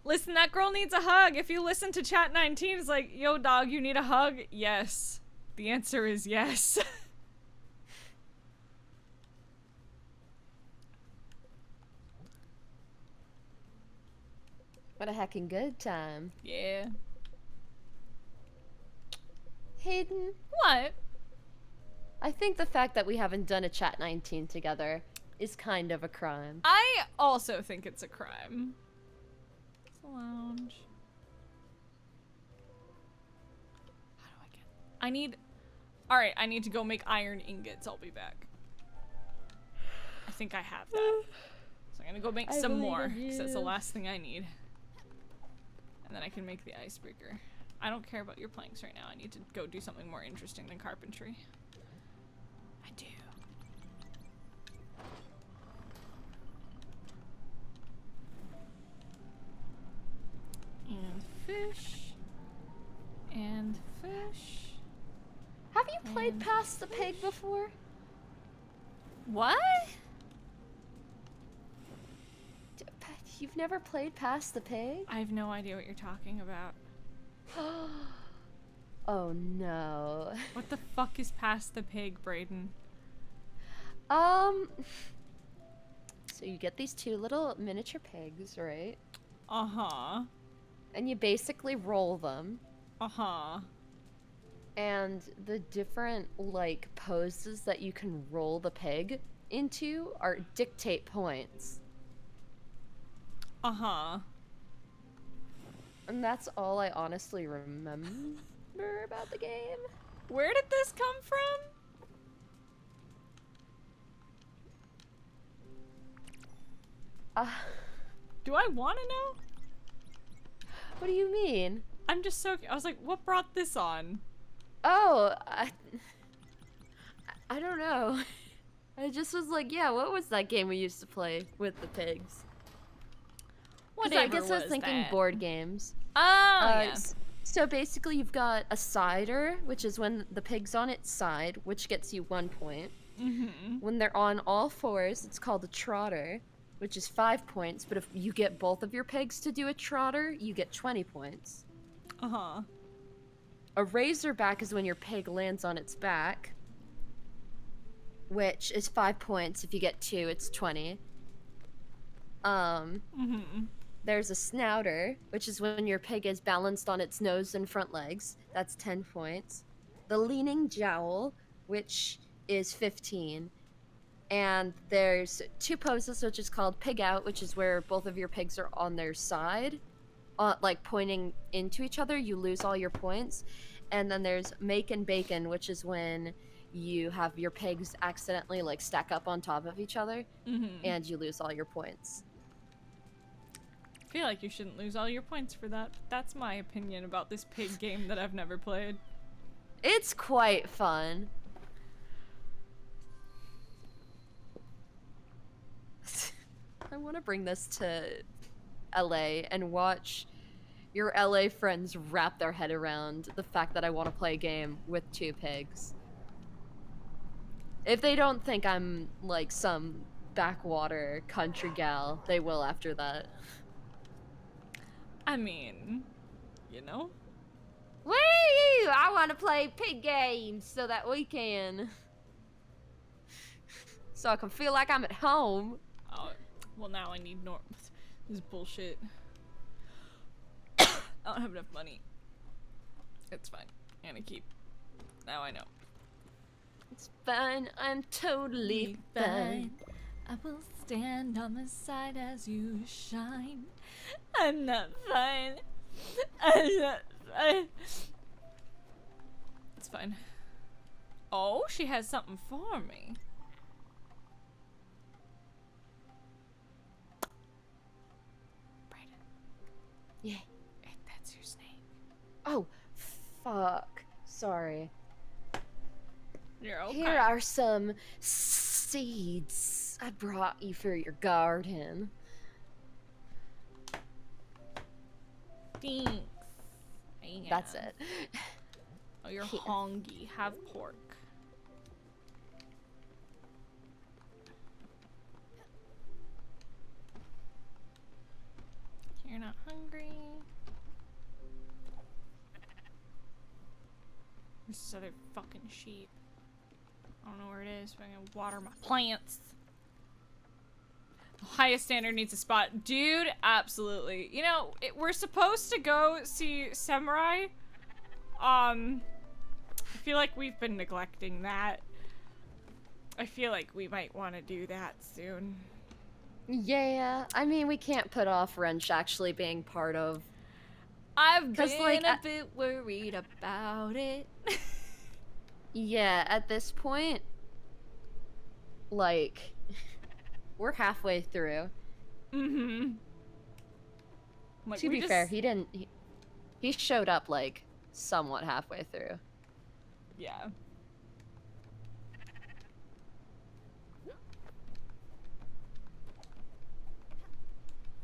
S1: Listen, that girl needs a hug. If you listen to Chat 19, it's like, yo, dog, you need a hug? Yes. The answer is yes.
S2: What a heckin' good time.
S1: Yeah.
S2: Hayden,
S1: What?
S2: I think the fact that we haven't done a Chat 19 together is kind of a crime.
S1: I also think it's a crime. It's a lounge. How do I get... I need... Alright, I need to go make iron ingots. I'll be back. I think I have that. So I'm gonna go make some more, because that's the last thing I need. And then I can make the icebreaker. I don't care about your planks right now. I need to go do something more interesting than carpentry. I do. And fish. And fish.
S2: Have you played Past the Pig before?
S1: What?
S2: You've never played Past the Pig?
S1: I have no idea what you're talking about.
S2: Oh no.
S1: What the fuck is Past the Pig, Brayden?
S2: So you get these two little miniature pigs, right?
S1: Uh-huh.
S2: And you basically roll them.
S1: Uh-huh.
S2: And the different, like, poses that you can roll the pig into are dictate points.
S1: Uh-huh.
S2: And that's all I honestly remember about the game.
S1: Where did this come from? Do I want to know?
S2: What do you mean?
S1: I'm just so... I was like, what brought this on?
S2: Oh, I don't know. I just was like, yeah, what was that game we used to play with the pigs?
S1: Whatever
S2: I guess I was thinking
S1: that?
S2: board games.
S1: Oh, yeah.
S2: So basically you've got a sider, which is when the pig's on its side, which gets you 1 point.
S1: Mm-hmm.
S2: When they're on all fours, it's called a trotter, which is 5 points, but if you get both of your pigs to do a trotter, you get 20 points.
S1: Uh-huh.
S2: A razorback is when your pig lands on its back, which is 5 points. If you get 2, it's 20. There's a snouter, which is when your pig is balanced on its nose and front legs. That's 10 points. The leaning jowl, which is 15. And there's 2 poses, which is called pig out, which is where both of your pigs are on their side, like pointing into each other. You lose all your points. And then there's make and bacon, which is when you have your pigs accidentally like stack up on top of each other, and you lose all your points.
S1: I feel like you shouldn't lose all your points for that. But that's my opinion about this pig game that I've never played.
S2: It's quite fun. I want to bring this to LA and watch your LA friends wrap their head around the fact that I want to play a game with 2 pigs. If they don't think I'm like some backwater country gal, they will after that.
S1: I mean, you know?
S2: Woo! I want to play pig games so that we can... so I can feel like I'm at home.
S1: Oh, well now I need This is bullshit. I don't have enough money. It's fine. I'm gonna keep. Now I know.
S2: It's fine. I'm totally fine.
S1: I will stand on the side as you shine. I'm not fine. I'm not fine. It's fine. Oh, she has something for me. Brayden.
S2: Yeah.
S1: That's your snake.
S2: Oh, fuck. Sorry.
S1: You're okay.
S2: Here are some seeds I brought you for your garden.
S1: Thanks. Yeah.
S2: That's it.
S1: Oh, you're
S2: Here.
S1: hungry. Have pork. You're not hungry. This other fucking sheep. I don't know where it is, but I'm gonna water my plants. The highest standard needs a spot. Dude, absolutely. You know, we're supposed to go see Samurai. I feel like we've been neglecting that. I feel like we might want to do that soon.
S2: Yeah, I mean, we can't put off Wrench actually being part of.
S1: I've been
S2: like,
S1: a bit worried about it.
S2: Yeah, at this point, like, we're halfway through.
S1: Mm-hmm. Like,
S2: To be fair, he didn't. He showed up like somewhat halfway through.
S1: Yeah.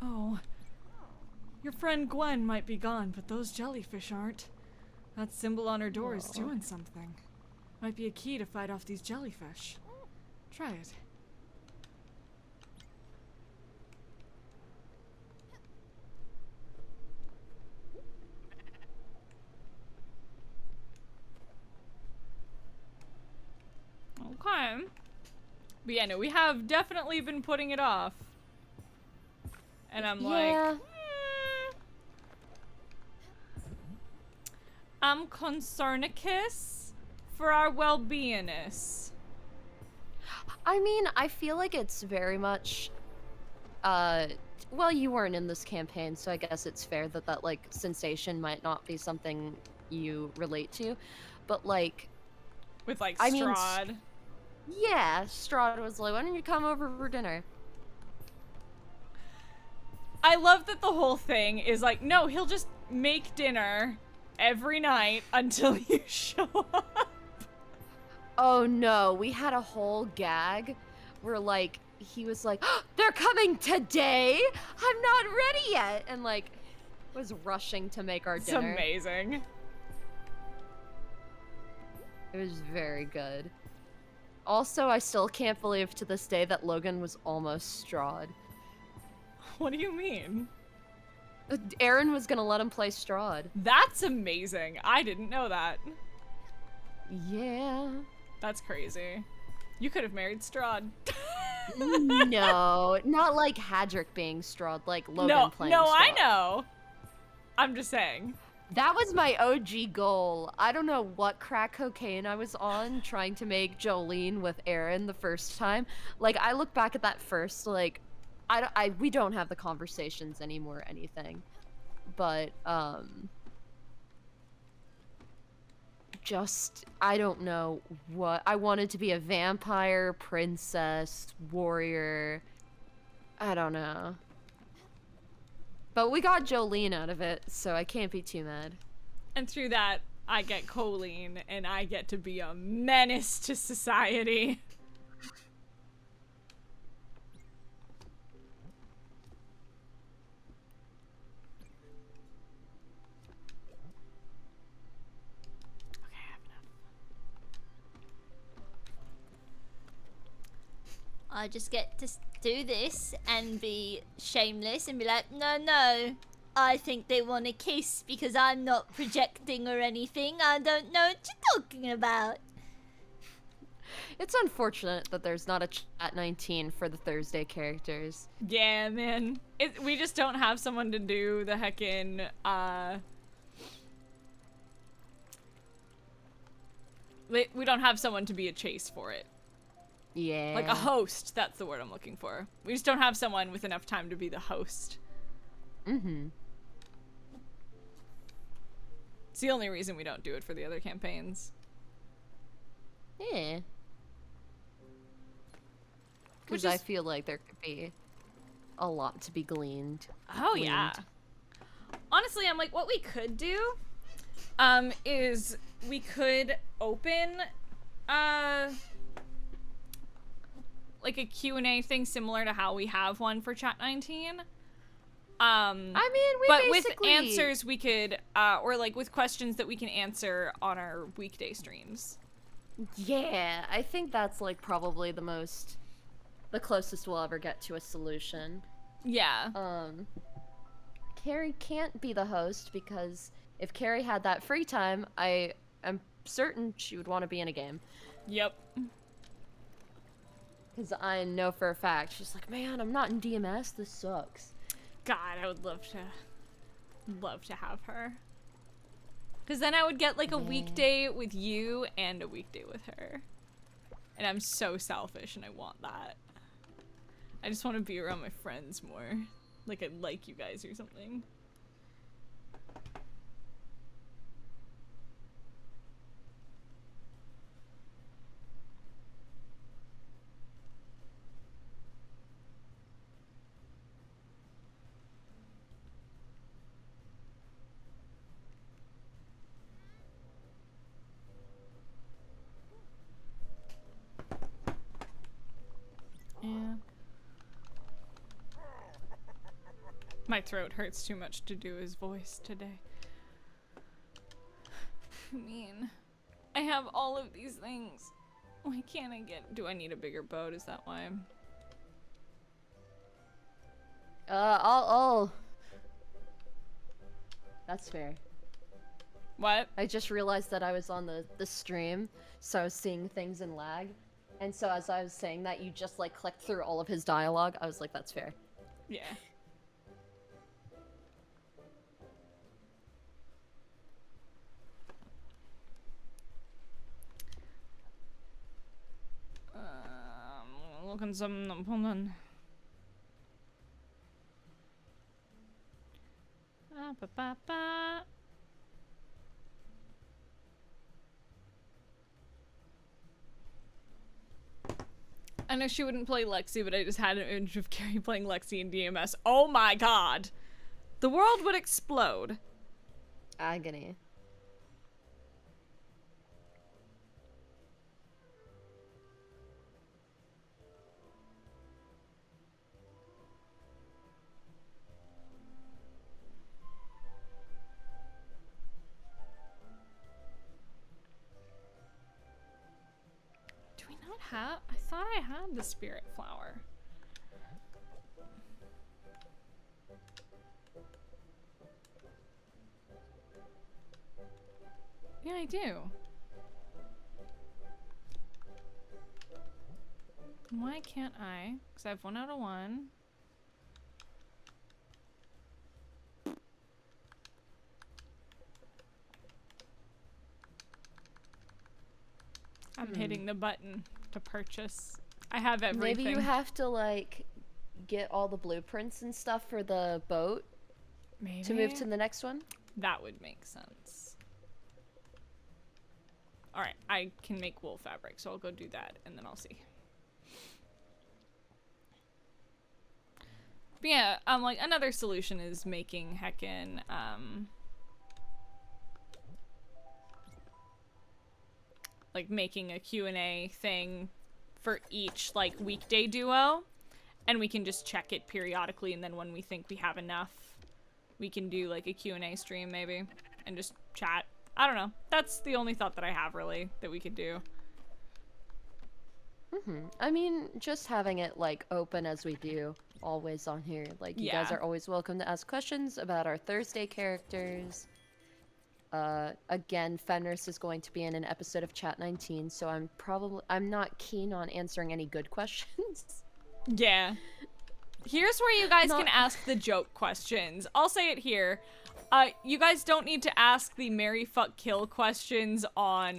S1: Oh. Your friend Gwen might be gone, but those jellyfish aren't. That symbol on her door is doing something. Might be a key to fight off these jellyfish. Try it. Okay. But yeah, no, we have definitely been putting it off. And I'm like, I'm concernicus for our well-beingness.
S2: I mean, I feel like it's very much, well, you weren't in this campaign, so I guess it's fair that that, like, sensation might not be something you relate to, but, like...
S1: With, like,
S2: I mean,
S1: Strahd.
S2: Yeah, Strahd was like, why don't you come over for dinner?
S1: I love that the whole thing is like, no, he'll just make dinner every night until you show up.
S2: Oh no, we had a whole gag where, like, he was like, oh, they're coming today? I'm not ready yet! And, like, was rushing to make our dinner.
S1: It's amazing.
S2: It was very good. Also, I still can't believe to this day that Logan was almost Strahd.
S1: What do you mean?
S2: Aaron was gonna let him play Strahd.
S1: That's amazing. I didn't know that.
S2: Yeah.
S1: That's crazy. You could have married Strahd.
S2: No, not like Hadrick being Strahd, like Logan playing
S1: No,
S2: Strahd.
S1: I know. I'm just saying.
S2: That was my OG goal. I don't know what crack cocaine I was on trying to make Jolene with Aaron the first time. Like, I look back at that first, like, we don't have the conversations anymore or anything. But, just, I don't know what. I wanted to be a vampire, princess, warrior. I don't know. But we got Jolene out of it, so I can't be too mad.
S1: And through that, I get Colleen, and I get to be a menace to society. Okay, I have enough.
S3: I just get to do this and be shameless and be like, no, I think they want a kiss because I'm not projecting or anything. I don't know what you're talking about.
S2: It's unfortunate that there's not a chat 19 for the Thursday characters.
S1: Yeah, man. We just don't have someone to do the heckin', we don't have someone to be a chase for it.
S2: Yeah.
S1: Like a host, that's the word I'm looking for. We just don't have someone with enough time to be the host.
S2: Mm-hmm.
S1: It's the only reason we don't do it for the other campaigns.
S2: Yeah.
S1: Which
S2: Because I feel like there could be a lot to be gleaned.
S1: Oh, yeah. Honestly, I'm like, what we could do, is we could open, like a Q&A thing similar to how we have one for Chat 19.
S2: I mean, we
S1: but
S2: basically...
S1: with answers we could, or like with questions that we can answer on our weekday streams.
S2: Yeah, I think that's like probably the closest we'll ever get to a solution.
S1: Yeah.
S2: Carrie can't be the host because if Carrie had that free time, I am certain she would want to be in a game.
S1: Yep.
S2: Because I know for a fact, she's like, man, I'm not in DMS, this sucks.
S1: God, I would love to have her. Because then I would get like a weekday with you and a weekday with her. And I'm so selfish and I want that. I just want to be around my friends more. Like I like you guys or something. Yeah. My throat hurts too much to do his voice today. I mean, I have all of these things. Why can't I get... Do I need a bigger boat? Is that why I'm...
S2: I'll... That's fair.
S1: What?
S2: I just realized that I was on the stream, so I was seeing things in lag. And so as I was saying that, you just like clicked through all of his dialogue. I was like, that's fair.
S1: Yeah. Looking some Poland. Ba ba ba. I know she wouldn't play Lexi, but I just had an image of Carrie playing Lexi in DMS. Oh my god! The world would explode.
S2: Agony.
S1: Do we not have? I thought I had the Spiritfarer. Yeah, I do. Why can't I? Because I have 1 out of 1. I'm hitting the button to purchase. I have everything.
S2: Maybe you have to like get all the blueprints and stuff for the boat.
S1: Maybe.
S2: To move to the next one.
S1: That would make sense. Alright, I can make wool fabric, so I'll go do that, and then I'll see. But yeah, like, another solution is making heckin', like, making a Q&A thing for each, like, weekday duo, and we can just check it periodically, and then when we think we have enough, we can do, like, a Q&A stream, maybe, and just chat. I don't know. That's the only thought that I have, really, that we could do.
S2: I mean, just having it, like, open as we do, always on here. Like, you guys are always welcome to ask questions about our Thursday characters. Again, Fenris is going to be in an episode of Chat19, so I'm not keen on answering any good questions.
S1: Yeah. Here's where you guys can ask the joke questions. I'll say it here. You guys don't need to ask the marry, fuck, kill questions on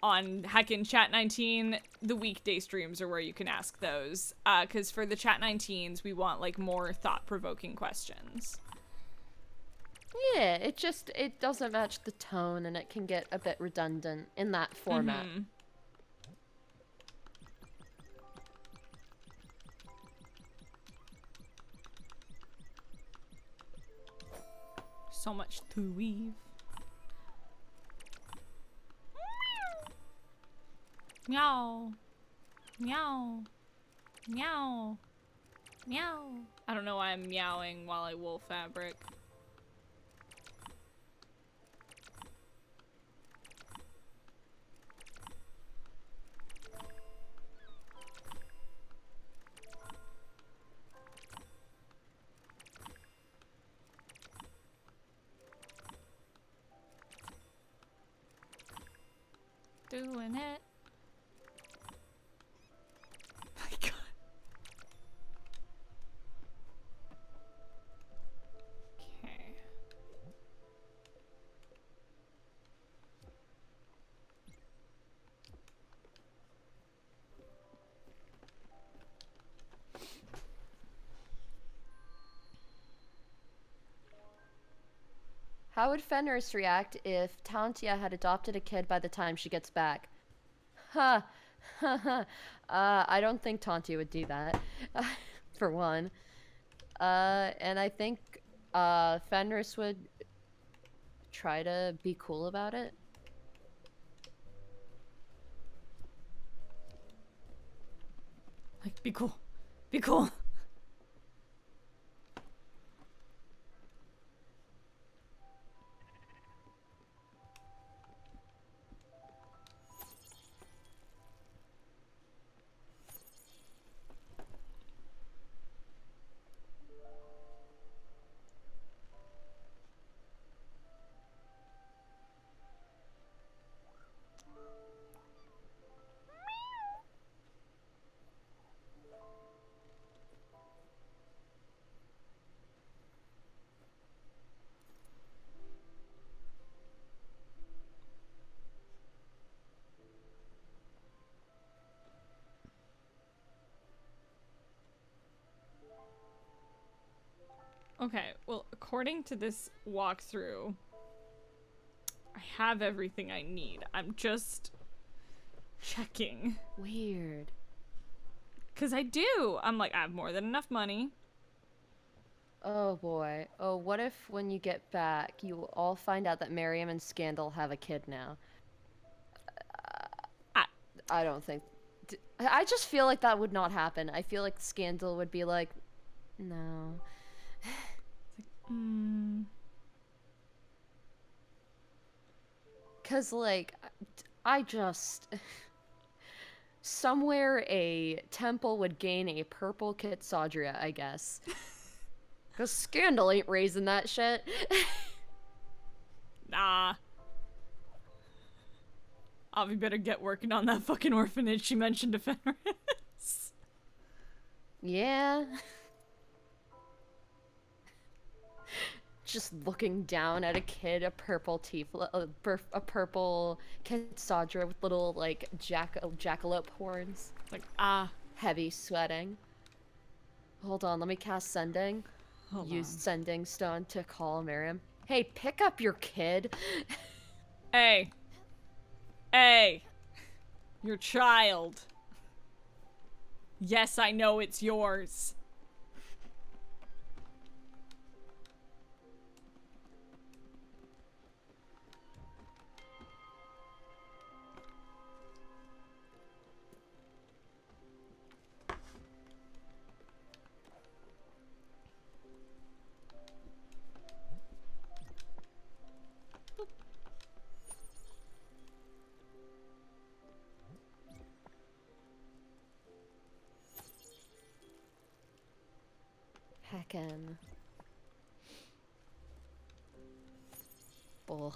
S1: heckin' Chat19. The weekday streams are where you can ask those. Cause for the Chat19s, we want, like, more thought-provoking questions.
S2: Yeah, it doesn't match the tone, and it can get a bit redundant in that format.
S1: So much to weave. Meow. Meow. Meow. Meow. I don't know why I'm meowing while I wool fabric. Doing it. My god. Okay.
S2: How would Fenris react if Tantia had adopted a kid by the time she gets back? Ha! I don't think Tantia would do that, for one. And I think, Fenris would try to be cool about it.
S1: Like, be cool. Be cool. Okay, well, according to this walkthrough, I have everything I need. I'm just checking.
S2: Weird.
S1: 'Cause I do! I'm like, I have more than enough money.
S2: Oh boy. Oh, what if when you get back, you all find out that Miriam and Scandal have a kid now? I don't think... I just feel like that would not happen. I feel like Scandal would be like, no. Cause like, I just... Somewhere a temple would gain a purple Kitsadria, I guess. Cause Scandal ain't raising that shit.
S1: Nah. Avi better get working on that fucking orphanage she mentioned to Fenris.
S2: Yeah. Just looking down at a kid, a purple a purple Kitsadra with little, like, jackalope horns.
S1: Like,
S2: Heavy sweating. Hold on, let me cast Sending. Use Sending Stone to call Miriam. Hey, pick up your kid!
S1: Hey. Hey. Your child. Yes, I know it's yours.
S2: Heckin'. Ugh.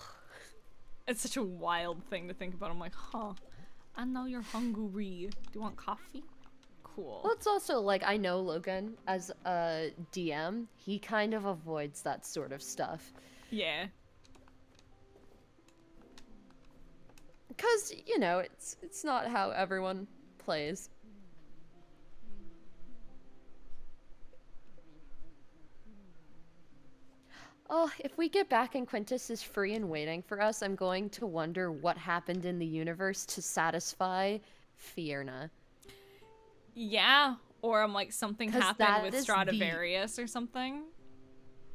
S1: It's such a wild thing to think about. I'm like, huh. I know you're hungry. Do you want coffee? Cool.
S2: Well, it's also, like, I know Logan, as a DM, he kind of avoids that sort of stuff.
S1: Yeah.
S2: Because, you know, it's not how everyone plays. Oh, if we get back and Quintus is free and waiting for us, I'm going to wonder what happened in the universe to satisfy Fierna.
S1: Yeah, or I'm like, something
S2: 'Cause
S1: happened
S2: that
S1: with
S2: is
S1: Stradivarius or something.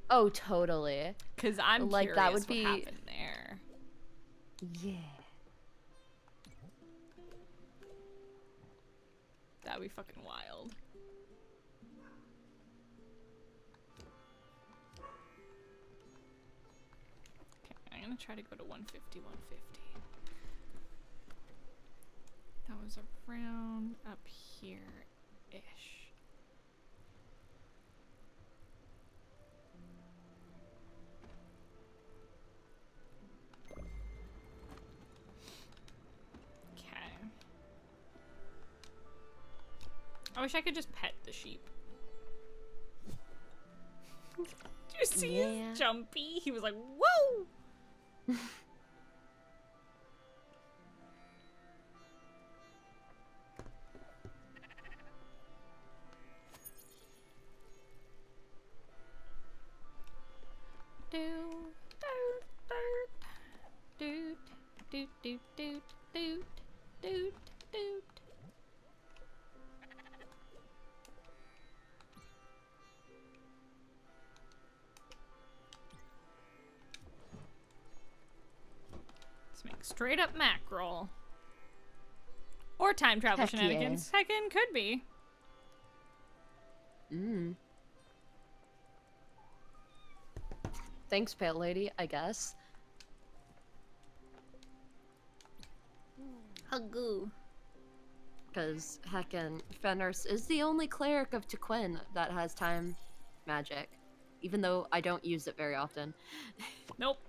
S2: Oh, totally.
S1: Because I'm
S2: like,
S1: curious
S2: that would
S1: what
S2: be...
S1: happened there.
S2: Yeah.
S1: That'd be fucking wild. Okay, I'm gonna try to go to 150, 150. That was around up here-ish. Okay. I wish I could just pet the sheep. Do you see his jumpy? He was like, whoa! Let's make straight up mackerel. Or time travel
S2: Heck
S1: shenanigans. Heckin' could be.
S2: Mm. Thanks, Pale Lady, I guess.
S1: Hugoo.
S2: Because heckin' Fenris is the only cleric of Tequin that has time magic. Even though I don't use it very often.
S1: Nope.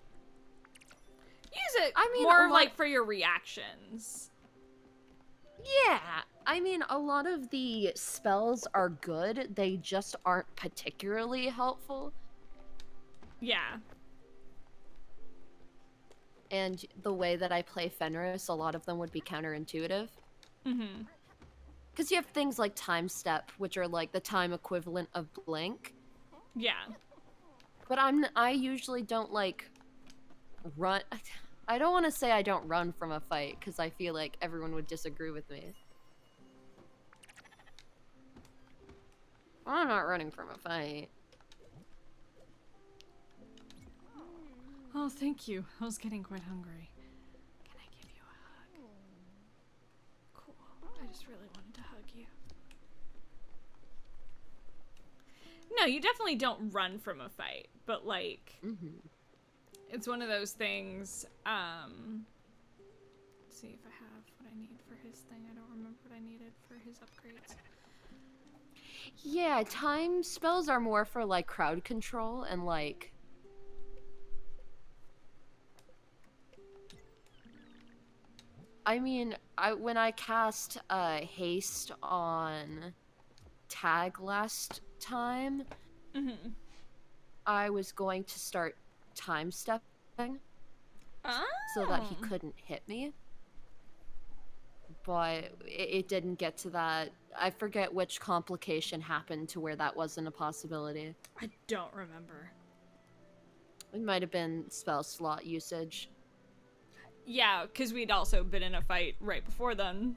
S1: Use it
S2: I mean,
S1: more
S2: a lot-
S1: like for your reactions.
S2: Yeah, I mean, a lot of the spells are good, they just aren't particularly helpful.
S1: Yeah.
S2: And the way that I play Fenris, a lot of them would be counterintuitive.
S1: Mm-hmm.
S2: Because you have things like Time Step, which are like the time equivalent of Blink.
S1: Yeah.
S2: But I usually don't like run. I don't want to say I don't run from a fight, because I feel like everyone would disagree with me. I'm not running from a fight.
S1: Oh, thank you. I was getting quite hungry. Can I give you a hug? Cool. I just really wanted to hug you. No, you definitely don't run from a fight, but like, it's one of those things, let's see if I have what I need for his thing. I don't remember what I needed for his upgrades.
S2: Yeah, time spells are more for like crowd control and like... I mean, when I cast haste on Tag last time, I was going to start time stepping so that he couldn't hit me. But it didn't get to that. I forget which complication happened to where that wasn't a possibility.
S1: I don't remember.
S2: It might have been spell slot usage.
S1: Yeah, because we'd also been in a fight right before then.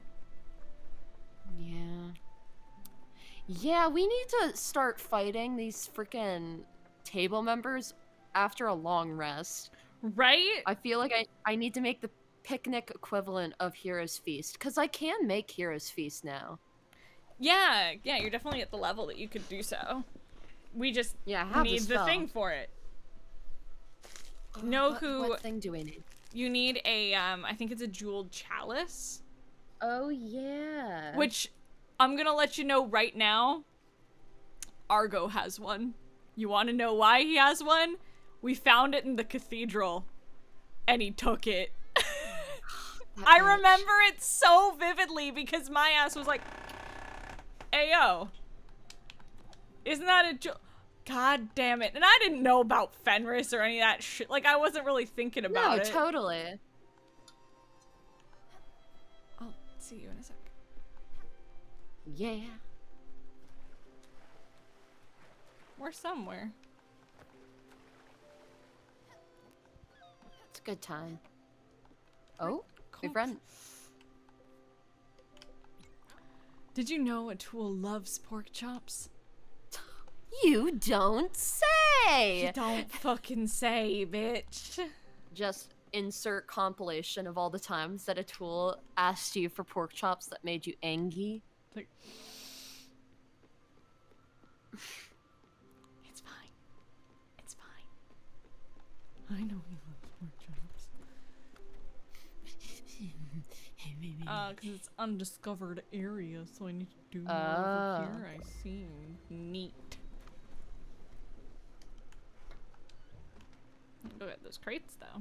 S2: Yeah. Yeah, we need to start fighting these freaking table members after a long rest.
S1: Right?
S2: I feel like I need to make the picnic equivalent of Hero's Feast, because I can make Hero's Feast now.
S1: Yeah, you're definitely at the level that you could do so. We just need the thing for it.
S2: What thing do we need?
S1: You need a, I think it's a jeweled chalice.
S2: Oh, yeah.
S1: Which, I'm gonna let you know right now, Argo has one. You wanna know why he has one? We found it in the cathedral, and he took it. I remember it so vividly because my ass was like, Ayo, isn't that a God damn it. And I didn't know about Fenris or any of that shit. Like, I wasn't really thinking about it.
S2: No, totally.
S1: I'll see you in a sec.
S2: Yeah.
S1: We're somewhere.
S2: It's a good time. Oh, we've run.
S1: Did you know a tool loves pork chops?
S2: You don't say!
S1: You don't fucking say, bitch.
S2: Just insert compilation of all the times that a tool asked you for pork chops that made you angry.
S1: Like, it's fine. It's fine. I know he loves pork chops. Because it's undiscovered area, so I need to do more over here. I see. Neat. Go get those crates, though.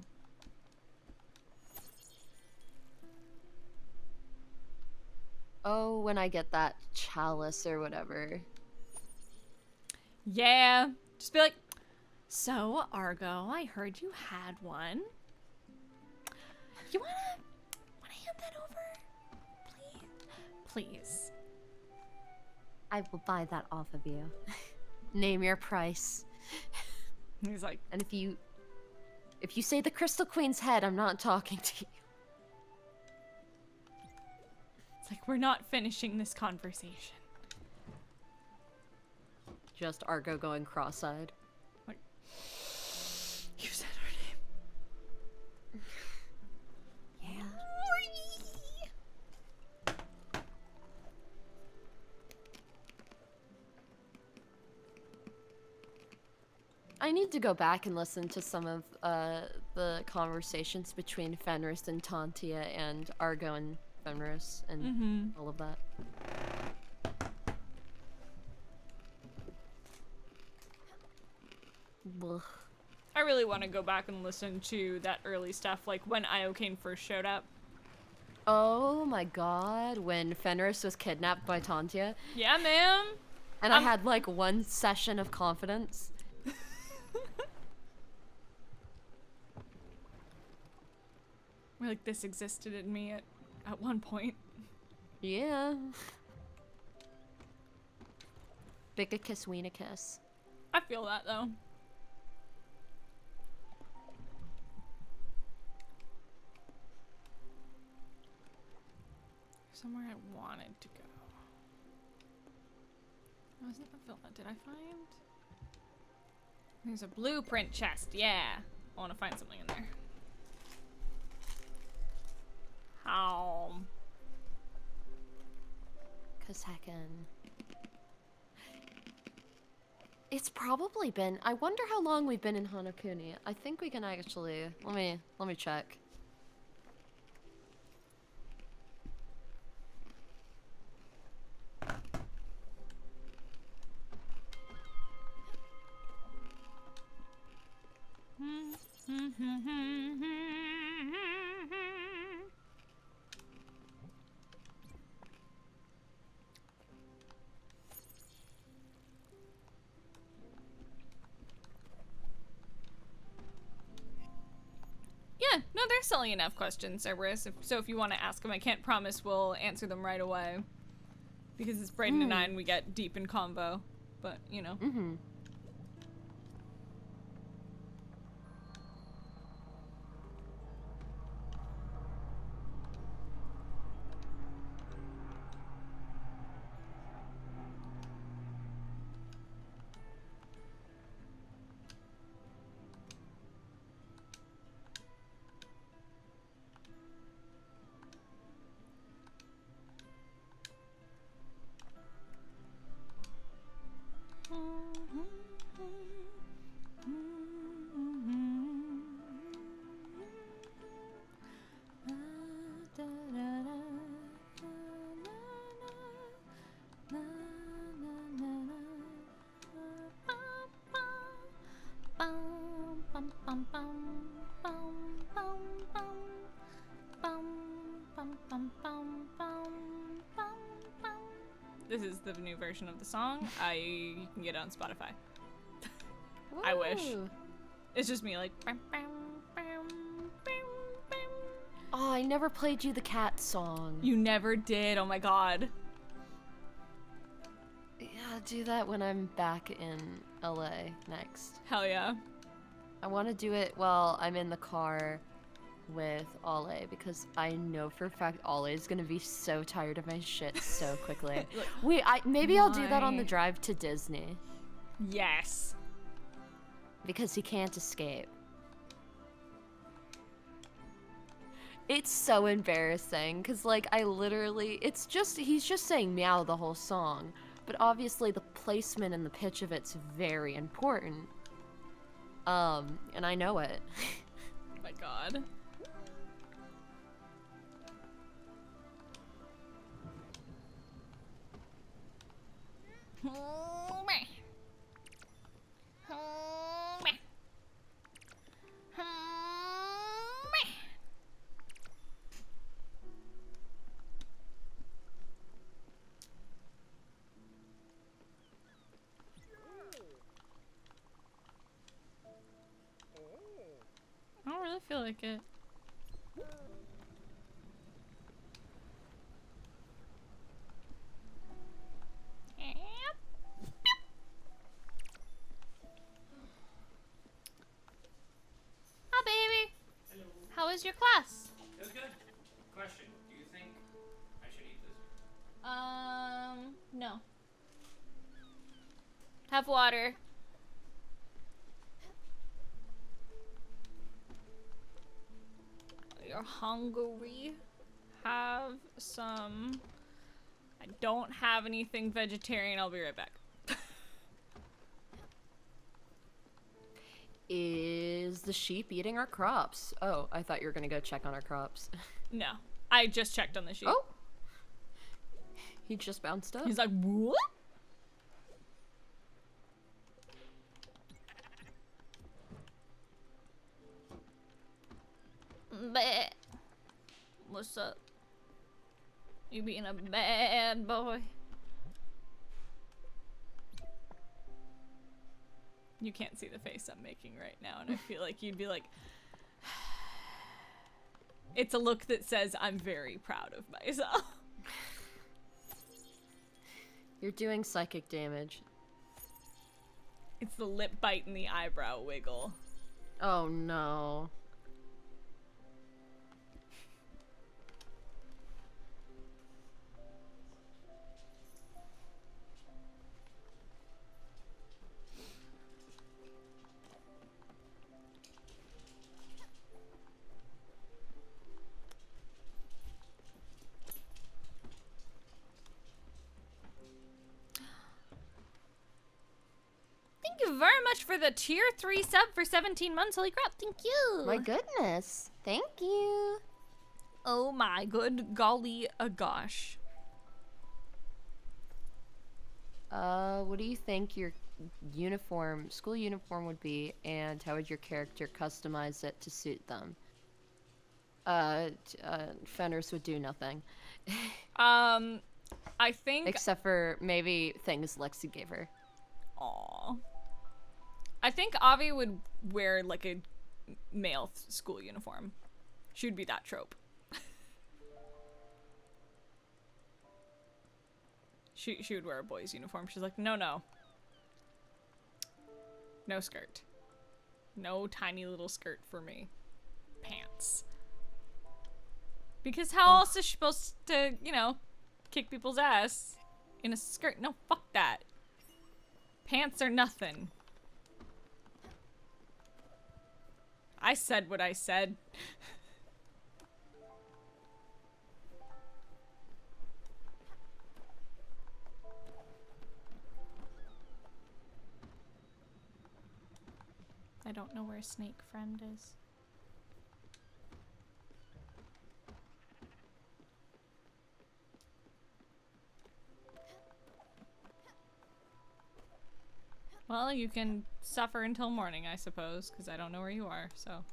S2: Oh, when I get that chalice or whatever.
S1: Yeah. Just be like, so, Argo, I heard you had one. You wanna hand that over? Please?
S2: I will buy that off of you. Name your price.
S1: He's like,
S2: and if you say the Crystal Queen's head, I'm not talking to you.
S1: It's like, we're not finishing this conversation.
S2: Just Argo going cross-eyed.
S1: Like, you said her name.
S2: I need to go back and listen to some of the conversations between Fenris and Tantia and Argo and Fenris and all of that. Ugh.
S1: I really want to go back and listen to that early stuff, like when Iocane first showed up.
S2: Oh my god, when Fenris was kidnapped by Tantia.
S1: Yeah, ma'am.
S2: And I had like one session of confidence.
S1: We're like, this existed in me at one point.
S2: Yeah. Bigga kiss, weena kiss.
S1: I feel that though. Somewhere I wanted to go. Wasn't the villa? Did I find? There's a blueprint chest. Yeah, I want to find something in there. How?
S2: Cause heckin'. It's probably been. I wonder how long we've been in Hanokuni. I think we can actually. Let me check.
S1: Yeah, no, they're selling enough questions, Cerberus. So if you want to ask them, I can't promise we'll answer them right away. Because it's Brayden and I and we get deep in combo. But, you know. This is the new version of the song. You can get it on Spotify. I wish. It's just me like.
S2: Oh, I never played you the cat song.
S1: You never did. Oh my god.
S2: Yeah, do that when I'm back in LA next.
S1: Hell yeah.
S2: I want to do it while I'm in the car with Ale because I know for a fact Ale is gonna be so tired of my shit so quickly. Wait, maybe I'll do that on the drive to Disney.
S1: Yes.
S2: Because he can't escape. It's so embarrassing because like I literally, he's just saying meow the whole song, but obviously the placement and the pitch of it's very important. And I know it.
S1: Oh my god. I don't really feel like it. Hi, baby.
S4: Hello.
S1: How was your class?
S4: It was good. Question: do you think I should eat this?
S1: No. Have water. You're hungry? Have some. I don't have anything vegetarian. I'll be right back.
S2: Is the sheep eating our crops? Oh, I thought you were gonna go check on our crops.
S1: No, I just checked on the sheep.
S2: Oh! He just bounced up.
S1: He's like, what? Bleh. What's up? You being a bad boy? You can't see the face I'm making right now, and I feel like you'd be like... It's a look that says, I'm very proud of myself.
S2: You're doing psychic damage.
S1: It's the lip bite and the eyebrow wiggle.
S2: Oh no.
S1: Thank you very much for the tier 3 sub for 17 months. Holy crap, thank you.
S2: My goodness. Thank you.
S1: Oh my good golly gosh.
S2: What do you think your uniform, school uniform would be, and how would your character customize it to suit them? Fenders would do nothing.
S1: I think...
S2: Except for maybe things Lexi gave her.
S1: Aw. I think Avi would wear like a male school uniform. She would be that trope. She would wear a boy's uniform. She's like, no. No skirt. No tiny little skirt for me. Pants. Because how else is she supposed to, you know, kick people's ass in a skirt? No, fuck that. Pants are nothing. I said what I said. I don't know where Snake Friend is. Well, you can suffer until morning, I suppose, because I don't know where you are, so.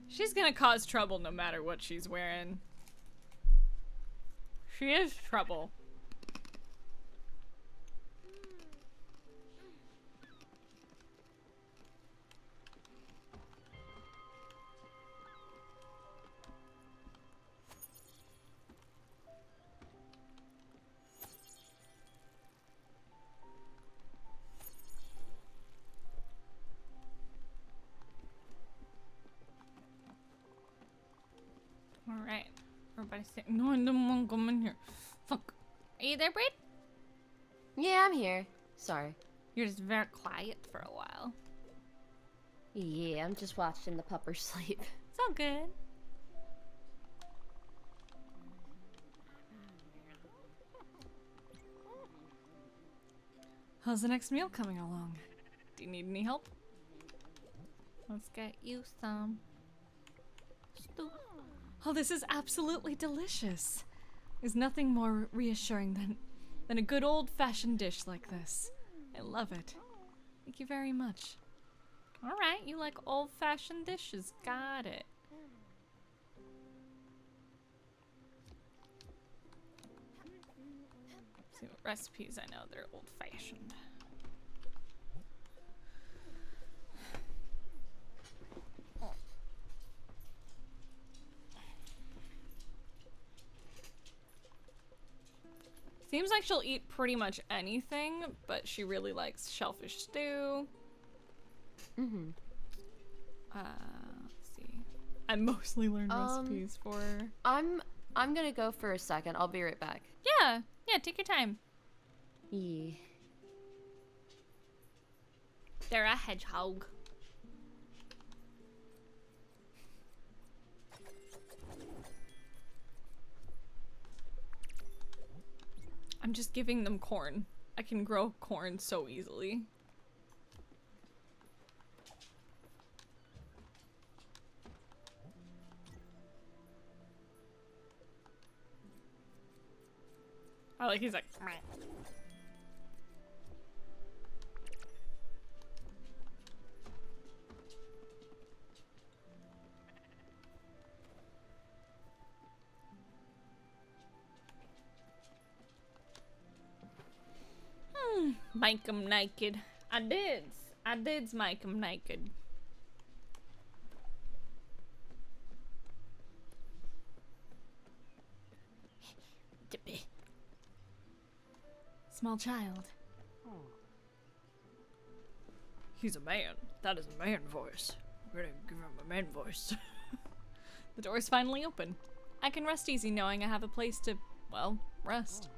S1: She's gonna cause trouble no matter what she's wearing. She is trouble. Alright. Everybody's saying, no, I don't want to come in here. Fuck. Are you there, Braid?
S2: Yeah, I'm here. Sorry.
S1: You're just very quiet for a while.
S2: Yeah, I'm just watching the pupper sleep.
S1: It's all good. How's the next meal coming along? Do you need any help? Let's get you some stew. Oh, this is absolutely delicious. There's nothing more reassuring than a good old-fashioned dish like this. I love it. Thank you very much. All right, you like old-fashioned dishes. Got it. Let's see what recipes I know. They're old-fashioned. Seems like she'll eat pretty much anything, but she really likes shellfish stew.
S2: Mm-hmm.
S1: Let's see. I mostly learned recipes for...
S2: I'm gonna go for a second. I'll be right back.
S1: Yeah, take your time.
S2: Yeah.
S1: They're a hedgehog. I'm just giving them corn. I can grow corn so easily. I like, he's like, meh. Make 'em naked. I did make 'em naked. Small child. He's a man. That is a man voice. We're gonna give him a man voice. The door's finally open. I can rest easy knowing I have a place to, well, rest.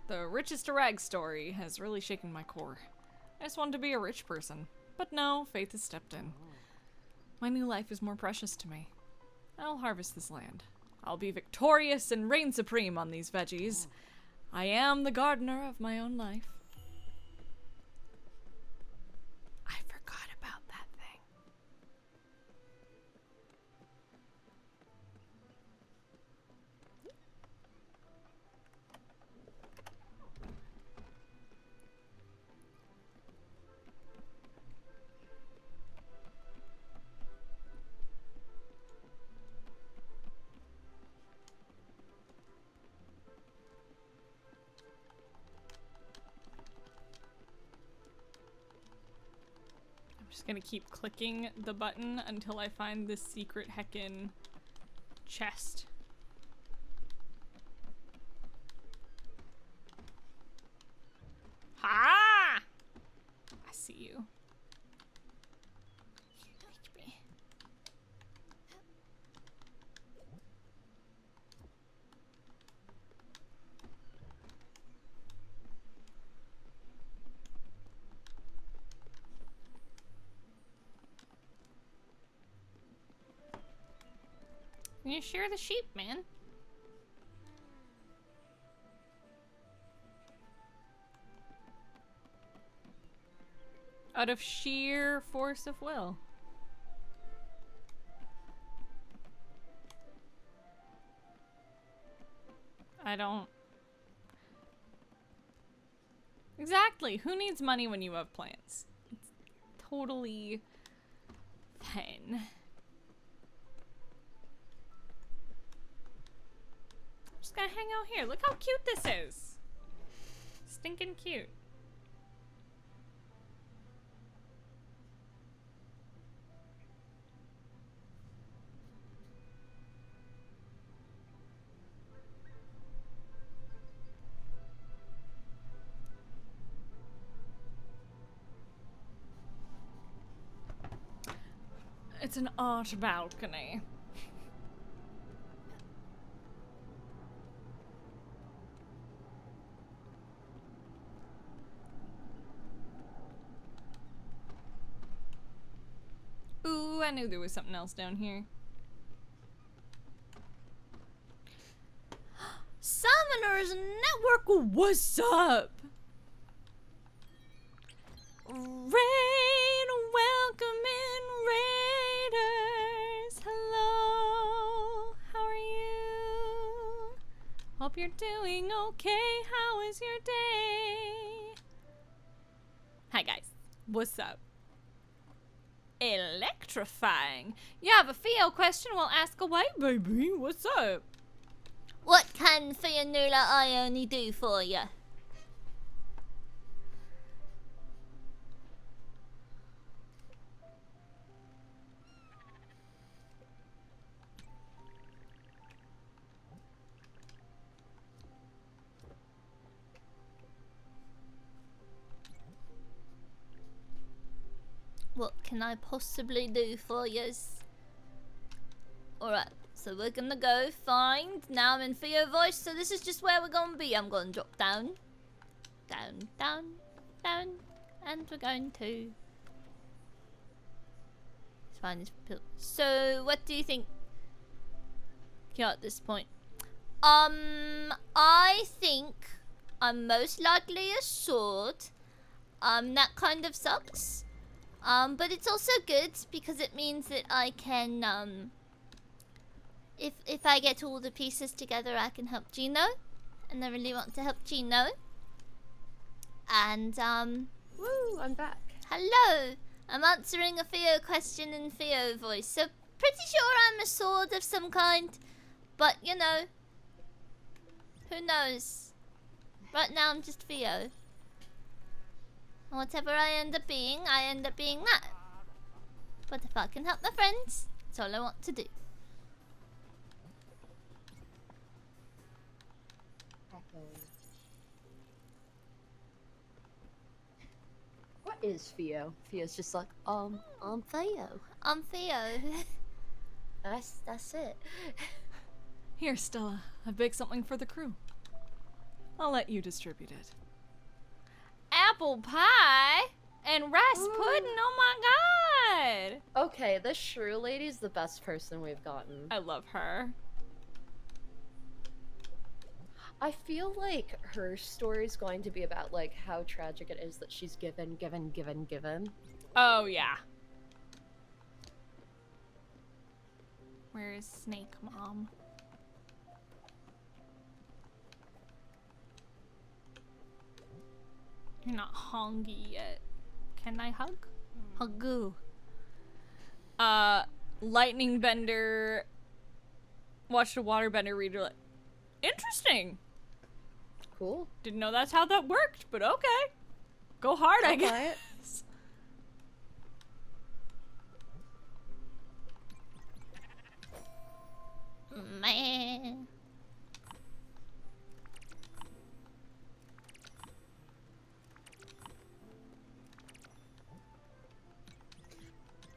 S1: The richest to rags story has really shaken my core. I just wanted to be a rich person. But no, faith has stepped in. My new life is more precious to me. I'll harvest this land. I'll be victorious and reign supreme on these veggies. I am the gardener of my own life. I forgot about that thing. Just gonna keep clicking the button until I find this secret heckin' chest. Ha! I see you. You shear the sheep, man. Out of sheer force of will. I don't... Exactly. Who needs money when you have plants? It's totally fine. Just gonna hang out here. Look how cute this is. Stinking cute. It's an art balcony. Ooh, I knew there was something else down here. Summoners Network, what's up? Raid, welcoming raiders. Hello, how are you? Hope you're doing okay. How is your day? Hi guys, what's up? Electrifying. You have a Theo question? Well, ask away, baby. What's up?
S3: What can Theonula Ione do for you? What can I possibly do for yous? Alright, so we're gonna go find. Now I'm in Theo voice, so this is just where we're gonna be. I'm gonna drop down. Down, down, down. And we're going to find this pill. So, what do you think? Yeah, at this point. I think I'm most likely a sword. That kind of sucks. But it's also good because it means that I can, if I get all the pieces together, I can help Gino. And I really want to help Gino. And,
S2: Woo, I'm back.
S3: hello. I'm answering a Theo question in Theo voice. So, pretty sure I'm a sword of some kind. But, you know, who knows? Right now, I'm just Theo. And whatever I end up being that. But if I can help my friends, that's all I want to do.
S2: What is Theo? Theo's just like, I'm Theo.
S3: I'm Theo.
S2: That's it.
S1: Here, Stella. I baked something for the crew. I'll let you distribute it. Apple pie and rice pudding. Oh my god!
S2: Okay, this shrew lady's the best person we've gotten.
S1: I love her.
S2: I feel like her story's going to be about like how tragic it is that she's given.
S1: Oh yeah. Where is Snake Mom? You're not hungry yet. Can I hug? Huggu. Lightning Bender. Watched a waterbender reader. Interesting.
S2: Cool.
S1: Didn't know that's how that worked, but okay. Go hard, I
S2: I'll buy
S1: guess.
S3: Man.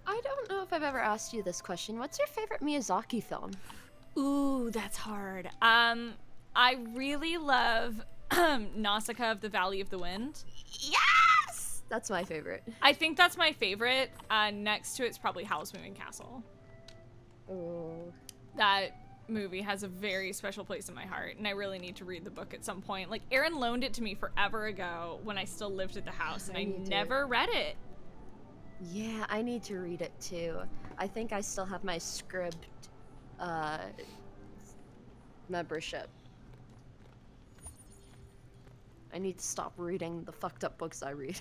S2: I don't know if I've ever asked you this question. What's your favorite Miyazaki film?
S1: Ooh, that's hard. I really love Nausicaa of the Valley of the Wind.
S2: Yes! That's my favorite.
S1: I think that's my favorite. Next to it's probably Howl's Moving Castle.
S2: Oh.
S1: That movie has a very special place in my heart, and I really need to read the book at some point. Like, Aaron loaned it to me forever ago when I still lived at the house, and I never read it.
S2: Yeah, I need to read it too. I think I still have my Scribd membership. I need to stop reading the fucked up books I read.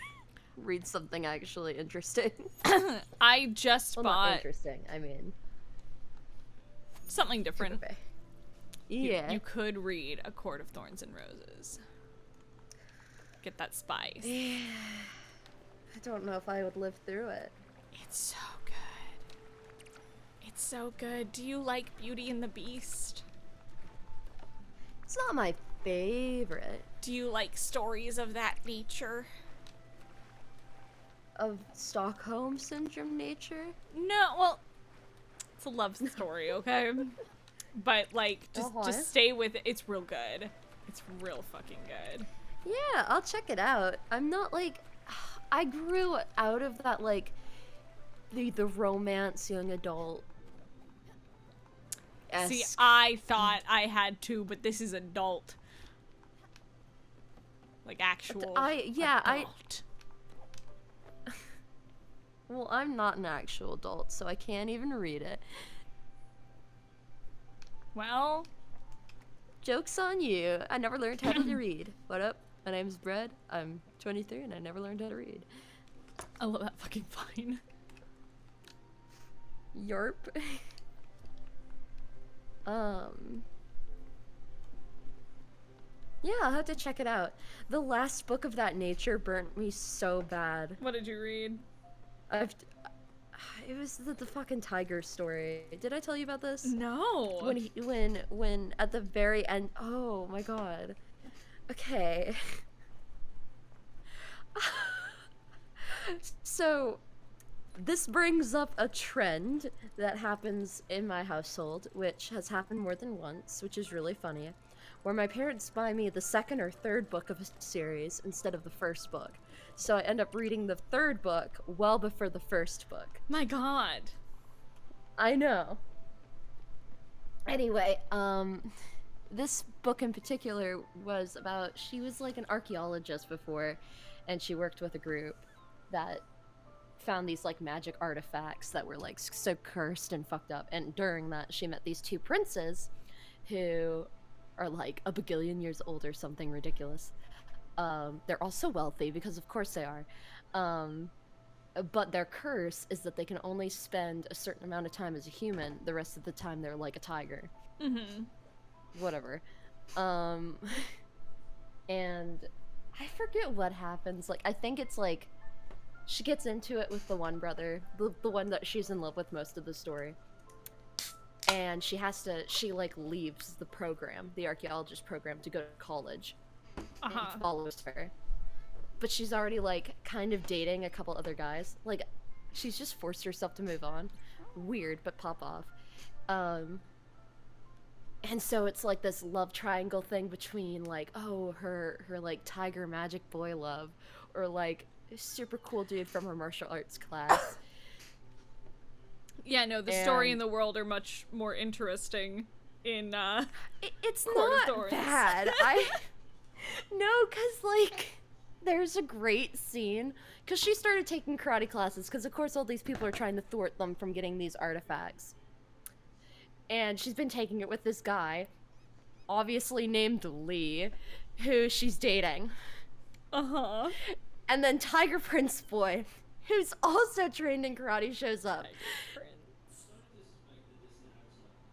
S2: Read something actually interesting.
S1: I just
S2: Well,
S1: bought
S2: not interesting, I mean
S1: something different.
S2: Yeah.
S1: You could read A Court of Thorns and Roses. Get that spice.
S2: I don't know if I would live through it.
S1: It's so good. It's so good. Do you like Beauty and the Beast?
S2: It's not my favorite.
S1: Do you like stories of that nature?
S2: Of Stockholm Syndrome nature?
S1: No, well, it's a love story, okay? But, like, just stay with it. It's real good. It's real fucking good.
S2: Yeah, I'll check it out. I'm not, like... I grew out of that, like, the romance young adult.
S1: See, I thought I had to, but this is adult. Like, actual adult.
S2: Well, I'm not an actual adult, so I can't even read it.
S1: Well...
S2: Joke's on you. I never learned how to read. What up? My name's Brett. I'm 23 and I never learned how to read.
S1: I love that fucking line.
S2: Yarp. Yeah, I'll have to check it out. The last book of that nature burnt me so bad.
S1: What did you read?
S2: It was the fucking tiger story. Did I tell you about this?
S1: No.
S2: When at the very end, oh my god. Okay. So, this brings up a trend that happens in my household, which has happened more than once, which is really funny, where my parents buy me the second or third book of a series instead of the first book. So I end up reading the third book well before the first book.
S1: My god.
S2: I know. Anyway, this book in particular was about, she was like an archaeologist before, and she worked with a group that found these like magic artifacts that were like so cursed and fucked up, and during that she met these two princes who are like a bagillion years old or something ridiculous. They're also wealthy because of course they are, but their curse is that they can only spend a certain amount of time as a human. The rest of the time they're like a tiger. Whatever. And I forget what happens. Like, I think it's like she gets into it with the one brother, the one that she's in love with most of the story. And she like leaves the program, the archaeologist program, to go to college. And follows her. But she's already like kind of dating a couple other guys. Like, she's just forced herself to move on. Weird, but pop off. And so it's like this love triangle thing between like, oh, her like tiger magic boy love, or like a super cool dude from her martial arts class.
S1: Yeah, no, the story and the world are much more interesting in
S2: it's
S1: Court of
S2: not
S1: Thorns.
S2: bad. No, cause like there's a great scene, cause she started taking karate classes, cause of course all these people are trying to thwart them from getting these artifacts. And she's been taking it with this guy, obviously named Lee, who she's dating. And then Tiger Prince Boy, who's also trained in karate, shows up.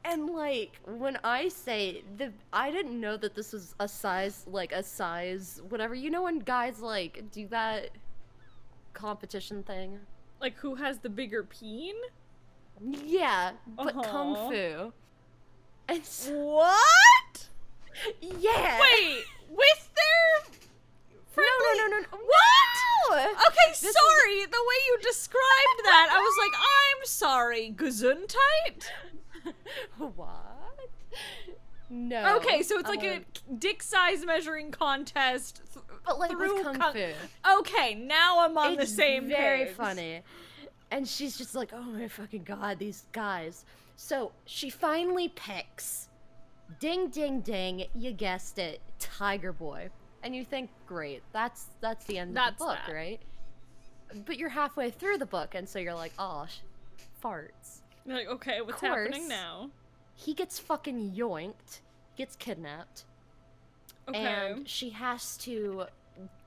S2: And like, when I say I didn't know that this was a size, whatever. You know when guys like do that competition thing?
S1: Like, who has the bigger peen?
S2: Yeah, but kung fu. And
S1: What?
S2: Yeah.
S1: Wait, with their friendly...
S2: No.
S1: What? Okay, sorry. The way you described that, I was like, I'm sorry. Gesundheit?
S2: What? No.
S1: Okay, so it's like a dick size measuring contest.
S2: But like with kung fu.
S1: Okay, now I'm on the same page.
S2: Very funny. And she's just like, oh my fucking god, these guys. So she finally picks, ding ding ding, you guessed it, Tiger Boy. And you think, great, that's the end of the book, right? But you're halfway through the book, and so you're like, oh, farts.
S1: You're like, okay, what's happening now?
S2: He gets fucking yoinked, gets kidnapped.
S1: Okay.
S2: And she has to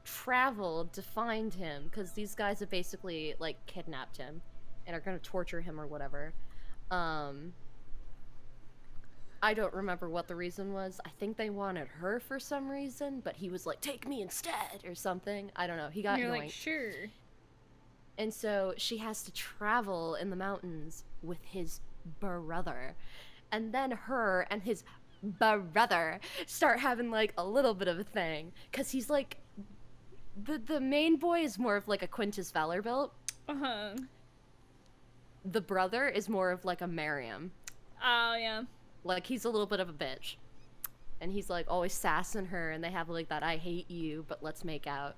S2: travel to find him, because these guys have basically like kidnapped him and are gonna torture him or whatever. I don't remember what the reason was. I think they wanted her for some reason, but he was like, take me instead or something. I don't know. He got yoinked.
S1: You're like, sure.
S2: And so she has to travel in the mountains with his brother. And then her and his brother start having like a little bit of a thing, because he's like, the main boy is more of like a Quintus Vanderbilt. The brother is more of like a Miriam.
S1: Oh, yeah.
S2: Like, he's a little bit of a bitch. And he's like always sassing her, and they have like that I hate you, but let's make out.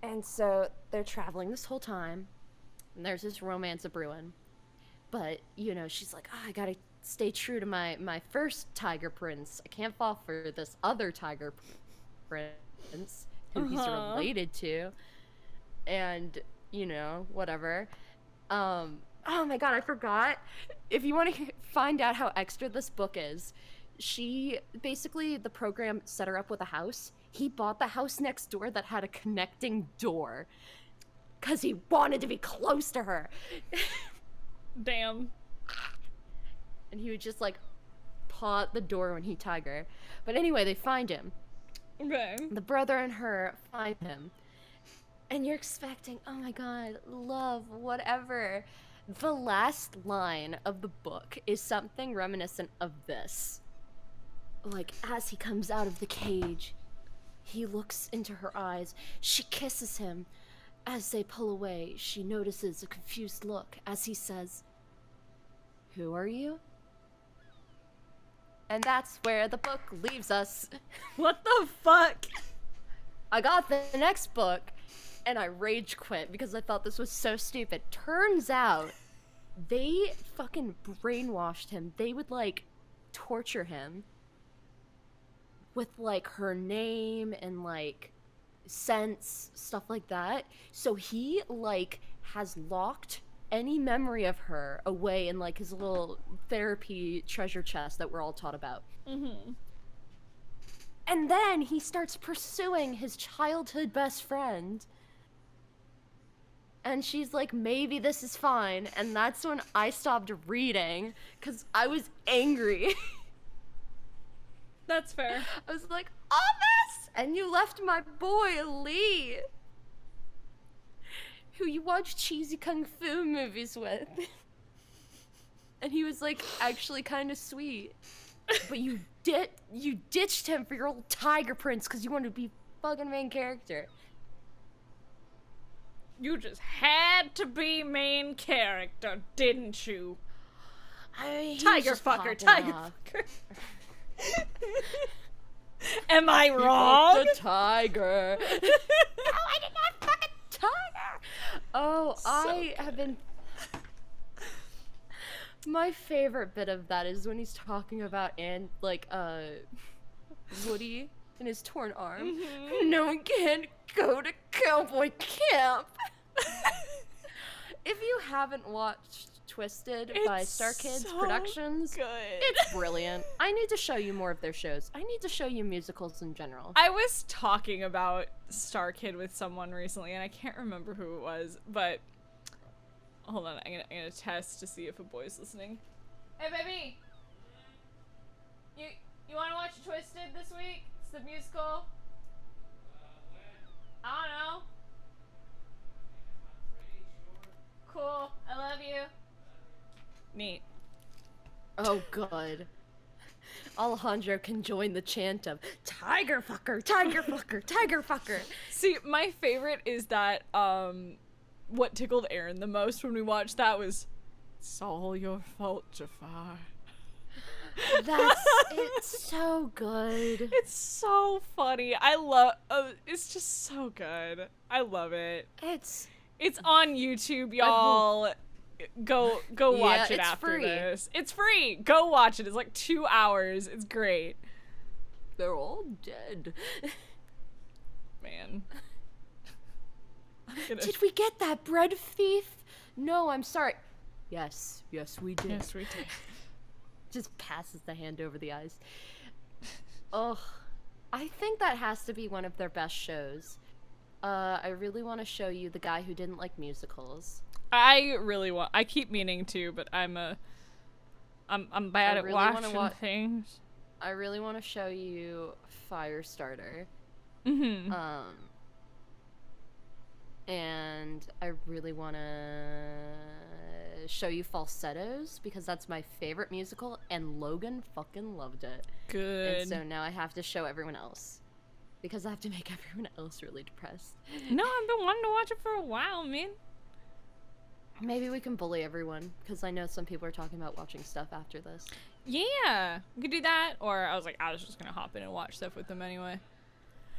S2: And so they're traveling this whole time, and there's this romance a-brewing. But, you know, she's like, oh, I gotta stay true to my first tiger prince. I can't fall for this other tiger prince who he's related to. And, you know, whatever. Oh my god, I forgot. If you want to find out how extra this book is, basically, the program set her up with a house. He bought the house next door that had a connecting door, because he wanted to be close to her.
S1: Damn.
S2: And he would just, like, paw at the door when he tiger. But anyway, they find him.
S1: Okay.
S2: The brother and her find him. And you're expecting, oh my god, love, whatever. The last line of the book is something reminiscent of this. Like, as he comes out of the cage, he looks into her eyes. She kisses him. As they pull away, she notices a confused look as he says, "Who are you?" And that's where the book leaves us.
S1: What the fuck?
S2: I got the next book, and I rage quit because I thought this was so stupid. Turns out, they fucking brainwashed him. They would, like, torture him with like her name and like scents, stuff like that. So he like has locked any memory of her away in like his little therapy treasure chest that we're all taught about.
S1: Mm-hmm.
S2: And then he starts pursuing his childhood best friend. And she's like, maybe this is fine. And that's when I stopped reading because I was angry.
S1: That's fair.
S2: I was like, all this! And you left my boy, Lee, who you watch cheesy kung fu movies with. And he was like actually kind of sweet. But you ditched him for your old tiger prince because you wanted to be fucking main character.
S1: You just had to be main character, didn't you? Tiger fucker, tiger fucker. Am I wrong?
S2: The tiger. No, I did not fucking tiger. Oh, so I have been. My favorite bit of that is when he's talking about Woody and his torn arm. Mm-hmm. No one can go to cowboy camp. If you haven't watched Twisted by Star Kids
S1: so
S2: Productions,
S1: good.
S2: It's brilliant. I need to show you more of their shows. I need to show you musicals in general.
S1: I was talking about Star Kid with someone recently, and I can't remember who it was, but hold on, I'm gonna test to see if a boy's listening. Hey, baby, you want to watch Twisted this week? It's the musical. I don't know. Cool. I love you. Neat.
S2: Oh, good. Alejandro can join the chant of tiger fucker, tiger fucker, tiger fucker.
S1: See, my favorite is that, what tickled Aaron the most when we watched that was, it's all your fault, Jafar.
S2: It's so good.
S1: It's so funny. I love, it's just so good. I love it. It's on YouTube, y'all. Go watch it after
S2: free.
S1: this. It's free. Go watch it. It's like 2 hours. It's great.
S2: They're all dead.
S1: Man.
S2: Did we get that bread thief? No, I'm sorry. Yes, we did.
S1: Yes, we did.
S2: Just passes the hand over the eyes. Ugh. I think that has to be one of their best shows. I really want to show you the guy who didn't like musicals.
S1: I keep meaning to, but I'm bad at watching things.
S2: I really want to show you Firestarter.
S1: Mm-hmm.
S2: And I really want to show you Falsettos because that's my favorite musical and Logan fucking loved it.
S1: Good.
S2: And so now I have to show everyone else because I have to make everyone else really depressed.
S1: No, I've been wanting to watch it for a while, man.
S2: Maybe we can bully everyone, because I know some people are talking about watching stuff after this.
S1: Yeah, we could do that, or I was just gonna hop in and watch stuff with them anyway.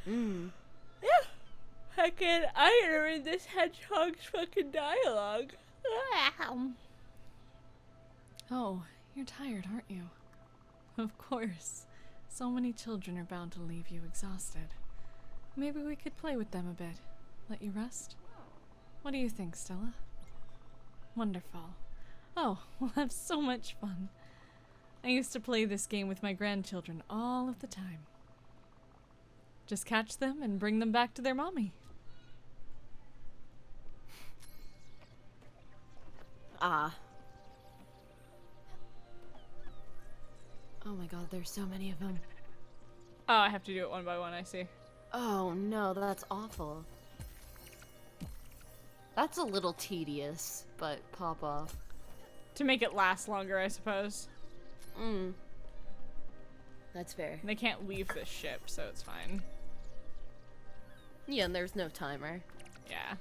S2: Yeah.
S1: Fucking, I gotta read this hedgehog's fucking dialogue. Oh, you're tired, aren't you? Of course. So many children are bound to leave you exhausted. Maybe we could play with them a bit. Let you rest? What do you think, Stella? Wonderful. Oh, we'll have so much fun. I used to play this game with my grandchildren all of the time. Just catch them and bring them back to their mommy.
S2: Ah. Oh my god, there's so many of them.
S1: Oh, I have to do it one by one, I see.
S2: Oh no, that's awful. That's a little tedious, but pop off.
S1: To make it last longer, I suppose.
S2: That's fair.
S1: They can't leave the ship, so it's fine.
S2: Yeah, and there's no timer.
S1: Yeah.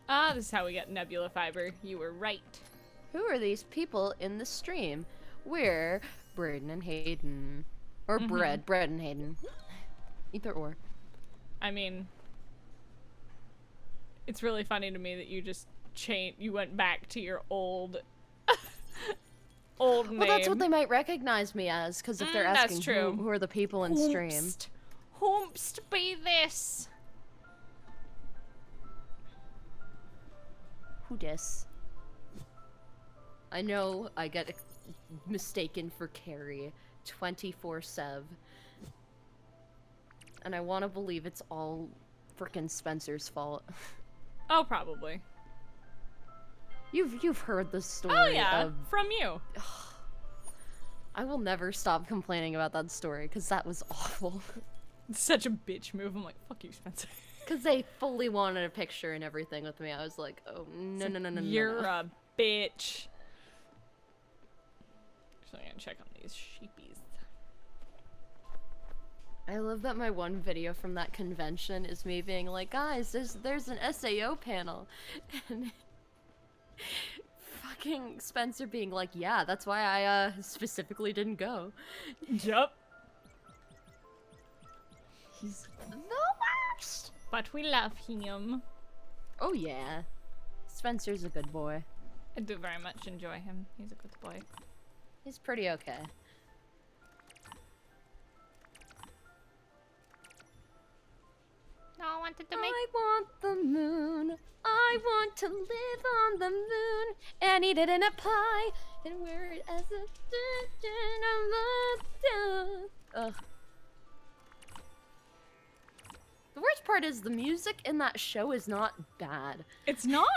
S1: Ah, this is how we get Nebula Fiber. You were right.
S2: Who are these people in the stream? We're Braden and Hayden. Or Bread and Hayden. Either or.
S1: I mean, it's really funny to me that you just you went back to your old old name.
S2: Well, that's what they might recognize me as, because if they're
S1: That's
S2: asking
S1: true.
S2: who are the people in stream.
S1: Hoomst be this.
S2: Who dis? I know I get mistaken for Carrie 24/7. And I want to believe it's all frickin' Spencer's fault.
S1: Oh, probably.
S2: You've heard the story.
S1: Oh yeah,
S2: of...
S1: from you.
S2: I will never stop complaining about that story because that was awful.
S1: It's such a bitch move. I'm like, fuck you, Spencer.
S2: Because they fully wanted a picture and everything with me. I was like, oh, no, no, no, no, no.
S1: You're a bitch. So I'm gonna check on these sheepies.
S2: I love that my one video from that convention is me being like, guys, there's an SAO panel. And fucking Spencer being like, yeah, that's why I specifically didn't go.
S1: Yup.
S2: He's the worst.
S1: But we love him.
S2: Oh yeah. Spencer's a good boy.
S1: I do very much enjoy him. He's a good boy.
S2: He's pretty okay.
S1: No, I wanted to make.
S2: I want the moon. I want to live on the moon and eat it in a pie and wear it as a Ugh. The worst part is the music in that show is not bad.
S1: It's not.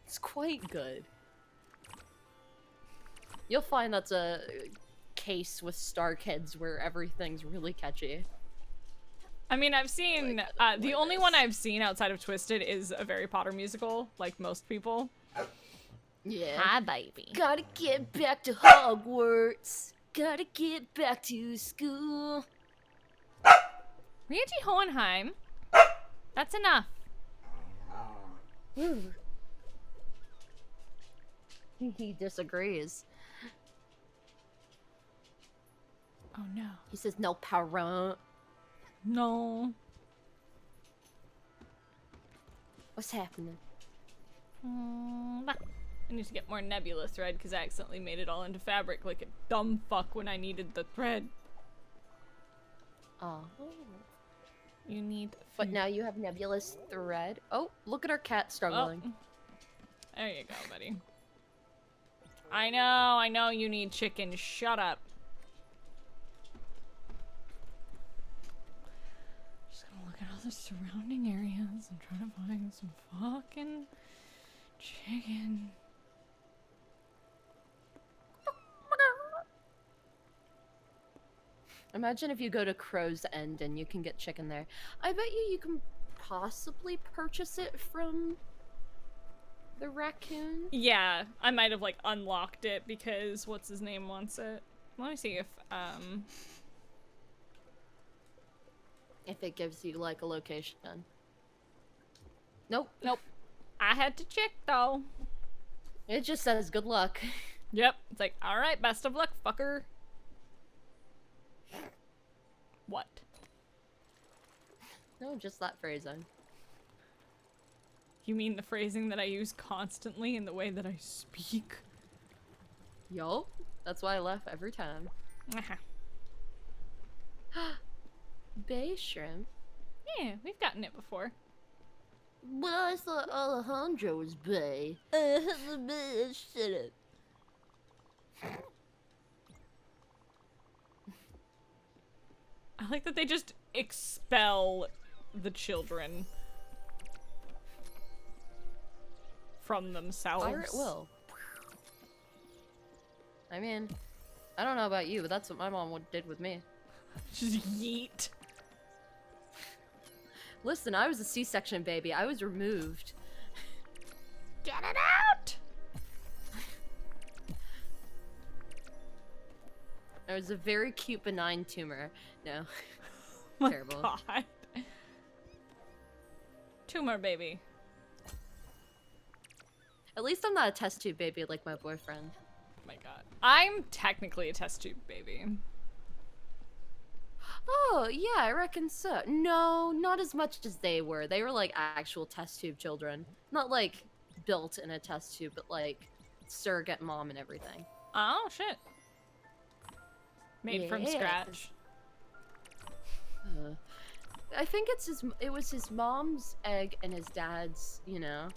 S2: It's quite good. You'll find that's a case with Star Kids where everything's really catchy.
S1: I mean, I've seen, the only one I've seen outside of Twisted is a Harry Potter musical, like most people.
S2: Yeah.
S1: Hi, baby.
S2: Gotta get back to Hogwarts. Gotta get back to school.
S1: Ryuji Hohenheim. That's enough.
S2: He disagrees.
S1: Oh no.
S2: He says no parent.
S1: No.
S2: What's happening?
S1: I need to get more nebula thread because I accidentally made it all into fabric like a dumb fuck when I needed the thread.
S2: Oh.
S1: You need.
S2: But now you have nebulous thread. Oh, look at our cat struggling.
S1: Oh. There you go, buddy. I know you need chicken. Shut up. Just gonna look at all the surrounding areas and try to find some fucking chicken.
S2: Imagine if you go to Crow's End and you can get chicken there. I bet you can possibly purchase it from the raccoon.
S1: Yeah, I might have like unlocked it because what's his name wants it. Let me see
S2: if it gives you like a location. Nope.
S1: Nope. I had to check though.
S2: It just says good luck.
S1: Yep. It's like, alright, best of luck, fucker. What?
S2: No, just that phrasing.
S1: You mean the phrasing that I use constantly in the way that I speak?
S2: Yup. That's why I laugh every time. Bay shrimp?
S1: Yeah, we've gotten it before.
S2: But I thought Alejandro was bay. Shut up.
S1: I like that they just expel the children from themselves.
S2: Fire at will. I mean, I don't know about you, but that's what my mom did with me.
S1: Just yeet.
S2: Listen, I was a C-section baby. I was removed.
S1: Get it out!
S2: I was a very cute, benign tumor. No.
S1: My
S2: Terrible.
S1: God. Tumor baby.
S2: At least I'm not a test tube baby like my boyfriend.
S1: Oh my God. I'm technically a test tube baby.
S2: Oh, yeah, I reckon so. No, not as much as they were. They were like actual test tube children. Not like built in a test tube, but like surrogate mom and everything.
S1: Oh shit. Made from
S2: Yeah.
S1: scratch.
S2: I think it was his mom's egg and his dad's, you know.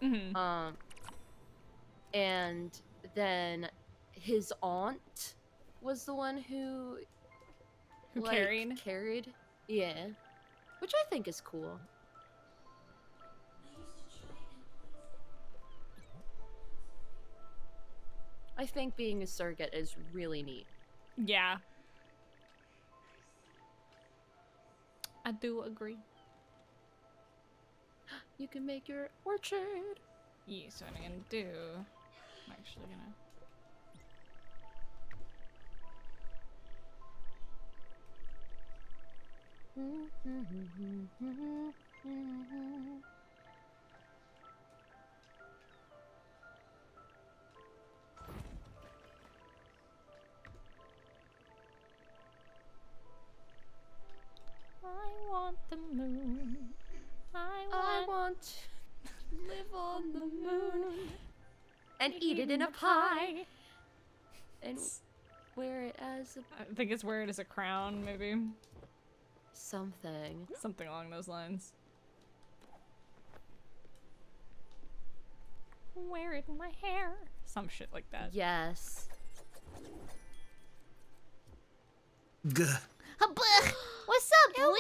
S1: Mm-hmm.
S2: And then his aunt was the one who like, carried. Yeah. Which I think is cool. I think being a surrogate is really neat.
S1: Yeah. I do agree.
S2: You can make your orchard.
S1: Yeah, so what I'm gonna do. I'm actually gonna. I want the moon.
S2: I want to live on the moon and eat it in a pie and wear it as a
S1: I think it's wear it as a crown, maybe.
S2: something.
S1: Something along those lines. Wear it in my hair. Some shit like that.
S2: Yes.
S6: Gah.
S3: What's up, boy?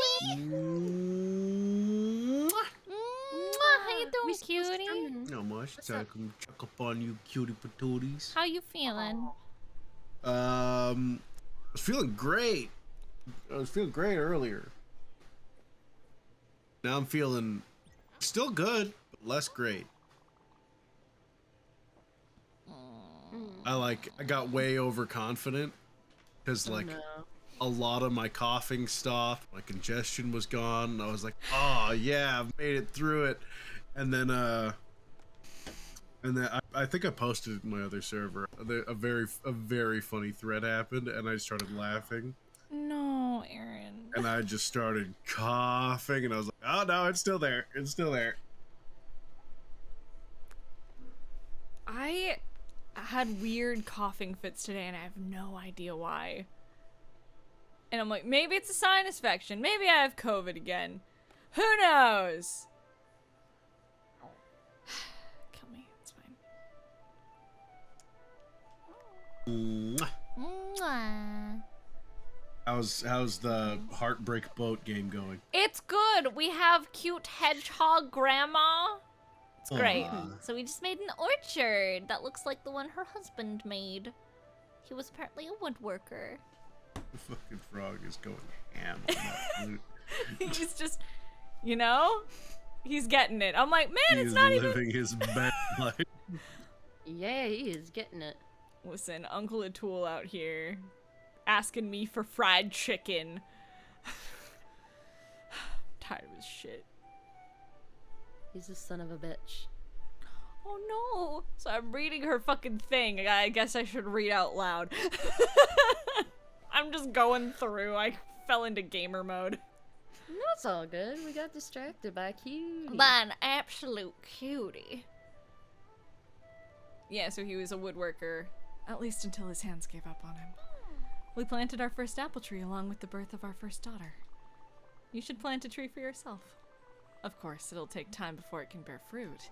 S3: How you doing, cutie?
S6: Not much. Check up on you, cutie patooties.
S3: How you feeling?
S6: I was feeling great. I was feeling great earlier. Now I'm feeling still good, but less great. I got way overconfident because
S2: Oh,
S6: like
S2: no.
S6: a lot of my coughing stopped, my congestion was gone, and I was like, oh yeah, I've made it through it. And then I think I posted it in my other server. A very funny thread happened, and I started laughing.
S1: No, Aaron.
S6: And I just started coughing, and I was like, oh no, it's still there. It's still there.
S1: I had weird coughing fits today, and I have no idea why. And I'm like, maybe it's a sinus infection. Maybe I have COVID again. Who knows? Kill me. It's fine.
S6: Mwah.
S3: Mwah.
S6: How's the Heartbreak Boat game going?
S1: It's good. We have cute hedgehog grandma. It's great.
S6: Aw.
S3: So we just made an orchard that looks like the one her husband made. He was apparently a woodworker.
S6: The fucking frog is going ham on that flute.
S1: He's just, you know, he's getting it. I'm like, man,
S6: He
S1: it's
S6: is
S1: not
S6: living
S1: even.
S6: his best life.
S2: Yeah, he is getting it.
S1: Listen, Uncle Atul out here asking me for fried chicken. Tired of his shit.
S2: He's a son of a bitch.
S1: Oh no! So I'm reading her fucking thing. I guess I should read out loud. I'm just going through. I fell into gamer mode.
S2: That's all good. We got distracted by cutie.
S1: By an absolute cutie. Yeah, so he was a woodworker, at least until his hands gave up on him. We planted our first apple tree along with the birth of our first daughter. You should plant a tree for yourself. Of course, it'll take time before it can bear fruit.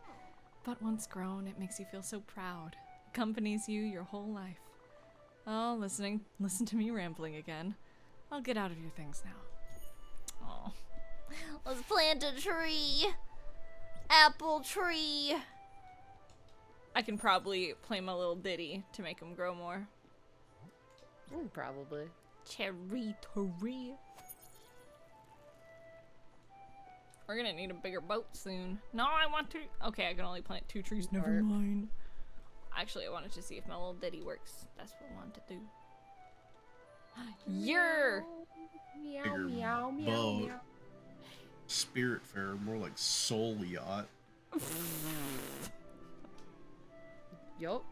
S1: But once grown, it makes you feel so proud. Accompanies you your whole life. Oh, listen to me rambling again. I'll get out of your things now. Oh.
S3: Let's plant a tree. Apple tree.
S1: I can probably play my little ditty to make them grow more.
S2: Probably.
S1: Cherry tree. We're gonna need a bigger boat soon. No, I want to. Okay, I can only plant 2 trees. Never mind. Actually, I wanted to see if my little ditty works. That's what I wanted to do. Yer!
S2: Meow,
S6: Bigger
S2: meow, meow,
S6: boat.
S2: meow.
S6: Spiritfarer, more like Soul Yacht.
S2: Yup.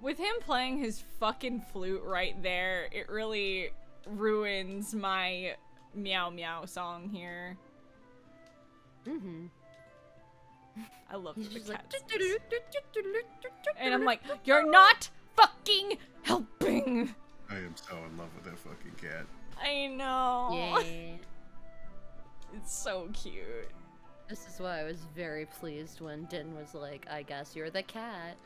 S1: With him playing his fucking flute right there, it really ruins my meow meow song here. I love
S2: He's
S1: the
S2: just
S1: cat.
S2: like.
S1: And I'm like, you're not fucking helping.
S6: I am so in love with that fucking cat.
S1: I know.
S2: Yeah.
S1: It's so cute.
S2: This is why I was very pleased when Din was like, I guess you're the cat.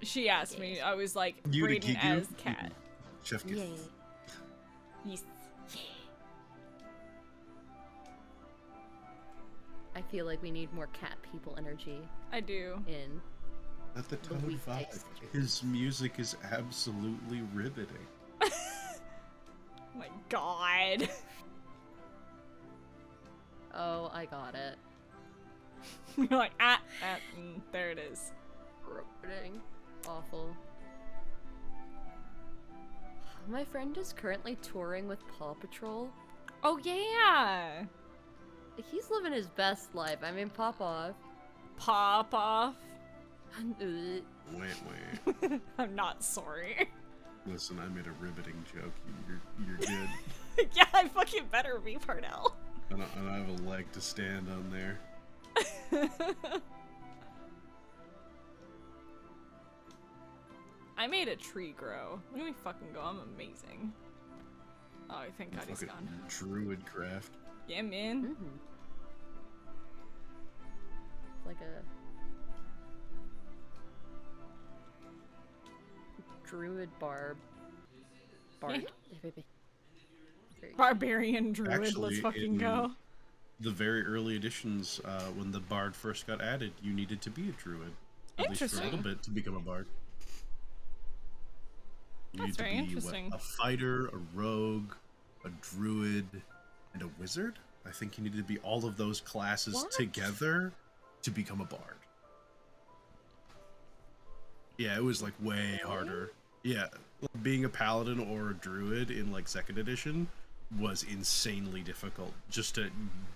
S1: She asked me. I was like,
S6: You to
S1: Brayden
S6: Gigu?
S1: as cat.
S6: Chef
S2: Yay.
S6: Gigu.
S1: Yes.
S2: I feel like we need more cat people energy
S1: I do.
S2: in.
S6: At the Toad
S2: weekday
S6: 5, his music is absolutely riveting.
S1: Oh my god.
S2: Oh, I got it.
S1: You're like, there it is.
S2: Riveting. Awful. My friend is currently touring with Paw Patrol.
S1: Oh yeah.
S2: He's living his best life. I mean, pop off.
S1: Pop off.
S6: Wait.
S1: I'm not sorry.
S6: Listen, I made a riveting joke. You're good.
S1: Yeah, I fucking better be, Parnell.
S6: And I have a leg to stand on there.
S1: I made a tree grow. Look at me fucking go. I'm amazing. Oh, thank God he's
S6: Fucking
S1: gone.
S6: druid craft.
S1: Yeah, man.
S2: Mm-hmm. Like a druid bard.
S1: Barbarian druid.
S6: Actually,
S1: Let's fucking
S6: in
S1: go.
S6: The very early editions, when the bard first got added, you needed to be a druid. At least for a little bit to become a bard. You
S1: That's
S6: need to
S1: very
S6: be,
S1: interesting.
S6: a fighter, a rogue, a druid, and a wizard. I think you needed to be all of those classes
S2: What?
S6: together to become a bard. Yeah, it was like way harder. Yeah, being a paladin or a druid in like 2nd edition was insanely difficult just to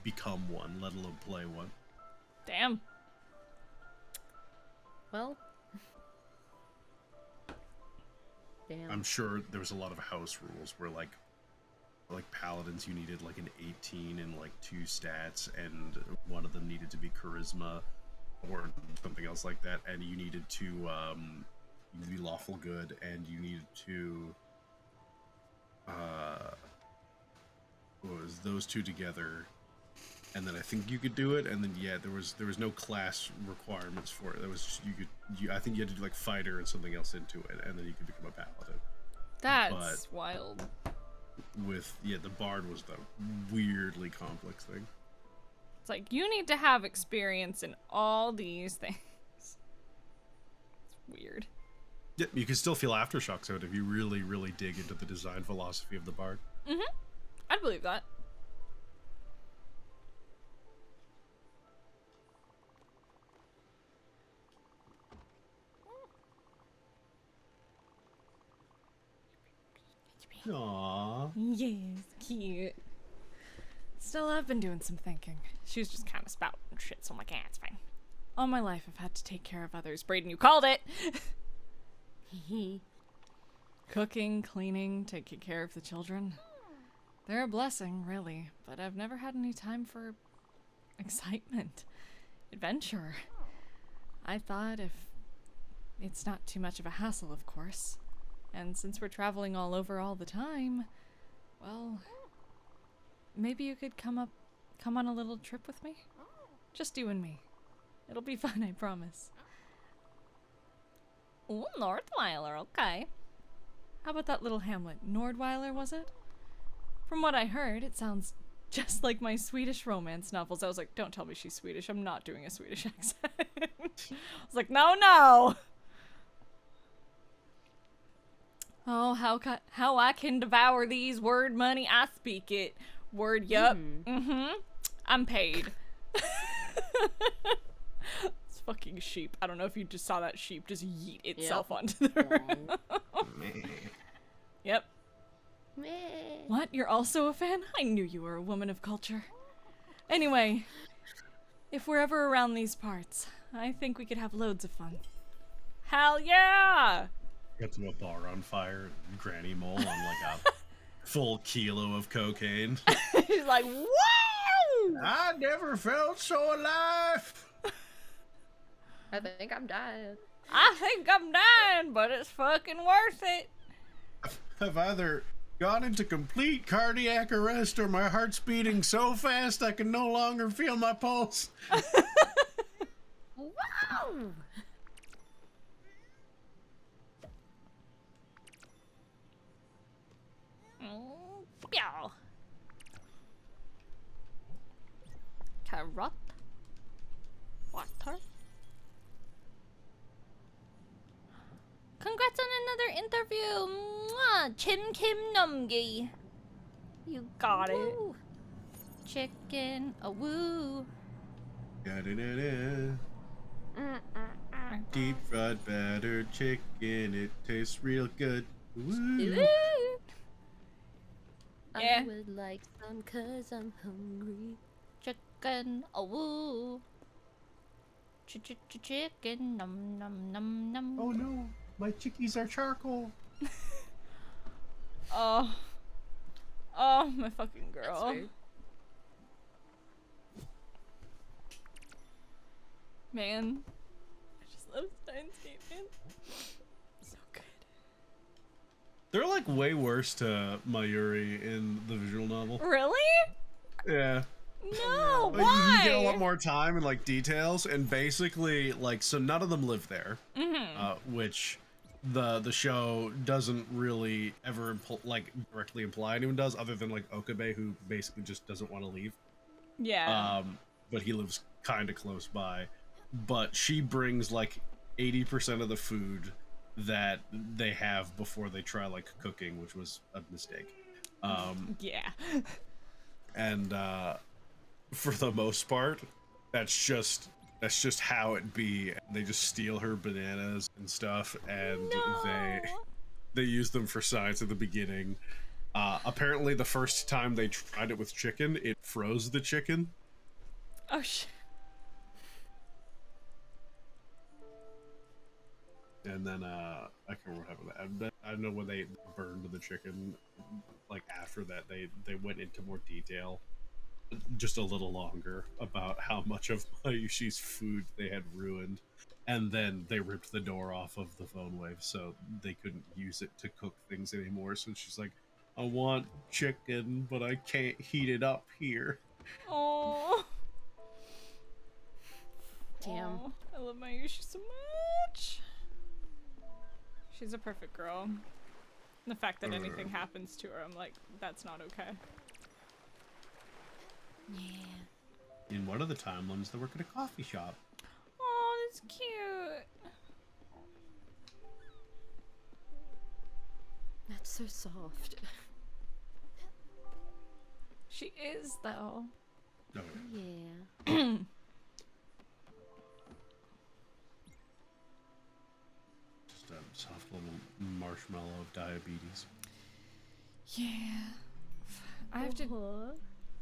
S6: become one, let alone play one.
S1: Damn.
S2: Well. Damn.
S6: I'm sure there was a lot of house rules where like paladins you needed like an 18 and like 2 stats, and one of them needed to be charisma or something else like that, and you needed to be lawful good, and you needed to what was those two together, and then I think you could do it, and then yeah, there was no class requirements for it. There was just, I think you had to do like fighter and something else into it, and then you could become a paladin.
S1: That's wild.
S6: With the bard was the weirdly complex thing.
S1: It's like, you need to have experience in all these things. It's weird.
S6: Yeah, you can still feel aftershocks out if you really, really dig into the design philosophy of the bard.
S1: Mm-hmm. I'd believe that.
S6: Aww.
S1: Yes, cute. Still, I've been doing some thinking. She was just kind of spouting shit, so I'm like, it's fine. All my life, I've had to take care of others. Brayden, you called it! Cooking, cleaning, taking care of the children. They're a blessing, really, but I've never had any time for excitement, adventure. I thought if it's not too much of a hassle, of course. And since we're traveling all over all the time, well, maybe you could come on a little trip with me? Just you and me. It'll be fun, I promise. Ooh, Nordweiler, okay. How about that little hamlet? Nordweiler, was it? From what I heard, it sounds just like my Swedish romance novels. I was like, don't tell me she's Swedish. I'm not doing a Swedish accent. I was like, no. Oh, how I can devour these word money. I speak it. Word, yup. I'm paid. It's fucking sheep. I don't know if you just saw that sheep just yeet itself onto the road. Yep. What? You're also a fan? I knew you were a woman of culture. Anyway, if we're ever around these parts, I think we could have loads of fun. Hell yeah!
S6: Get to a bar on fire, Granny Mole on like a full kilo of cocaine.
S1: She's like, wow!
S6: I never felt so alive.
S2: I think I'm dying.
S1: I think I'm dying, but it's fucking worth it.
S6: I've either gone into complete cardiac arrest or my heart's beating so fast I can no longer feel my pulse.
S2: Wow!
S1: Yeah. Carrot. Water. Congrats on another interview. Mwah. Chim Kim Numgi. You got it. Chicken. A woo.
S6: Da-da-da-da. Deep fried battered chicken, it tastes real good. Woo.
S1: Yeah.
S2: I would like some 'cause I'm hungry.
S1: Chicken. A woo. Chicken. Num num num num.
S6: Oh no, my chickies are charcoal.
S1: Oh. Oh, my fucking girl.
S2: That's weird.
S1: Man. I just love Steins Gate, man. So good.
S6: They're like way worse to Mayuri in the visual novel.
S1: Really?
S6: Yeah.
S1: No,
S6: Like,
S1: why?
S6: you get a lot more time and like details, and basically like so none of them live there, which the show doesn't really ever directly imply anyone does, other than like Okabe, who basically just doesn't want to leave.
S1: Yeah.
S6: But he lives kind of close by. But she brings like 80% of the food that they have before they try like cooking, which was a mistake.
S1: Yeah.
S6: And for the most part, that's just how it be. They just steal her bananas and stuff, and they use them for science at the beginning. Apparently, the first time they tried it with chicken, it froze the chicken.
S1: Oh shit.
S6: And then I can't remember what happened. I don't know when they burned the chicken. Like after that, they went into more detail, just a little longer, about how much of Mayushi's food they had ruined, and then they ripped the door off of the phone wave, so they couldn't use it to cook things anymore. So she's like, "I want chicken, but I can't heat it up here."
S1: Oh.
S2: Damn.
S1: Aw, I love Mayushi so much. She's a perfect girl. And the fact that anything happens to her, I'm like, that's not okay.
S2: Yeah.
S6: In one of the timelines, they work at a coffee shop.
S1: Oh, that's cute.
S2: That's so soft.
S1: She is, though.
S6: Oh,
S2: Yeah.
S6: just a soft little marshmallow of diabetes.
S1: Yeah. I have to...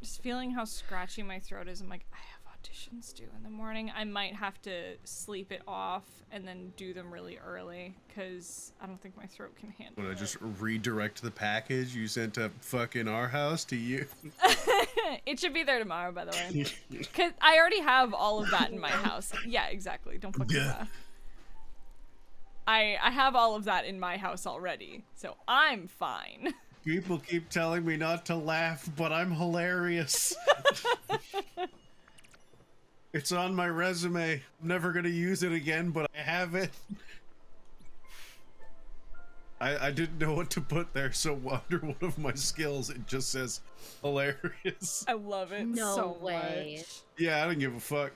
S1: Just feeling how scratchy my throat is, I'm like, I have auditions due in the morning. I might have to sleep it off and then do them really early, because I don't think my throat can handle
S6: Would I
S1: it.
S6: just redirect the package you sent to fucking our house to you?
S1: It should be there tomorrow, by the way. Because I already have all of that in my house. Yeah, exactly. Don't fucking laugh. I have all of that in my house already, so I'm fine.
S6: People keep telling me not to laugh, but I'm hilarious. It's on my resume. I'm never gonna use it again, but I have it. I didn't know what to put there, so under one of my skills, it just says hilarious.
S1: I love it
S2: No
S1: so
S2: way.
S1: much.
S6: Yeah, I didn't give a fuck.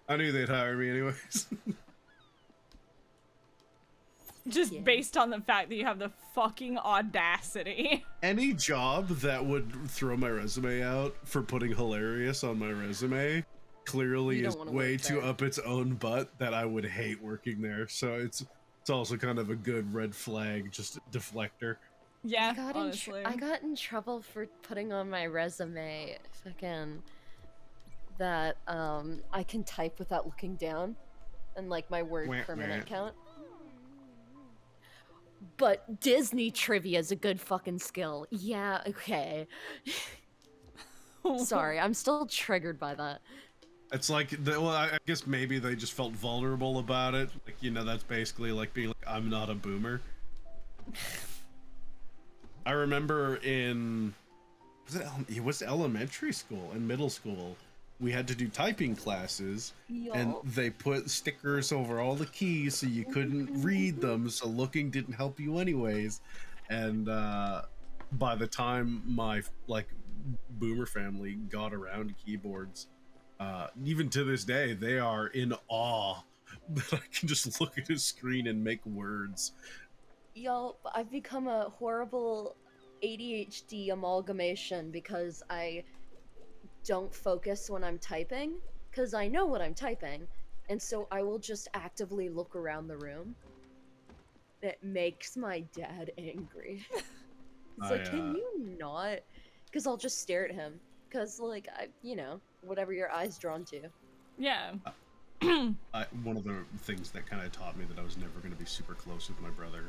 S6: I knew they'd hire me anyways.
S1: Just
S2: Yeah.
S1: based on the fact that you have the fucking audacity.
S6: Any job that would throw my resume out for putting hilarious on my resume clearly
S2: You
S6: is
S2: don't wanna
S6: way
S2: work
S6: too
S2: there.
S6: up its own butt that I would hate working there. So it's also kind of a good red flag, just deflector.
S1: Yeah,
S2: I
S1: honestly.
S2: got in trouble for putting on my resume fucking that I can type without looking down and like my word
S6: Wah,
S2: per minute
S6: wah.
S2: count. But Disney trivia is a good fucking skill. Yeah, okay. Sorry, I'm still triggered by that.
S6: It's like, well, I guess maybe they just felt vulnerable about it. Like, you know, that's basically like being like, I'm not a boomer. I remember it was elementary school and middle school, we had to do typing classes, and they put stickers over all the keys so you couldn't read them, so looking didn't help you anyways. And by the time my boomer family got around to keyboards, even to this day, they are in awe that I can just look at a screen and make words.
S2: Y'all, I've become a horrible ADHD amalgamation because I don't focus when I'm typing, because I know what I'm typing, and so I will just actively look around the room. It makes my dad angry. It's like, can you not? Because I'll just stare at him. Because, like, whatever your eye's drawn to.
S1: Yeah.
S6: One of the things that kind of taught me that I was never going to be super close with my brother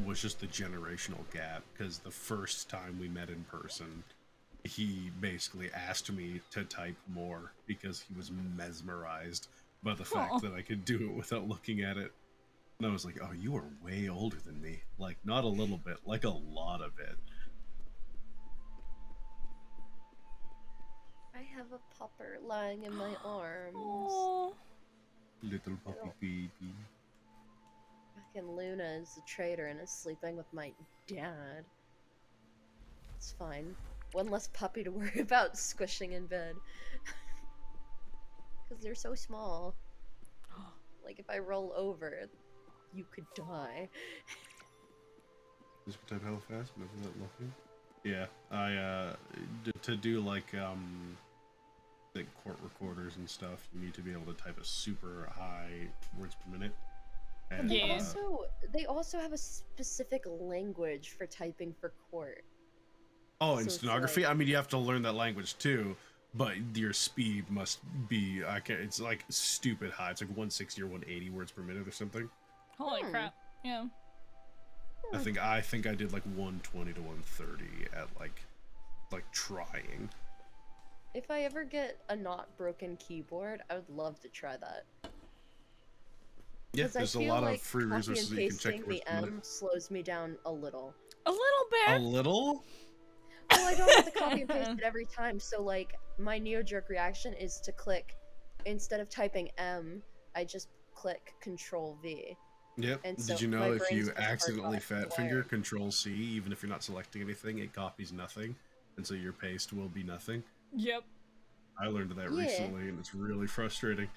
S6: was just the generational gap. Because the first time we met in person, he basically asked me to type more because he was mesmerized by the fact that I could do it without looking at it. And I was like, oh, you are way older than me. Like, not a little bit, like a lot of it.
S2: I have a pupper lying in my arms.
S1: Aww.
S6: Little puppy baby.
S2: Fucking Luna is a traitor and is sleeping with my dad. It's fine. One less puppy to worry about squishing in bed. Because they're so small. Like, if I roll over, you could die.
S6: Just type hella fast, but isn't that looking? Yeah, I to do like court recorders and stuff, you need to be able to type a super high words per minute. And,
S1: yeah.
S2: They also have a specific language for typing for court.
S6: Oh, in stenography? Like, I mean, you have to learn that language too, but your speed must be, it's like stupid high. It's like 160 or 180 words per minute or something.
S1: Holy crap. Yeah.
S6: I think I did like 120 to 130 at like trying.
S2: If I ever get a not broken keyboard, I would love to try that.
S6: Yeah, there's a lot of free resources that you can check.
S2: The M slows me down a little.
S1: A little bit.
S6: A little?
S2: Well, I don't have to copy and paste it every time, so like my knee-jerk reaction is to click, instead of typing M, I just click Control V.
S6: Yep.
S2: And so
S6: did you know if you accidentally fat finger Control C, even if you're not selecting anything, it copies nothing, and so your paste will be nothing?
S1: Yep.
S6: I learned that recently, and it's really frustrating.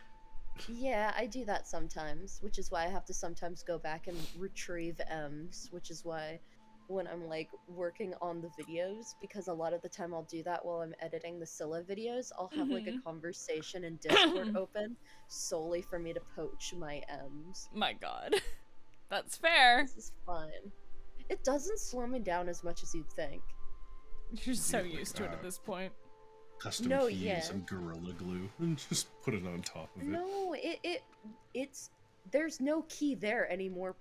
S2: Yeah, I do that sometimes, which is why I have to sometimes go back and retrieve M's, which is why when I'm like working on the videos, because a lot of the time I'll do that while I'm editing the Scylla videos, I'll have like a conversation in Discord open solely for me to poach my M's.
S1: My god. That's fair.
S2: This is fun. It doesn't slow me down as much as you'd think.
S1: You're so used to it at this point.
S6: Custom keys and Gorilla Glue and just put it on top of it.
S2: No, it's there's no key there anymore.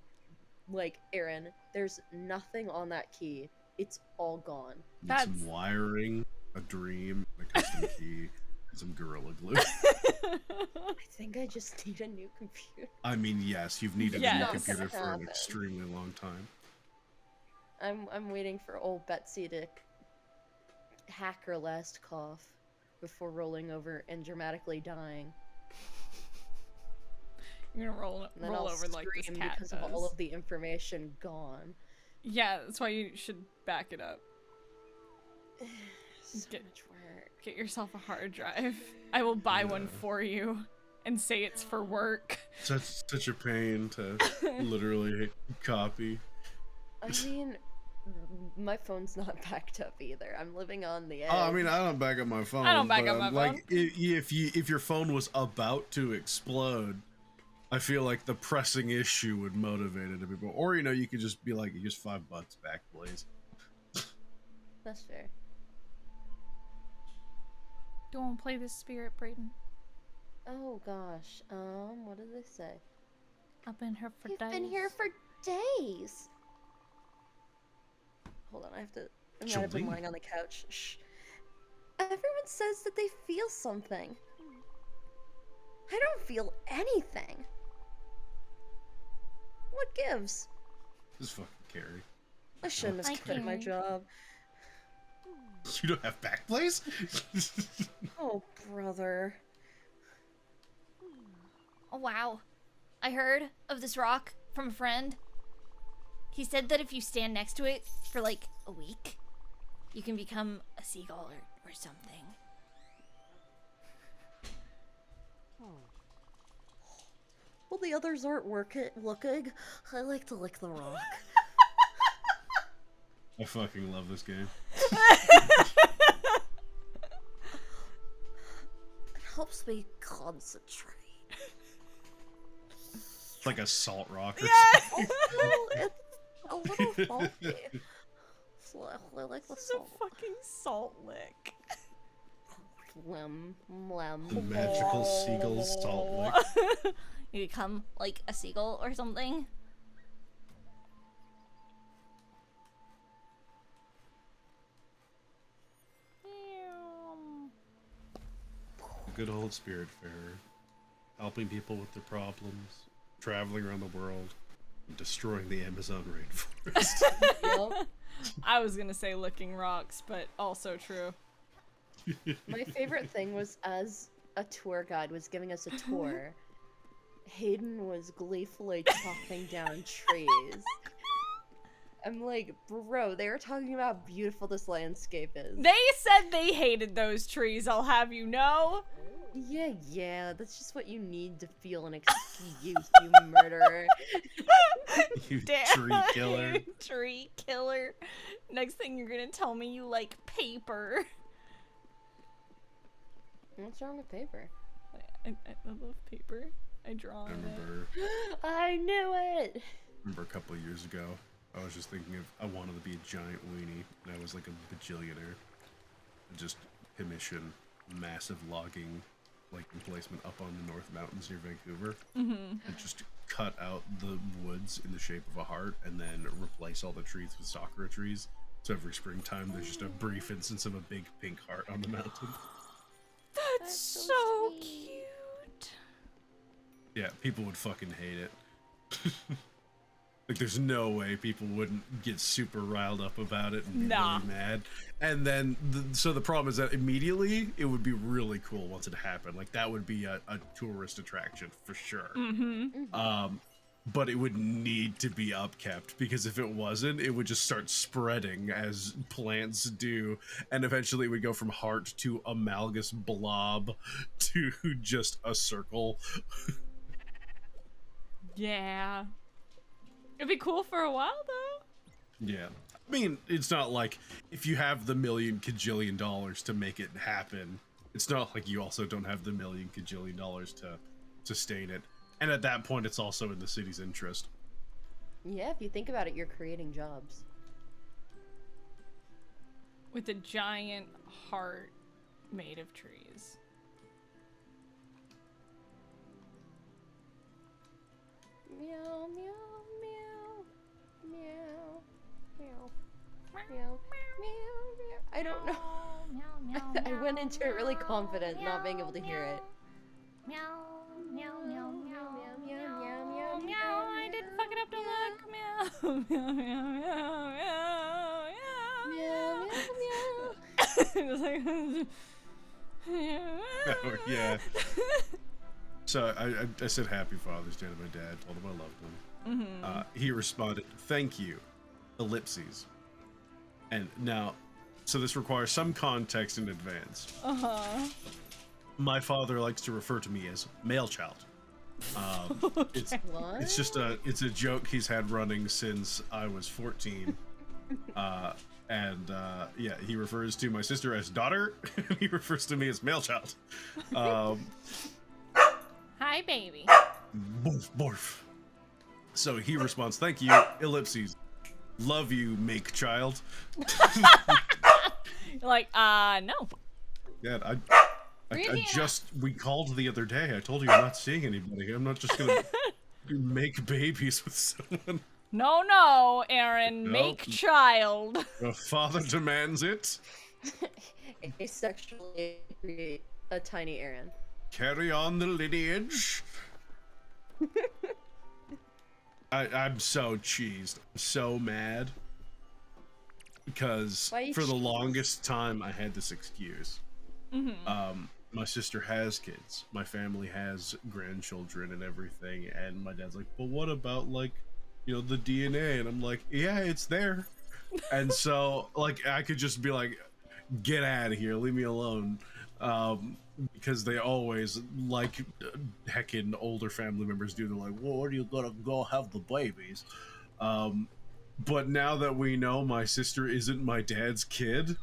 S2: Like, Aaron, there's nothing on that key. It's all gone.
S6: Need some wiring, a dream, a custom key, and some Gorilla Glue.
S2: I think I just need a new computer.
S6: I mean, yes, you've needed a new computer for an extremely long time.
S2: I'm waiting for old Betsy to hack her last cough before rolling over and dramatically dying.
S1: You're gonna roll over like this cat
S2: because of all of the information gone.
S1: Yeah, that's why you should back it up.
S2: So much work.
S1: Get yourself a hard drive. I will buy one for you and say it's for work.
S6: Such a pain to literally copy.
S2: I mean, my phone's not backed up either. I'm living on the edge.
S6: Oh, I mean, I don't back up my phone.
S1: I don't back up my phone.
S6: Like, if your phone was about to explode, I feel like the pressing issue would motivate it a bit more. Or, you could just be like, here's $5 back, please.
S2: That's fair.
S1: Do you want to play this spirit, Brayden?
S2: Oh gosh. What did they say?
S1: I've been here for days.
S2: You've been here for days. Hold on, I might have been lying on the couch. Shh. Everyone says that they feel something. I don't feel anything. What gives?
S6: Just fucking Carrie.
S2: I shouldn't
S3: I
S2: have quit my
S3: can't.
S2: job.
S6: You don't have back plays?
S2: Oh, brother.
S3: Oh wow. I heard of this rock from a friend. He said that if you stand next to it for like a week, you can become a seagull or something.
S2: Well, the others aren't looking. I like to lick the rock.
S6: I fucking love this game.
S2: It helps me concentrate.
S6: It's like a salt rock or something.
S2: It's a little salty. So I like the
S1: This is a
S2: salt.
S1: fucking salt lick.
S2: Lem.
S6: The magical seagull salt lick.
S3: You become like a seagull or something.
S6: Good old Spiritfarer. Helping people with their problems. Traveling around the world. And destroying the Amazon rainforest.
S2: Yep.
S1: I was gonna say licking rocks, but also true.
S2: My favorite thing was as a tour guide was giving us a tour, Hayden was gleefully chopping down trees. I'm like, bro, they were talking about how beautiful this landscape is.
S1: They said they hated those trees, I'll have you know.
S2: Yeah, that's just what you need to feel an excuse, you murderer.
S6: You
S1: Damn.
S6: tree killer.
S1: Tree killer. Next thing you're gonna tell me you like paper.
S2: What's wrong with paper?
S1: I love paper. I draw
S6: I
S1: on it.
S6: remember,
S2: I knew it!
S6: a couple of years ago, I was just thinking of, I wanted to be a giant weenie, and I was like a bajillionaire. Just commission massive logging, like, emplacement up on the North Mountains near Vancouver, and just cut out the woods in the shape of a heart, and then replace all the trees with sakura trees. So every springtime, there's just a brief instance of a big pink heart on the mountain.
S1: That's so
S3: so
S1: cute.
S6: Yeah, people would fucking hate it. Like, there's no way people wouldn't get super riled up about it and be
S1: Nah.
S6: really mad. And then, so the problem is that immediately, it would be really cool once it happened. Like, that would be a tourist attraction for sure. But it would need to be upkept, because if it wasn't, it would just start spreading as plants do, and eventually it would go from heart to amalgamous blob to just a circle.
S1: Yeah. It'd be cool for a while though.
S6: Yeah. I mean, it's not like if you have the million kajillion dollars to make it happen, it's not like you also don't have the million kajillion dollars to sustain it. And at that point, it's also in the city's interest.
S2: Yeah, if you think about it, you're creating jobs.
S1: With a giant heart made of trees.
S2: Meow, meow, meow, meow, meow, meow, meow, meow. I don't know. I went into it really confident, not being able to hear it.
S3: Meow, meow, meow, meow,
S2: meow, meow, meow,
S1: Meow, meow, I didn't fuck it up to look. Meow, meow, meow, meow, meow,
S2: Meow, meow, meow.
S1: Just like,
S6: Oh, yeah. So I said Happy Father's Day to my dad, told him I loved him. He responded, "Thank you, ellipses." And now, so this requires some context in advance. My father likes to refer to me as male child. It's
S2: What?
S6: it's just it's a joke he's had running since I was 14. Yeah, he refers to my sister as daughter, and he refers to me as male child.
S1: hi, baby.
S6: Borf, borf. So he responds, "Thank you, ellipses. Love you, make child."
S1: You're like, no.
S6: Yeah, I
S1: Really?
S6: we called the other day. I told you I'm not seeing anybody. I'm not just gonna make babies with someone.
S1: No, Aaron,
S6: Nope.
S1: make child.
S6: A father demands it.
S2: Asexually create a tiny Aaron.
S6: carry on the lineage. I'm so cheesed, so mad, because for the longest time I had this excuse. My sister has kids, my family has grandchildren and everything, and my dad's like, but what about, like, you know, the DNA? And I'm like, yeah, it's there. And so, like, I could just be like, get out of here, leave me alone. Because they always, like heckin' older family members do, they're like, well, where are you gonna go have the babies? But now that we know my sister isn't my dad's kid,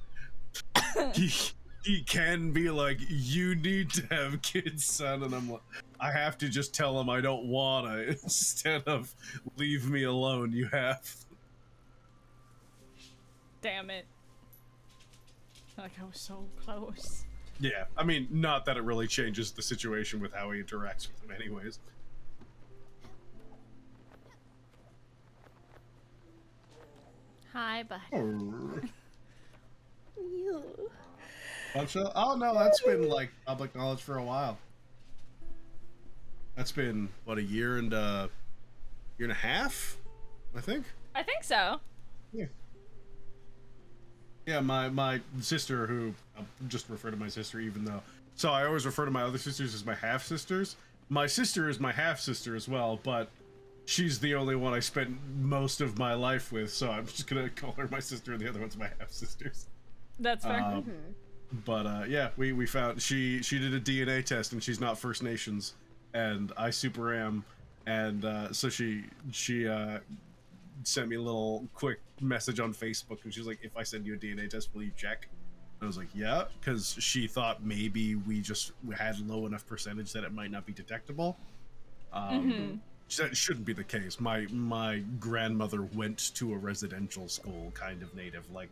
S6: he can be like, you need to have kids, son. And I'm like, I have to just tell him I don't wanna, instead of leave me alone, you have.
S1: Damn it. Like, I was so close.
S6: Yeah, I mean, not that it really changes the situation with how he interacts with him anyways.
S1: Hi, bud.
S6: Oh no, that's been like public knowledge for a while. That's been, what, a year and a half, I think?
S1: I think so.
S6: Yeah. Yeah, my sister, who I'll just refer to my sister, even though, so I always refer to my other sisters as my half sisters. My sister is my half sister as well, but she's the only one I spent most of my life with, so I'm just gonna call her my sister, and the other one's my half sisters.
S1: That's fair.
S6: But yeah, we found she did a DNA test, and she's not First Nations, and I super am, and so she sent me a little quick message on Facebook, and she's like, if I send you a DNA test, will you check? And I was like, yeah, because she thought maybe we had low enough percentage that it might not be detectable. That shouldn't be the case. My grandmother went to a residential school, kind of native. Like,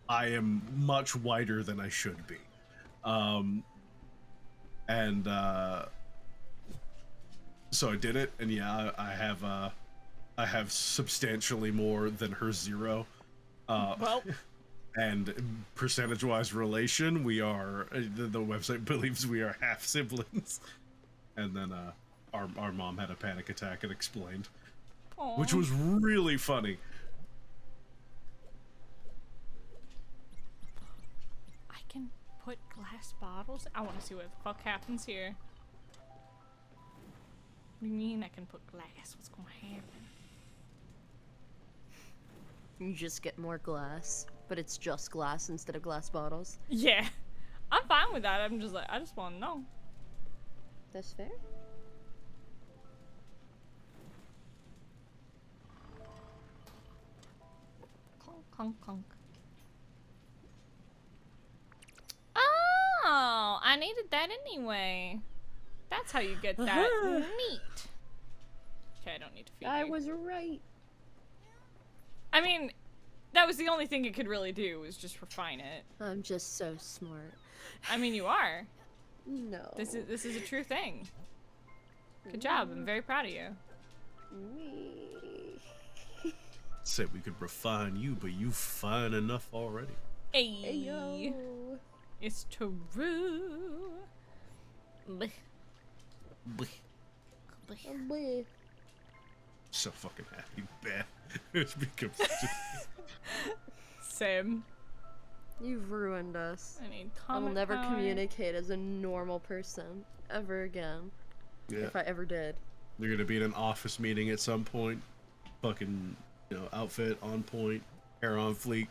S6: I am much whiter than I should be. So I did it, and yeah, I have substantially more than her 0.
S1: Well,
S6: and percentage-wise relation, we are, the website believes we are half siblings. And then our mom had a panic attack and explained, which was really funny.
S1: I can put glass bottles. I want to see what the fuck happens here. What do you mean I can put glass? What's going to happen?
S2: You just get more glass, but it's just glass instead of glass bottles.
S1: Yeah, I'm fine with that. I'm just like, I just want to know.
S2: That's fair.
S1: Clunk, clunk, clunk. Oh, I needed that anyway. That's how you get that. Neat. Okay, I don't need to feed you.
S2: I was right.
S1: I mean, that was the only thing it could really do, was just refine it.
S2: I'm just so smart.
S1: I mean, you are.
S2: No.
S1: This is a true thing. Good job. I'm very proud of you.
S6: Said we could refine you, but you fine enough already.
S1: Hey.
S2: Ayo.
S1: It's true. Blech.
S6: Bleh.
S2: Bleh.
S6: So fucking happy, bad. It's become such a...
S1: Same.
S2: You've ruined us.
S1: I need
S2: I will
S1: comment
S2: never
S1: card.
S2: communicate as a normal person ever again.
S6: Yeah.
S2: If I ever did.
S6: You're gonna be in an office meeting at some point. Fucking, you know, outfit on point, hair on fleek.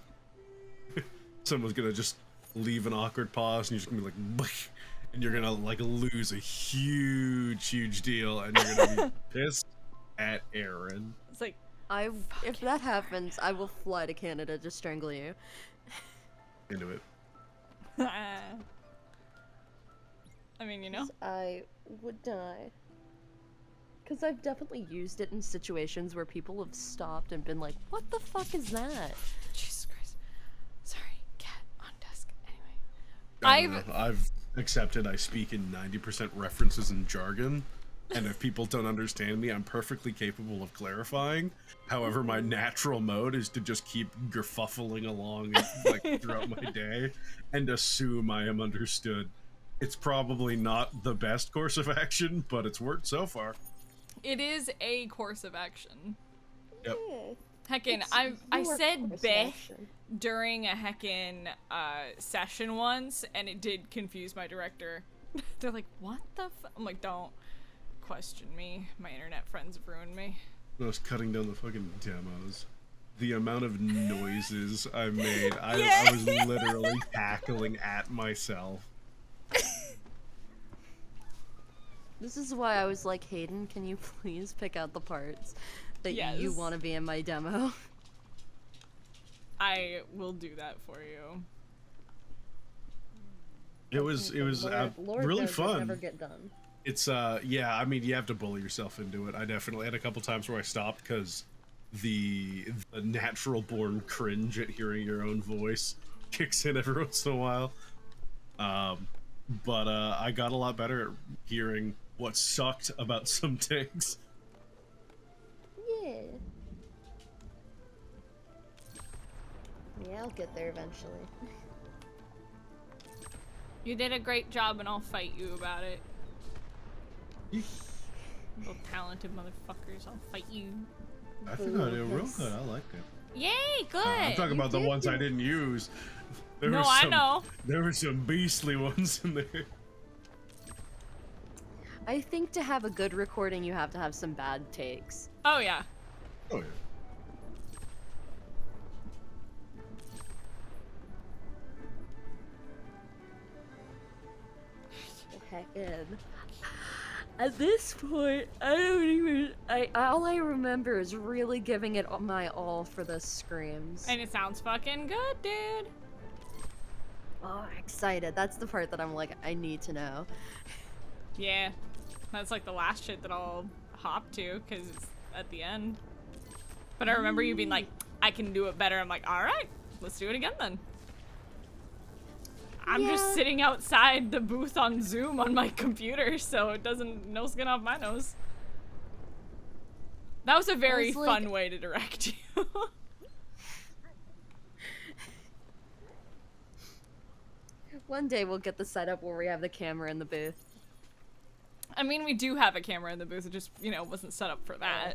S6: Someone's gonna just leave an awkward pause, and you're just gonna be like, "Bleh," and you're gonna like lose a huge deal, and you're gonna be pissed at Aaron.
S1: It's like,
S2: If that happens, I will fly to Canada to strangle you.
S6: Into it.
S1: I mean, you know.
S2: I would die. Because I've definitely used it in situations where people have stopped and been like, what the fuck is that?
S1: Jesus Christ. Sorry, cat on desk. Anyway.
S6: I don't know. I've accepted I speak in 90% references and jargon, and if people don't understand me, I'm perfectly capable of clarifying. However, my natural mode is to just keep gerfuffling along like throughout my day and assume I am understood. It's probably not the best course of action, but it's worked so far.
S1: It is a course of action.
S6: Yep.
S1: Heckin',
S2: It's
S1: I
S2: your
S1: said
S2: course of
S1: Beth
S2: action.
S1: during a heckin' session once, and it did confuse my director. They're like, what the f-? I'm like, don't question me. My internet friends have ruined me.
S6: I was cutting down the fucking demos. The amount of noises I made, I was literally cackling at myself.
S2: This is why I was like, Hayden, can you please pick out the parts that you
S1: Yes.
S2: want to be in my demo?
S1: I will do that for you.
S6: It was
S2: Lord
S6: really
S2: knows I
S6: fun.
S2: never get done.
S6: It's yeah, I mean, you have to bully yourself into it. I definitely had a couple times where I stopped because the natural born cringe at hearing your own voice kicks in every once in a while. But I got a lot better at hearing what sucked about some things.
S2: Yeah. Yeah, I'll get there eventually.
S1: You did a great job, and I'll fight you about it. Little talented motherfuckers, I'll fight you.
S6: I think I did real good. I liked it.
S1: Yay, good!
S6: I'm talking about the
S2: did
S6: ones I
S2: good.
S6: didn't use. There
S1: No,
S6: were
S1: I
S6: some,
S1: know.
S6: There were some beastly ones in there.
S2: I think to have a good recording, you have to have some bad takes.
S1: Oh, yeah.
S6: Oh yeah.
S2: Heck in. At this point, I don't even. All I remember is really giving it my all for the screams.
S1: And it sounds fucking good, dude.
S2: Oh, excited. That's the part that I'm like, I need to know.
S1: Yeah. That's like the last shit that I'll hop to, because it's at the end. But I remember you being like, I can do it better. I'm like, alright, let's do it again then. I'm just
S2: Yeah.
S1: sitting outside the booth on Zoom on my computer, so it doesn't no skin off my nose. That was a very
S2: was like-
S1: fun way to direct you.
S2: One day we'll get the setup where we have the camera in the booth.
S1: I mean, we do have a camera in the booth, it just, you know, wasn't set up for that.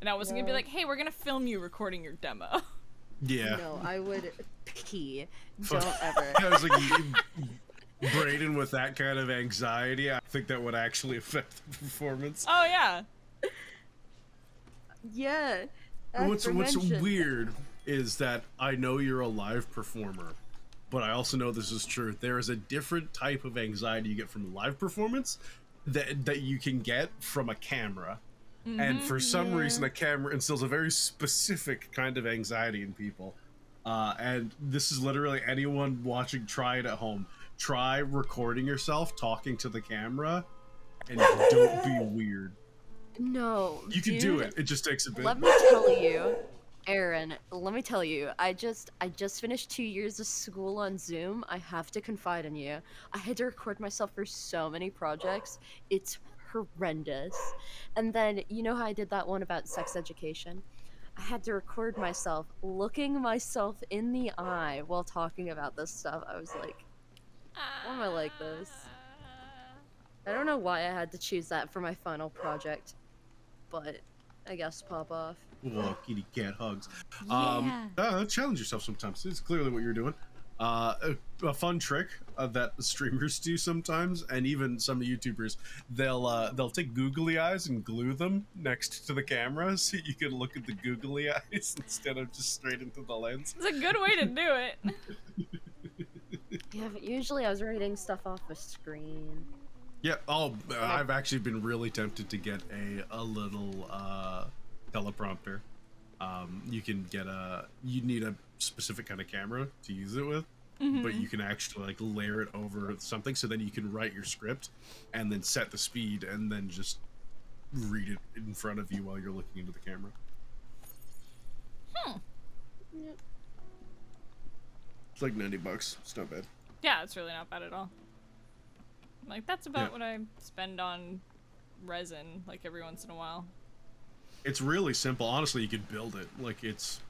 S1: And I wasn't gonna be
S2: No.
S1: like, hey, we're gonna film you recording your demo.
S6: Yeah.
S2: No, I would pee. Don't ever.
S6: I was like, Brayden with that kind of anxiety, I think that would actually affect the performance.
S1: Oh, yeah.
S2: Yeah.
S6: What's
S2: aforementioned.
S6: weird is that I know you're a live performer, but I also know this is true. There is a different type of anxiety you get from a live performance that you can get from a camera. And for some reason, a camera instills a very specific kind of anxiety in people. And this is literally anyone watching, try it at home. Try recording yourself talking to the camera, and don't be weird.
S2: No.
S6: You can
S2: dude,
S6: do it. It just takes a bit.
S2: Let me tell you, Aaron, let me tell you, I just finished 2 years of school on Zoom. I have to confide in you. I had to record myself for so many projects. It's horrendous. And then, you know how I did that one about sex education? I had to record myself looking myself in the eye while talking about this stuff. I was like, why am I like this? I don't know why I had to choose that for my final project, but I guess pop off.
S6: Whoa, kitty cat hugs.
S1: Yeah.
S6: Challenge yourself sometimes. It's clearly what you're doing. A fun trick that streamers do sometimes, and even some YouTubers, they'll take googly eyes and glue them next to the camera so you can look at the googly eyes instead of just straight into the lens.
S1: It's a good way to do it.
S2: Yeah, but usually I was reading stuff off a screen.
S6: Yeah. Oh, I've actually been really tempted to get a little teleprompter. You can get you need a specific kind of camera to use it with, but you can actually like layer it over something, so then you can write your script and then set the speed and then just read it in front of you while you're looking into the camera.
S2: Yep.
S6: It's like $90. It's not bad.
S1: Yeah, it's really not bad at all. Like, that's about
S6: Yeah.
S1: what I spend on resin, like, every once in a while.
S6: It's really simple. Honestly, you could build it. Like it's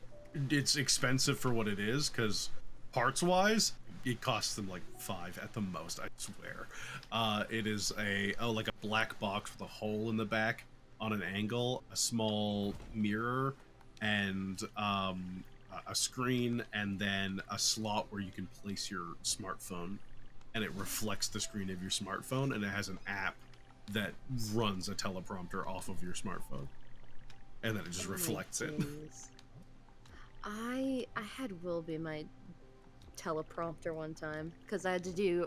S6: expensive for what it is, because parts-wise, it costs them like 5 at the most, I swear. It is like a black box with a hole in the back on an angle, a small mirror, and a screen, and then a slot where you can place your smartphone, and it reflects the screen of your smartphone, and it has an app that runs a teleprompter off of your smartphone, and then it just reflects it.
S2: I had Will be my teleprompter one time because I had to do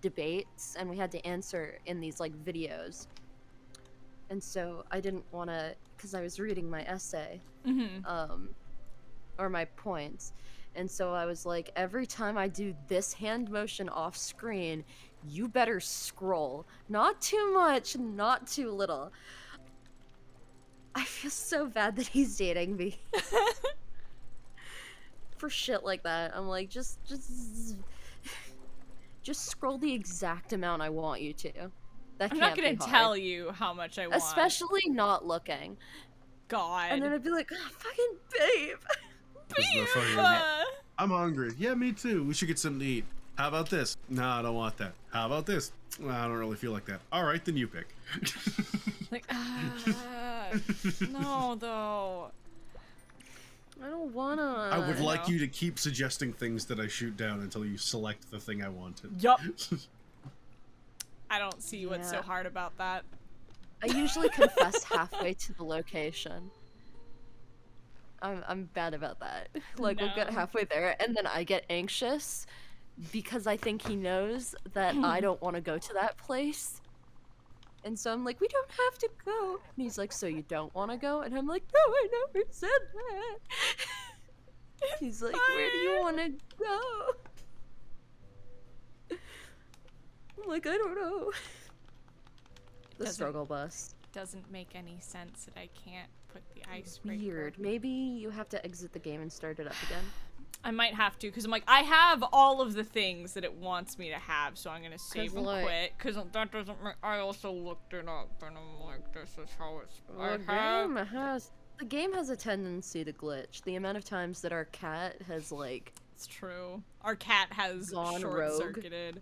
S2: debates, and we had to answer in these like videos, and so I didn't want to, because I was reading my essay, or my points, and so I was like, every time I do this hand motion off screen, you better scroll. Not too much, not too little. I feel so bad that he's dating me. For shit like that. I'm like, just scroll the exact amount I want you to. That
S1: I'm
S2: can't
S1: not
S2: be
S1: gonna
S2: hard.
S1: tell you how much I want.
S2: Especially not looking.
S1: God.
S2: And then I'd be like, oh, fucking babe.
S6: I'm hungry. Yeah, me too. We should get something to eat. How about this? No, I don't want that. How about this? Well, I don't really feel like that. All right, then you pick.
S1: Like, no, though.
S2: I don't wanna.
S6: I would like you to keep suggesting things that I shoot down until you select the thing I wanted.
S1: Yup. I don't see what's so hard about that.
S2: I usually confess halfway to the location. I'm bad about that. Like, we'll get halfway there, and then I get anxious because I think he knows that I don't want to go to that place. And so I'm like, we don't have to go. And he's like, so you don't want to go? And I'm like, no, I never said that. He's like, where do you want to go? I'm like, I don't know. The struggle bus.
S1: Doesn't make any sense that I can't put the icebreaker.
S2: Weird. Maybe you have to exit the game and start it up again.
S1: I might have to, because I'm like, I have all of the things that it wants me to have, so I'm gonna save and quit, because that doesn't make, I also looked it up, and I'm like, this is how it's,
S2: the game has a tendency to glitch. The amount of times that our cat has, like...
S1: It's true. Our cat has short-circuited.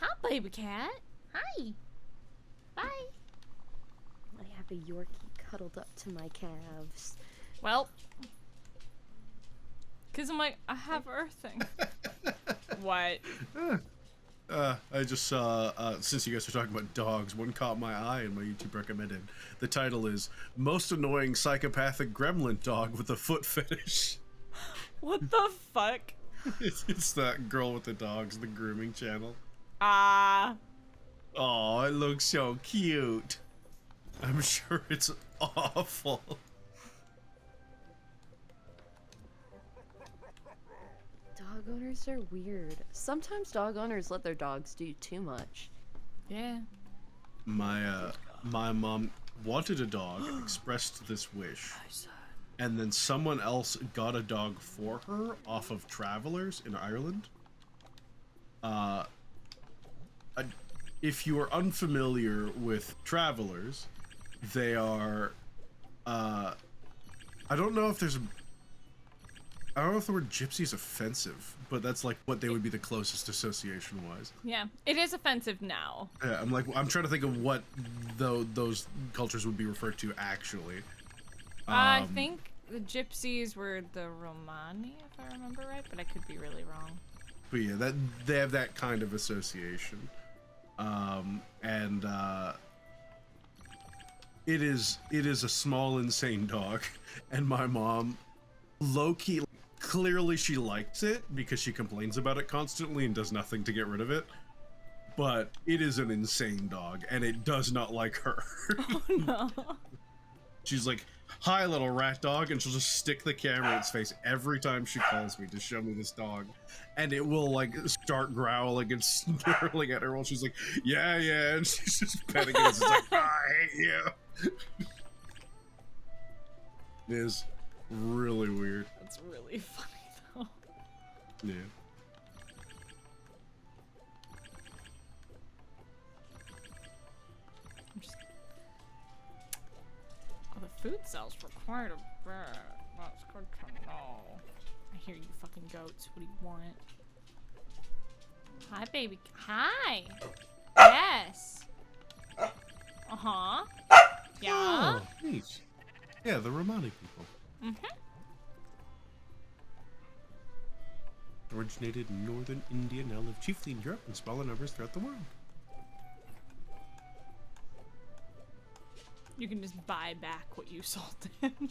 S3: Hi, baby cat. Hi. Bye.
S2: I have a Yorkie cuddled up to my calves.
S1: Well... Because I'm like, I have earthing. What?
S6: I just saw, since you guys are talking about dogs, one caught my eye and my YouTube recommended. The title is, Most Annoying Psychopathic Gremlin Dog with a Foot Fetish.
S1: What the fuck?
S6: It's that girl with the dogs, the grooming channel.
S1: Ah.
S6: Oh, it looks so cute. I'm sure it's awful.
S2: Dog owners are weird. Sometimes dog owners let their dogs do too much.
S1: Yeah.
S6: My mom wanted a dog, expressed this wish, and then someone else got a dog for her off of Travelers in Ireland. If you are unfamiliar with Travelers, they are, I don't know if the word gypsy is offensive, but that's like what they would be the closest association-wise.
S1: Yeah, it is offensive now.
S6: Yeah, I'm trying to think of what those cultures would be referred to actually.
S1: I think the gypsies were the Romani, if I remember right, but I could be really wrong.
S6: But yeah, they have that kind of association, it is a small, insane dog, and my mom, low-key, clearly she likes it because she complains about it constantly and does nothing to get rid of it. But it is an insane dog, and it does not like her.
S1: Oh no.
S6: She's like, hi, little rat dog, and she'll just stick the camera in its face every time she calls me to show me this dog. And it will, like, start growling and snarling at her while she's like, yeah, yeah, and she's just petting it, and it's like, oh, I hate you. It is really weird.
S1: That's really funny, though.
S6: Yeah.
S1: Oh, the food sells for quite a bit. That's good to know. I hear you fucking goats. What do you want? Hi, baby. Hi. Yes. Uh-huh. Yeah.
S6: Oh, neat. Yeah, the Romani people.
S1: Mm-hmm.
S6: Originated in northern India, now live chiefly in Europe and smaller numbers throughout the world.
S1: You can just buy back what you sold him.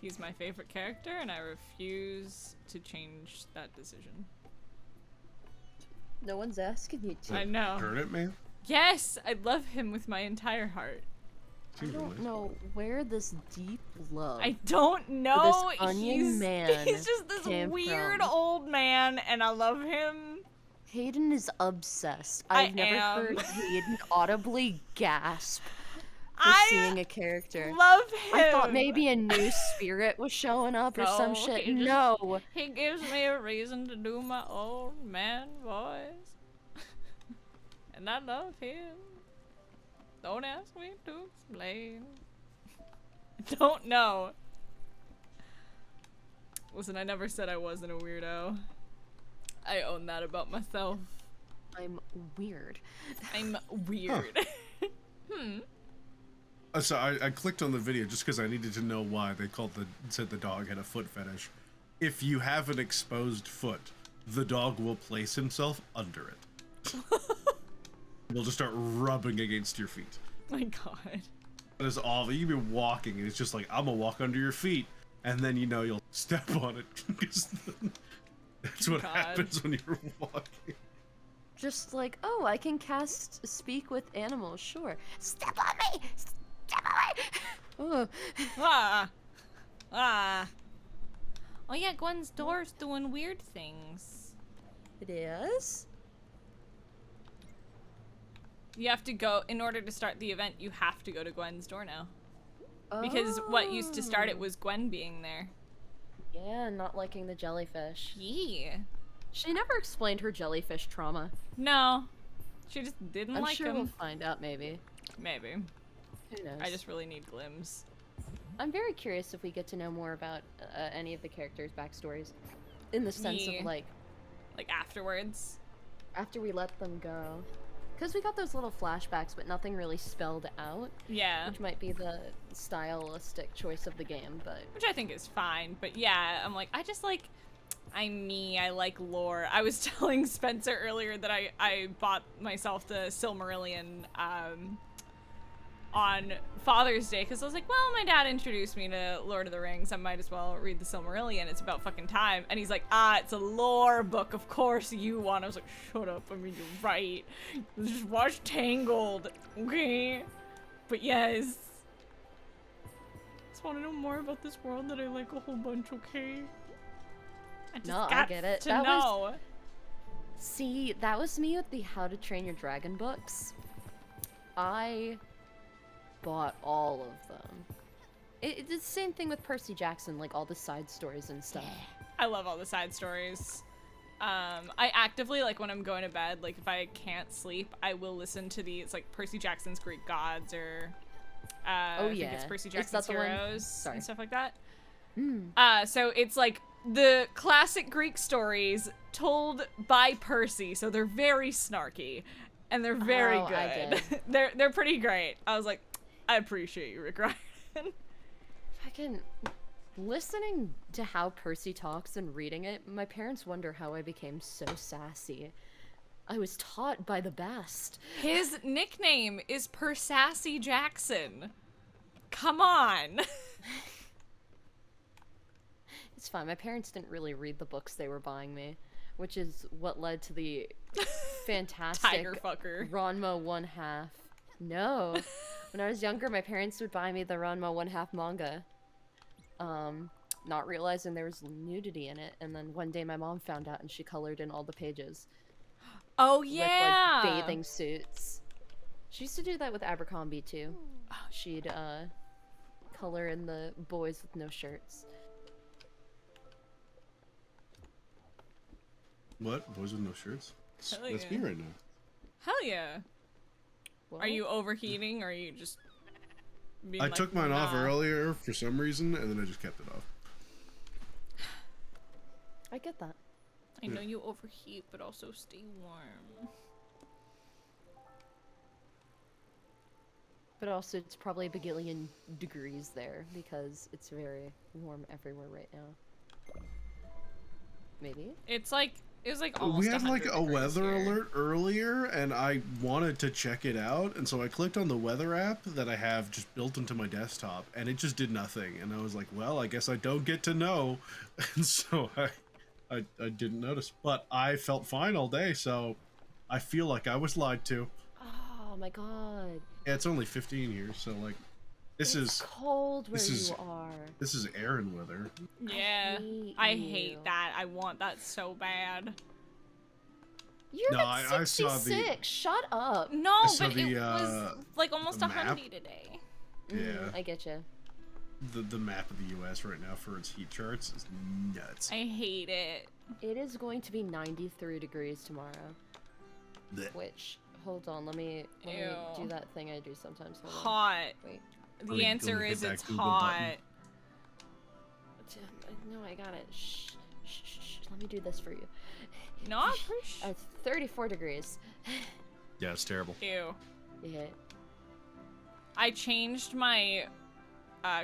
S1: He's my favorite character, and I refuse to change that decision.
S2: No one's asking you to.
S1: I know.
S6: Heard it, man?
S1: Yes, I love him with my entire heart.
S2: I don't know where this deep love.
S1: I don't know.
S2: This onion man
S1: He's just this
S2: came
S1: weird
S2: from.
S1: old man, and I love him.
S2: Hayden is obsessed. I've never heard Hayden audibly gasp for seeing a character.
S1: Love him.
S2: I thought maybe a new spirit was showing up or some shit. No.
S1: He gives me a reason to do my old man voice. And I love him. Don't ask me to explain. Don't know. Listen, I never said I wasn't a weirdo. I own that about myself.
S2: I'm weird.
S1: I'm weird.
S6: So I clicked on the video just because I needed to know why they said the dog had a foot fetish. If you have an exposed foot, the dog will place himself under it. Will just start rubbing against your feet.
S1: My God.
S6: That is awful. You can be walking and it's just like, I'm gonna walk under your feet, and then you know you'll step on it. That's what happens when you're walking.
S2: Just like, oh, I can cast speak with animals. Sure. Step on me. Step on me.
S1: Ah. Ah. Oh yeah, Gwen's door's doing weird things.
S2: It is?
S1: You have to go, in order to start the event, you have to go to Gwen's door now. Because what used to start it was Gwen being there.
S2: Yeah, not liking the jellyfish.
S1: Yeah.
S2: She never explained her jellyfish trauma.
S1: No. She just didn't
S2: I'm
S1: like
S2: sure
S1: him.
S2: we'll find out, maybe.
S1: Maybe.
S2: Who knows?
S1: I just really need glimpse.
S2: I'm very curious if we get to know more about any of the characters' backstories. In the sense of, like...
S1: Like, afterwards?
S2: After we let them go. Because we got those little flashbacks, but nothing really spelled out.
S1: Yeah.
S2: Which might be the stylistic choice of the game, but...
S1: Which I think is fine, but yeah, I'm like, I just like... I like lore. I was telling Spencer earlier that I bought myself the Silmarillion, on Father's Day, because I was like, well, my dad introduced me to Lord of the Rings, I might as well read the Silmarillion, it's about fucking time. And he's like, it's a lore book, of course you want. I was like, shut up, I mean, you're right. Just watch Tangled, okay? But yes. Just want to know more about this world that I like a whole bunch, okay? I just got
S2: I get it.
S1: to know.
S2: See, that was me with the How to Train Your Dragon books. I bought all of them. It's the same thing with Percy Jackson, like all the side stories and stuff.
S1: I love all the side stories. I actively, like when I'm going to bed, like if I can't sleep, I will listen to it's like Percy Jackson's Greek Gods or I think it's Percy Jackson's Heroes and stuff like that. So it's like the classic Greek stories told by Percy, so they're very snarky and they're very good. They're pretty great. I was like, I appreciate you, Rick Ryan.
S2: Fucking listening to how Percy talks and reading it, my parents wonder how I became so sassy. I was taught by the best.
S1: His nickname is Persassy Jackson. Come on.
S2: It's fine. My parents didn't really read the books they were buying me, which is what led to the fantastic
S1: Tiger fucker.
S2: Ranma 1/2. No. When I was younger, my parents would buy me the Ranma 1/2 manga. Not realizing there was nudity in it, and then one day my mom found out and she colored in all the pages.
S1: Oh yeah!
S2: With, like, bathing suits. She used to do that with Abercrombie too. She'd color in the boys with no shirts.
S6: What? Boys with no shirts? That's me
S1: yeah.
S6: right now.
S1: Hell yeah.
S2: Well,
S1: Are you overheating or are you just being
S6: I
S1: like,
S6: took mine off
S1: nah?
S6: earlier for some reason, and then I just kept it off.
S2: I get that.
S1: I know you overheat, but also stay warm.
S2: But also, it's probably a bagillion degrees there because it's very warm everywhere right now. Maybe?
S1: It was like almost
S6: We had like
S1: 100
S6: a
S1: degrees
S6: weather
S1: here.
S6: alert earlier, and I wanted to check it out, and so I clicked on the weather app that I have just built into my desktop, and it just did nothing. And I was like, well, I guess I don't get to know, and so I didn't notice. But I felt fine all day, so I feel like I was lied to.
S2: Oh my god.
S6: Yeah, it's only 15 here, so like, this
S2: It's
S6: is
S2: cold where
S6: this
S2: you are.
S6: this is Aaron weather.
S1: Yeah,
S2: hate
S1: I
S2: you.
S1: hate that. I want that so bad.
S2: You're
S6: No,
S2: at
S6: I saw the-
S2: 66. Shut up.
S1: No,
S6: I saw
S1: but
S6: the,
S1: it was like almost
S6: the map.
S1: 100 today.
S6: Yeah.
S2: I get you.
S6: The map of the U.S. right now for its heat charts is nuts.
S1: I hate it.
S2: It is going to be 93 degrees tomorrow.
S6: Blech.
S2: Which, hold on, let me
S1: Ew.
S2: do that thing I do sometimes. Hold on.
S1: Hot.
S2: Wait.
S6: Let me-
S1: The
S6: let
S1: answer
S6: me hit
S1: is
S6: that
S1: it's
S6: Google
S1: hot.
S6: button.
S2: No, I got it. Shh, shh, shh, shh. Let me do this for you.
S1: No, I appreciate.
S2: It's 34 degrees.
S6: Yeah, it's terrible.
S1: Ew.
S2: Yeah.
S1: I changed my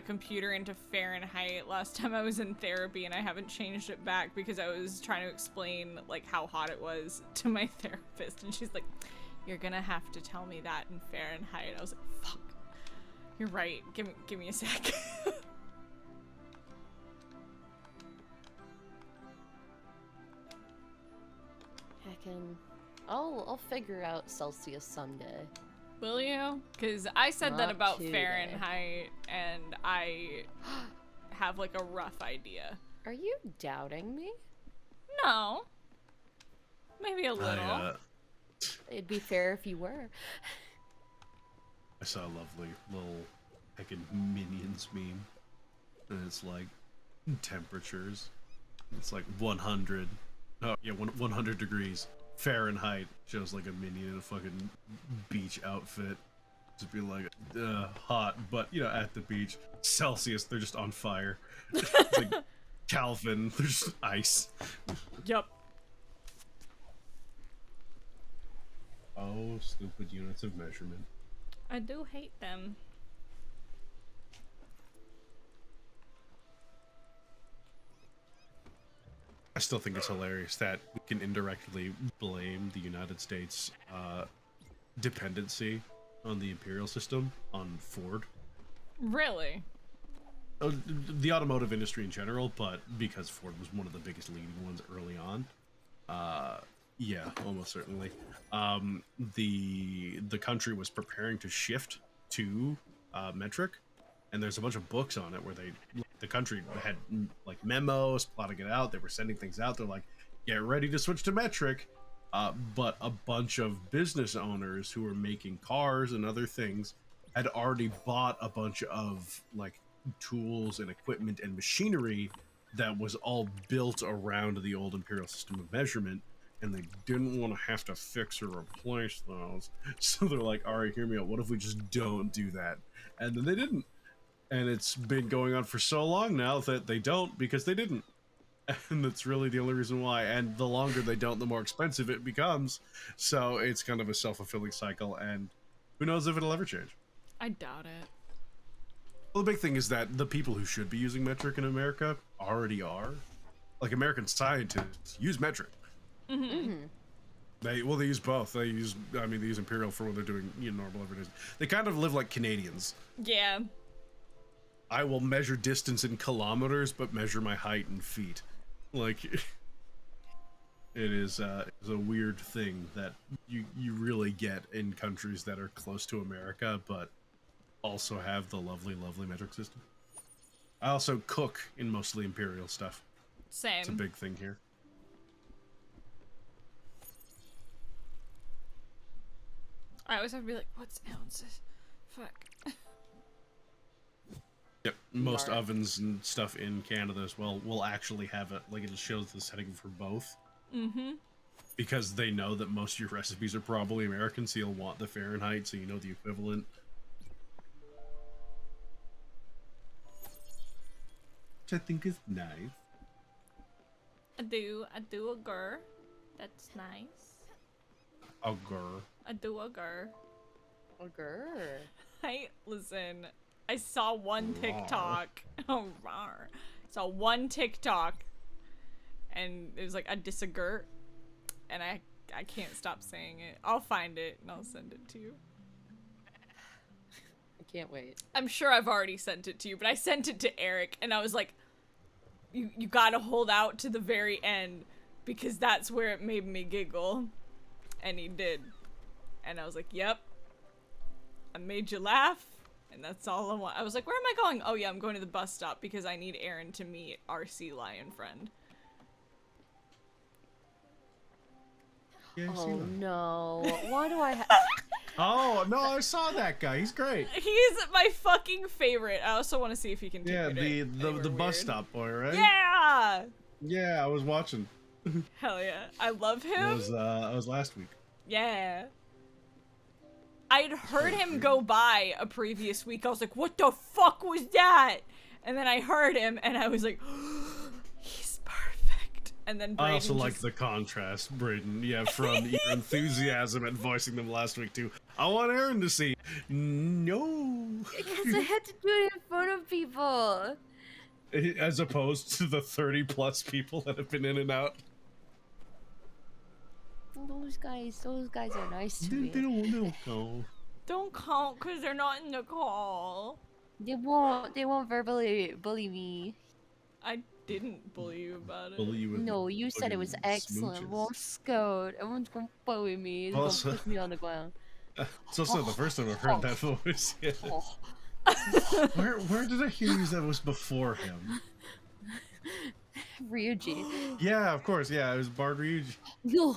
S1: computer into Fahrenheit last time I was in therapy, and I haven't changed it back because I was trying to explain like how hot it was to my therapist, and she's like, "You're gonna have to tell me that in Fahrenheit." I was like, "Fuck, you're right. Give me a sec."
S2: Heckin'. I'll figure out Celsius someday.
S1: Will you? Because I said that
S2: Not
S1: about
S2: today.
S1: Fahrenheit, and I have like a rough idea.
S2: Are you doubting me?
S1: No. Maybe a little.
S2: It'd be fair if you were.
S6: I saw a lovely little heckin' Minions meme, and it's like temperatures. It's like 100. Oh yeah, 100 degrees Fahrenheit. Shows like a minion in a fucking beach outfit. Just be like, hot, but you know, at the beach. Celsius, they're just on fire. It's like Kelvin, they're just ice.
S1: Yep.
S6: Oh, stupid units of measurement.
S1: I do hate them.
S6: I still think it's hilarious that we can indirectly blame the United States dependency on the imperial system on Ford.
S1: Really?
S6: The automotive industry in general, but because Ford was one of the biggest leading ones early on. Yeah, almost certainly. The country was preparing to shift to metric, and there's a bunch of books on it where the country had like memos plotting it out. They were sending things out. They're like, get ready to switch to metric. But a bunch of business owners who were making cars and other things had already bought a bunch of like tools and equipment and machinery that was all built around the old imperial system of measurement, and they didn't want to have to fix or replace those. So they're like, all right, hear me out. What if we just don't do that? And then they didn't. And it's been going on for so long now that they don't because they didn't. And that's really the only reason why. And the longer they don't, the more expensive it becomes. So it's kind of a self-fulfilling cycle, and who knows if it'll ever change.
S1: I doubt it.
S6: Well, the big thing is that the people who should be using metric in America already are. Like, American scientists use metric. They use both. They use imperial for when they're doing normal everyday. They kind of live like Canadians.
S1: Yeah.
S6: I will measure distance in kilometers, but measure my height in feet. Like, it is a weird thing that you really get in countries that are close to America, but also have the lovely, lovely metric system. I also cook in mostly imperial stuff.
S1: Same.
S6: It's a big thing here.
S1: I always have to be like, what's ounces? Fuck.
S6: Yep, most
S2: Mark.
S6: ovens and stuff in Canada as well will actually have it, like it shows the setting for both. Because they know that most of your recipes are probably American, so you'll want the Fahrenheit, so you know the equivalent. Which I think is nice.
S1: I do a gur. That's nice.
S6: A girl.
S1: I do a gur. Listen, I saw one TikTok. Oh, rar. Saw one TikTok, and it was like a disagurt, and I can't stop saying it. I'll find it and I'll send it to you.
S2: I can't wait.
S1: I'm sure I've already sent it to you, but I sent it to Eric, and I was like, you gotta hold out to the very end, because that's where it made me giggle. And he did. And I was like, yep. I made you laugh, and that's all I want. I was like, where am I going? Oh yeah, I'm going to the bus stop because I need Aaron to meet our sea lion friend.
S6: Yeah,
S2: Oh no. Why do I
S6: Oh, no, I saw that guy. He's great.
S1: He's my fucking favorite. I also want to see if he can take
S6: Yeah,
S1: it
S6: the bus stop boy, right?
S1: Yeah!
S6: Yeah, I was watching.
S1: Hell yeah. I love him.
S6: That was last week.
S1: Yeah. I'd heard him go by a previous week. I was like, what the fuck was that? And then I heard him and I was like, he's perfect. And then Brayden
S6: I also like the contrast, Brayden. Yeah, from your enthusiasm at voicing them last week too. I want Aaron to see. No.
S2: Because I had to do it in front of people.
S6: As opposed to the 30+ people that have been in and out.
S2: Those guys are nice to me.
S6: They don't know.
S1: Don't count because they're not in the call.
S2: They won't verbally bully me.
S1: I didn't bully you about it.
S6: Bully you with
S2: No, you said it was
S6: fucking
S2: excellent.
S6: smooches.
S2: Well, scared. Everyone's gonna bully me. It's
S6: Also-
S2: gonna push me on the ground.
S6: It's also the first time I've heard that voice. Yeah.
S2: Oh.
S6: Where did I hear you that was before him?
S2: Ryuji.
S6: Yeah, of course. Yeah, it was Bard Ryuji.
S2: You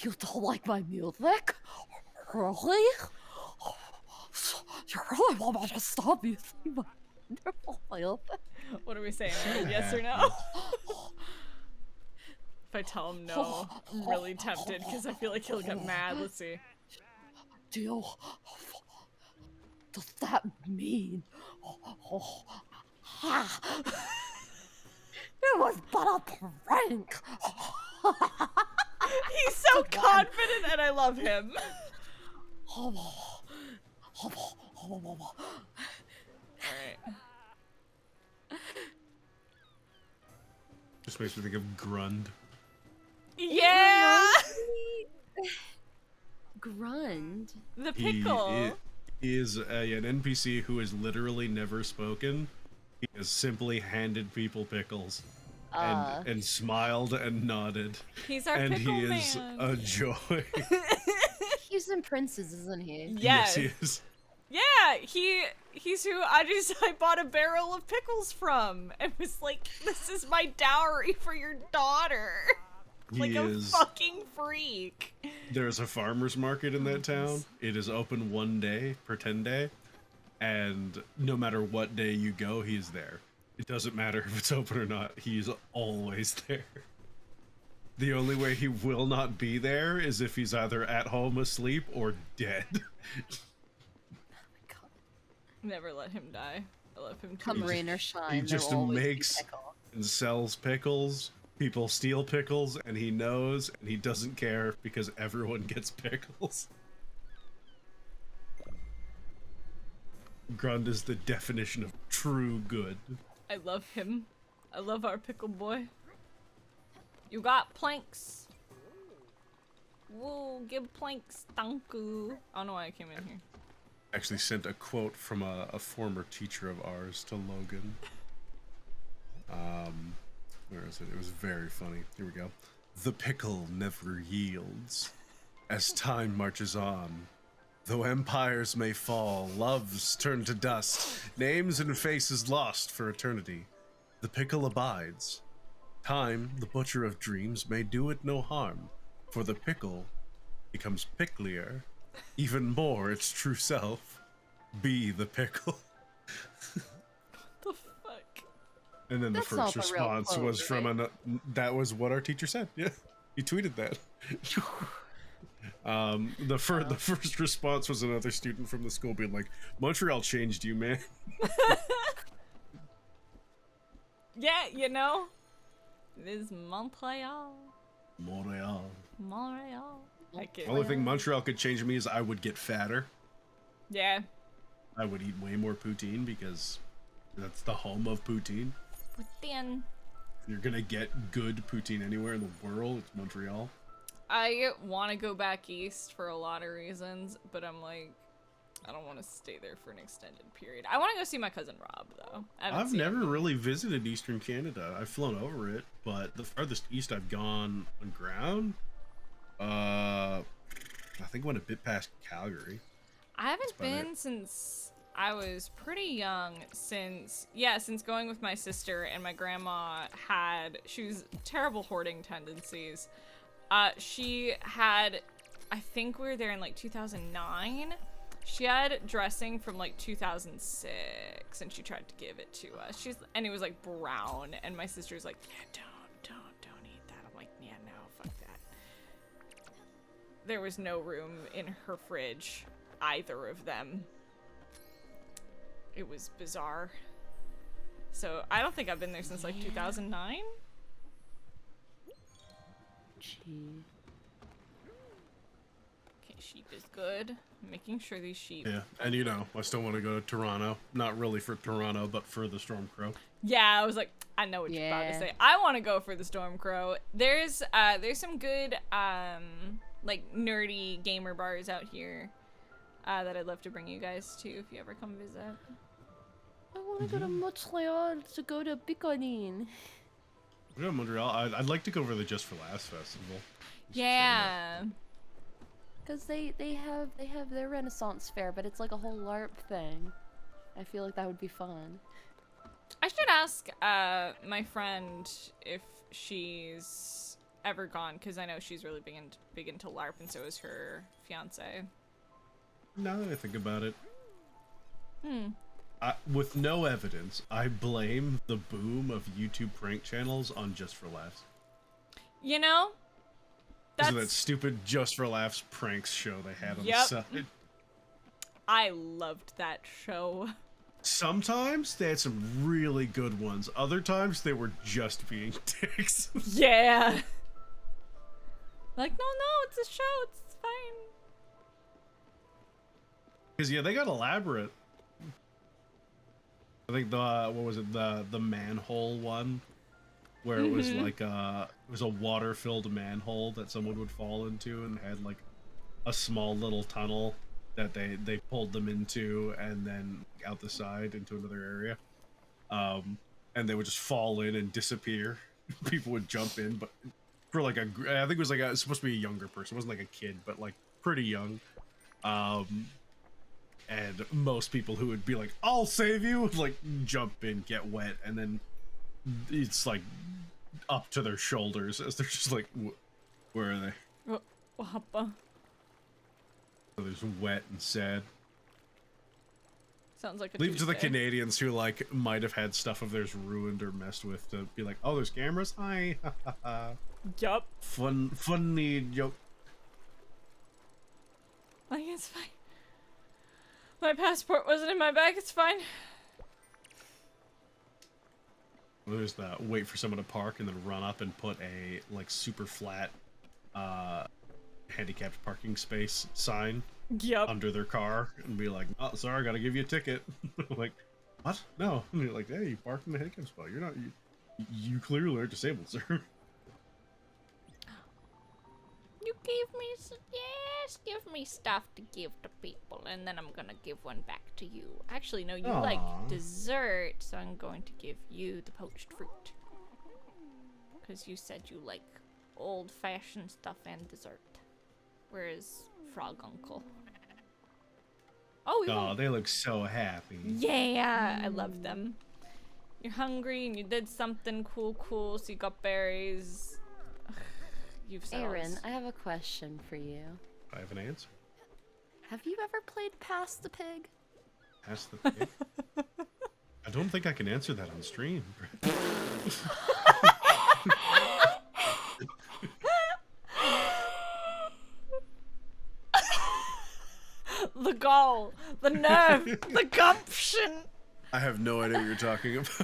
S2: don't like my music? Really? You really want me to stop using my wonderful music?
S1: What are we saying? Yes or no? If I tell him no, I'm really tempted because I feel like he'll get mad. Let's see.
S2: Does that mean? It was but a prank.
S1: He's so confident and I love him. Alright.
S6: Just makes me think of Grund.
S1: Yeah!
S2: Grund?
S1: The pickle.
S6: He is an NPC who has literally never spoken. He has simply handed people pickles. And smiled and nodded.
S1: He's our
S6: and
S1: pickle
S6: he is
S1: man.
S6: a joy.
S2: He's in Princes, isn't he?
S1: Yes.
S6: He is.
S1: Yeah, he's who I bought a barrel of pickles from and was like, this is my dowry for your daughter. Like a fucking freak.
S6: There's a farmer's market in that town. It is open one day per 10 day. And no matter what day you go, he's there. It doesn't matter if it's open or not. He's always there. The only way he will not be there is if he's either at home asleep or dead.
S1: Never let him die. I love him too.
S2: Come rain or shine.
S6: He just makes and sells pickles. People steal pickles, and he knows, and he doesn't care because everyone gets pickles. Grund is the definition of true good.
S1: I love him. I love our pickle boy. You got planks. Whoa, give planks, thank you. I don't know why I came in here.
S6: Actually sent a quote from a former teacher of ours to Logan. Where is it? It was very funny. Here we go. The pickle never yields. As time marches on, though empires may fall, loves turn to dust, names and faces lost for eternity, the pickle abides. Time, the butcher of dreams, may do it no harm, for the pickle becomes picklier, even more its true self. Be the pickle.
S1: The fuck?
S6: And then
S2: That's
S6: the
S2: not
S6: first
S2: the real
S6: response
S2: quote,
S6: was from that was what our teacher said. Yeah, he tweeted that. The first response was another student from the school being like, "Montreal changed you, man."
S1: Yeah, you know? It is Montreal.
S6: Montreal.
S1: Montreal. I
S6: The
S1: can't.
S6: only thing Montreal could change me is I would get fatter.
S1: Yeah.
S6: I would eat way more poutine because that's the home of poutine.
S1: But then
S6: If you're gonna get good poutine anywhere in the world, it's Montreal.
S1: I want to go back east for a lot of reasons, but I'm like, I don't want to stay there for an extended period. I want to go see my cousin Rob, though.
S6: I've never really visited Eastern Canada. I've flown over it, but the farthest east I've gone on ground, I think went a bit past Calgary.
S1: I haven't
S6: That's about
S1: been since I was pretty young, since going with my sister, and my grandma she was terrible hoarding tendencies. She had, I think we were there in like 2009. She had dressing from like 2006, and she tried to give it to us. And it was like brown, and my sister's like, yeah, don't eat that. I'm like, yeah, no, fuck that. There was no room in her fridge, either of them. It was bizarre. So I don't think I've been there since like 2009.
S2: Gee.
S1: Okay, sheep is good. Making sure these sheep.
S6: Yeah, and I still want to go to Toronto. Not really for Toronto, but for the Stormcrow.
S1: Yeah, I was like, I know what you're about to say. I want to go for the Stormcrow. There's some good like nerdy gamer bars out here that I'd love to bring you guys to if you ever come visit.
S2: I want to go to Montreal to go to Picoline.
S6: Yeah, Montreal. I'd like to go for the Just for Laughs festival.
S1: Yeah.
S2: Because they have their Renaissance fair, but it's like a whole LARP thing. I feel like that would be fun.
S1: I should ask my friend if she's ever gone, because I know she's really big into LARP, and so is her fiance.
S6: Now that I think about it. With no evidence, I blame the boom of YouTube prank channels on Just for Laughs.
S1: You know?
S6: Because of that stupid Just for Laughs pranks show they had on the side.
S1: I loved that show.
S6: Sometimes they had some really good ones. Other times they were just being dicks.
S1: Yeah. Like, no, it's a show. It's fine.
S6: Because, yeah, they got elaborate. I think the manhole one, where it was like it was a water-filled manhole that someone would fall into and had like a small little tunnel that they pulled them into and then out the side into another area, and they would just fall in and disappear. People would jump in, but for like I think it was like it's supposed to be a younger person. It wasn't like a kid, but like pretty young. And most people who would be like, I'll save you, would like jump in, get wet, and then it's like up to their shoulders as they're just like, where are they?
S1: What happened?
S6: So they're just wet and sad.
S1: Sounds like a
S6: Leave it to the
S1: Tuesday.
S6: Canadians who like might have had stuff of theirs ruined or messed with to be like, oh, there's cameras? Hi.
S1: Yup.
S6: Funny joke.
S1: Like, it's fine. My passport wasn't in my bag, it's fine.
S6: There's that wait for someone to park and then run up and put a like super flat handicapped parking space sign under their car and be like, oh, sorry, I gotta give you a ticket. Like, what? No. And you're like, hey, you parked in the handicapped spot. You're not, you clearly are disabled, sir.
S1: You gave me, give me stuff to give to people, and then I'm gonna give one back to you. Actually, no, you like dessert, so I'm going to give you the poached fruit. Because you said you like old-fashioned stuff and dessert. Whereas Frog Uncle. Oh,
S6: they look so happy.
S1: yeah, I love them. You're hungry and you did something cool, so you got berries. You've said
S2: Aaron, I have a question for you.
S6: I have an answer.
S2: Have you ever played Pass the Pig?
S6: Pass the pig. I don't think I can answer that on stream.
S1: The gall, the nerve, the gumption.
S6: I have no idea what you're talking about.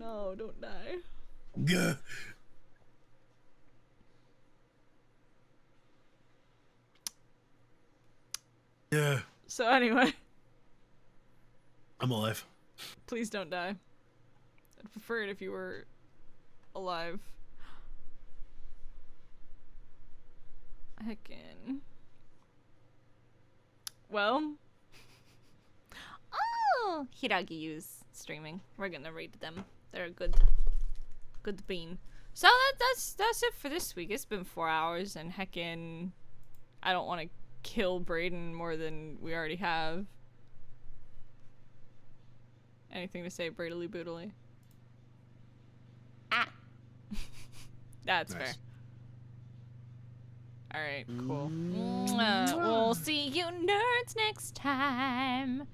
S1: no, don't die.
S6: Gah. Yeah.
S1: So anyway,
S6: I'm alive.
S1: please don't die. I'd prefer it if you were alive. Heckin'. Well. Oh! Hiragiyu's streaming. We're gonna raid them. They're a good bean. So that's it for this week. It's been 4 hours and heckin'. I don't want to kill Brayden more than we already have. Anything to say, Bradley Boodley?
S2: Ah.
S1: That's
S6: Nice.
S1: fair. Alright, cool. We'll see you nerds next time.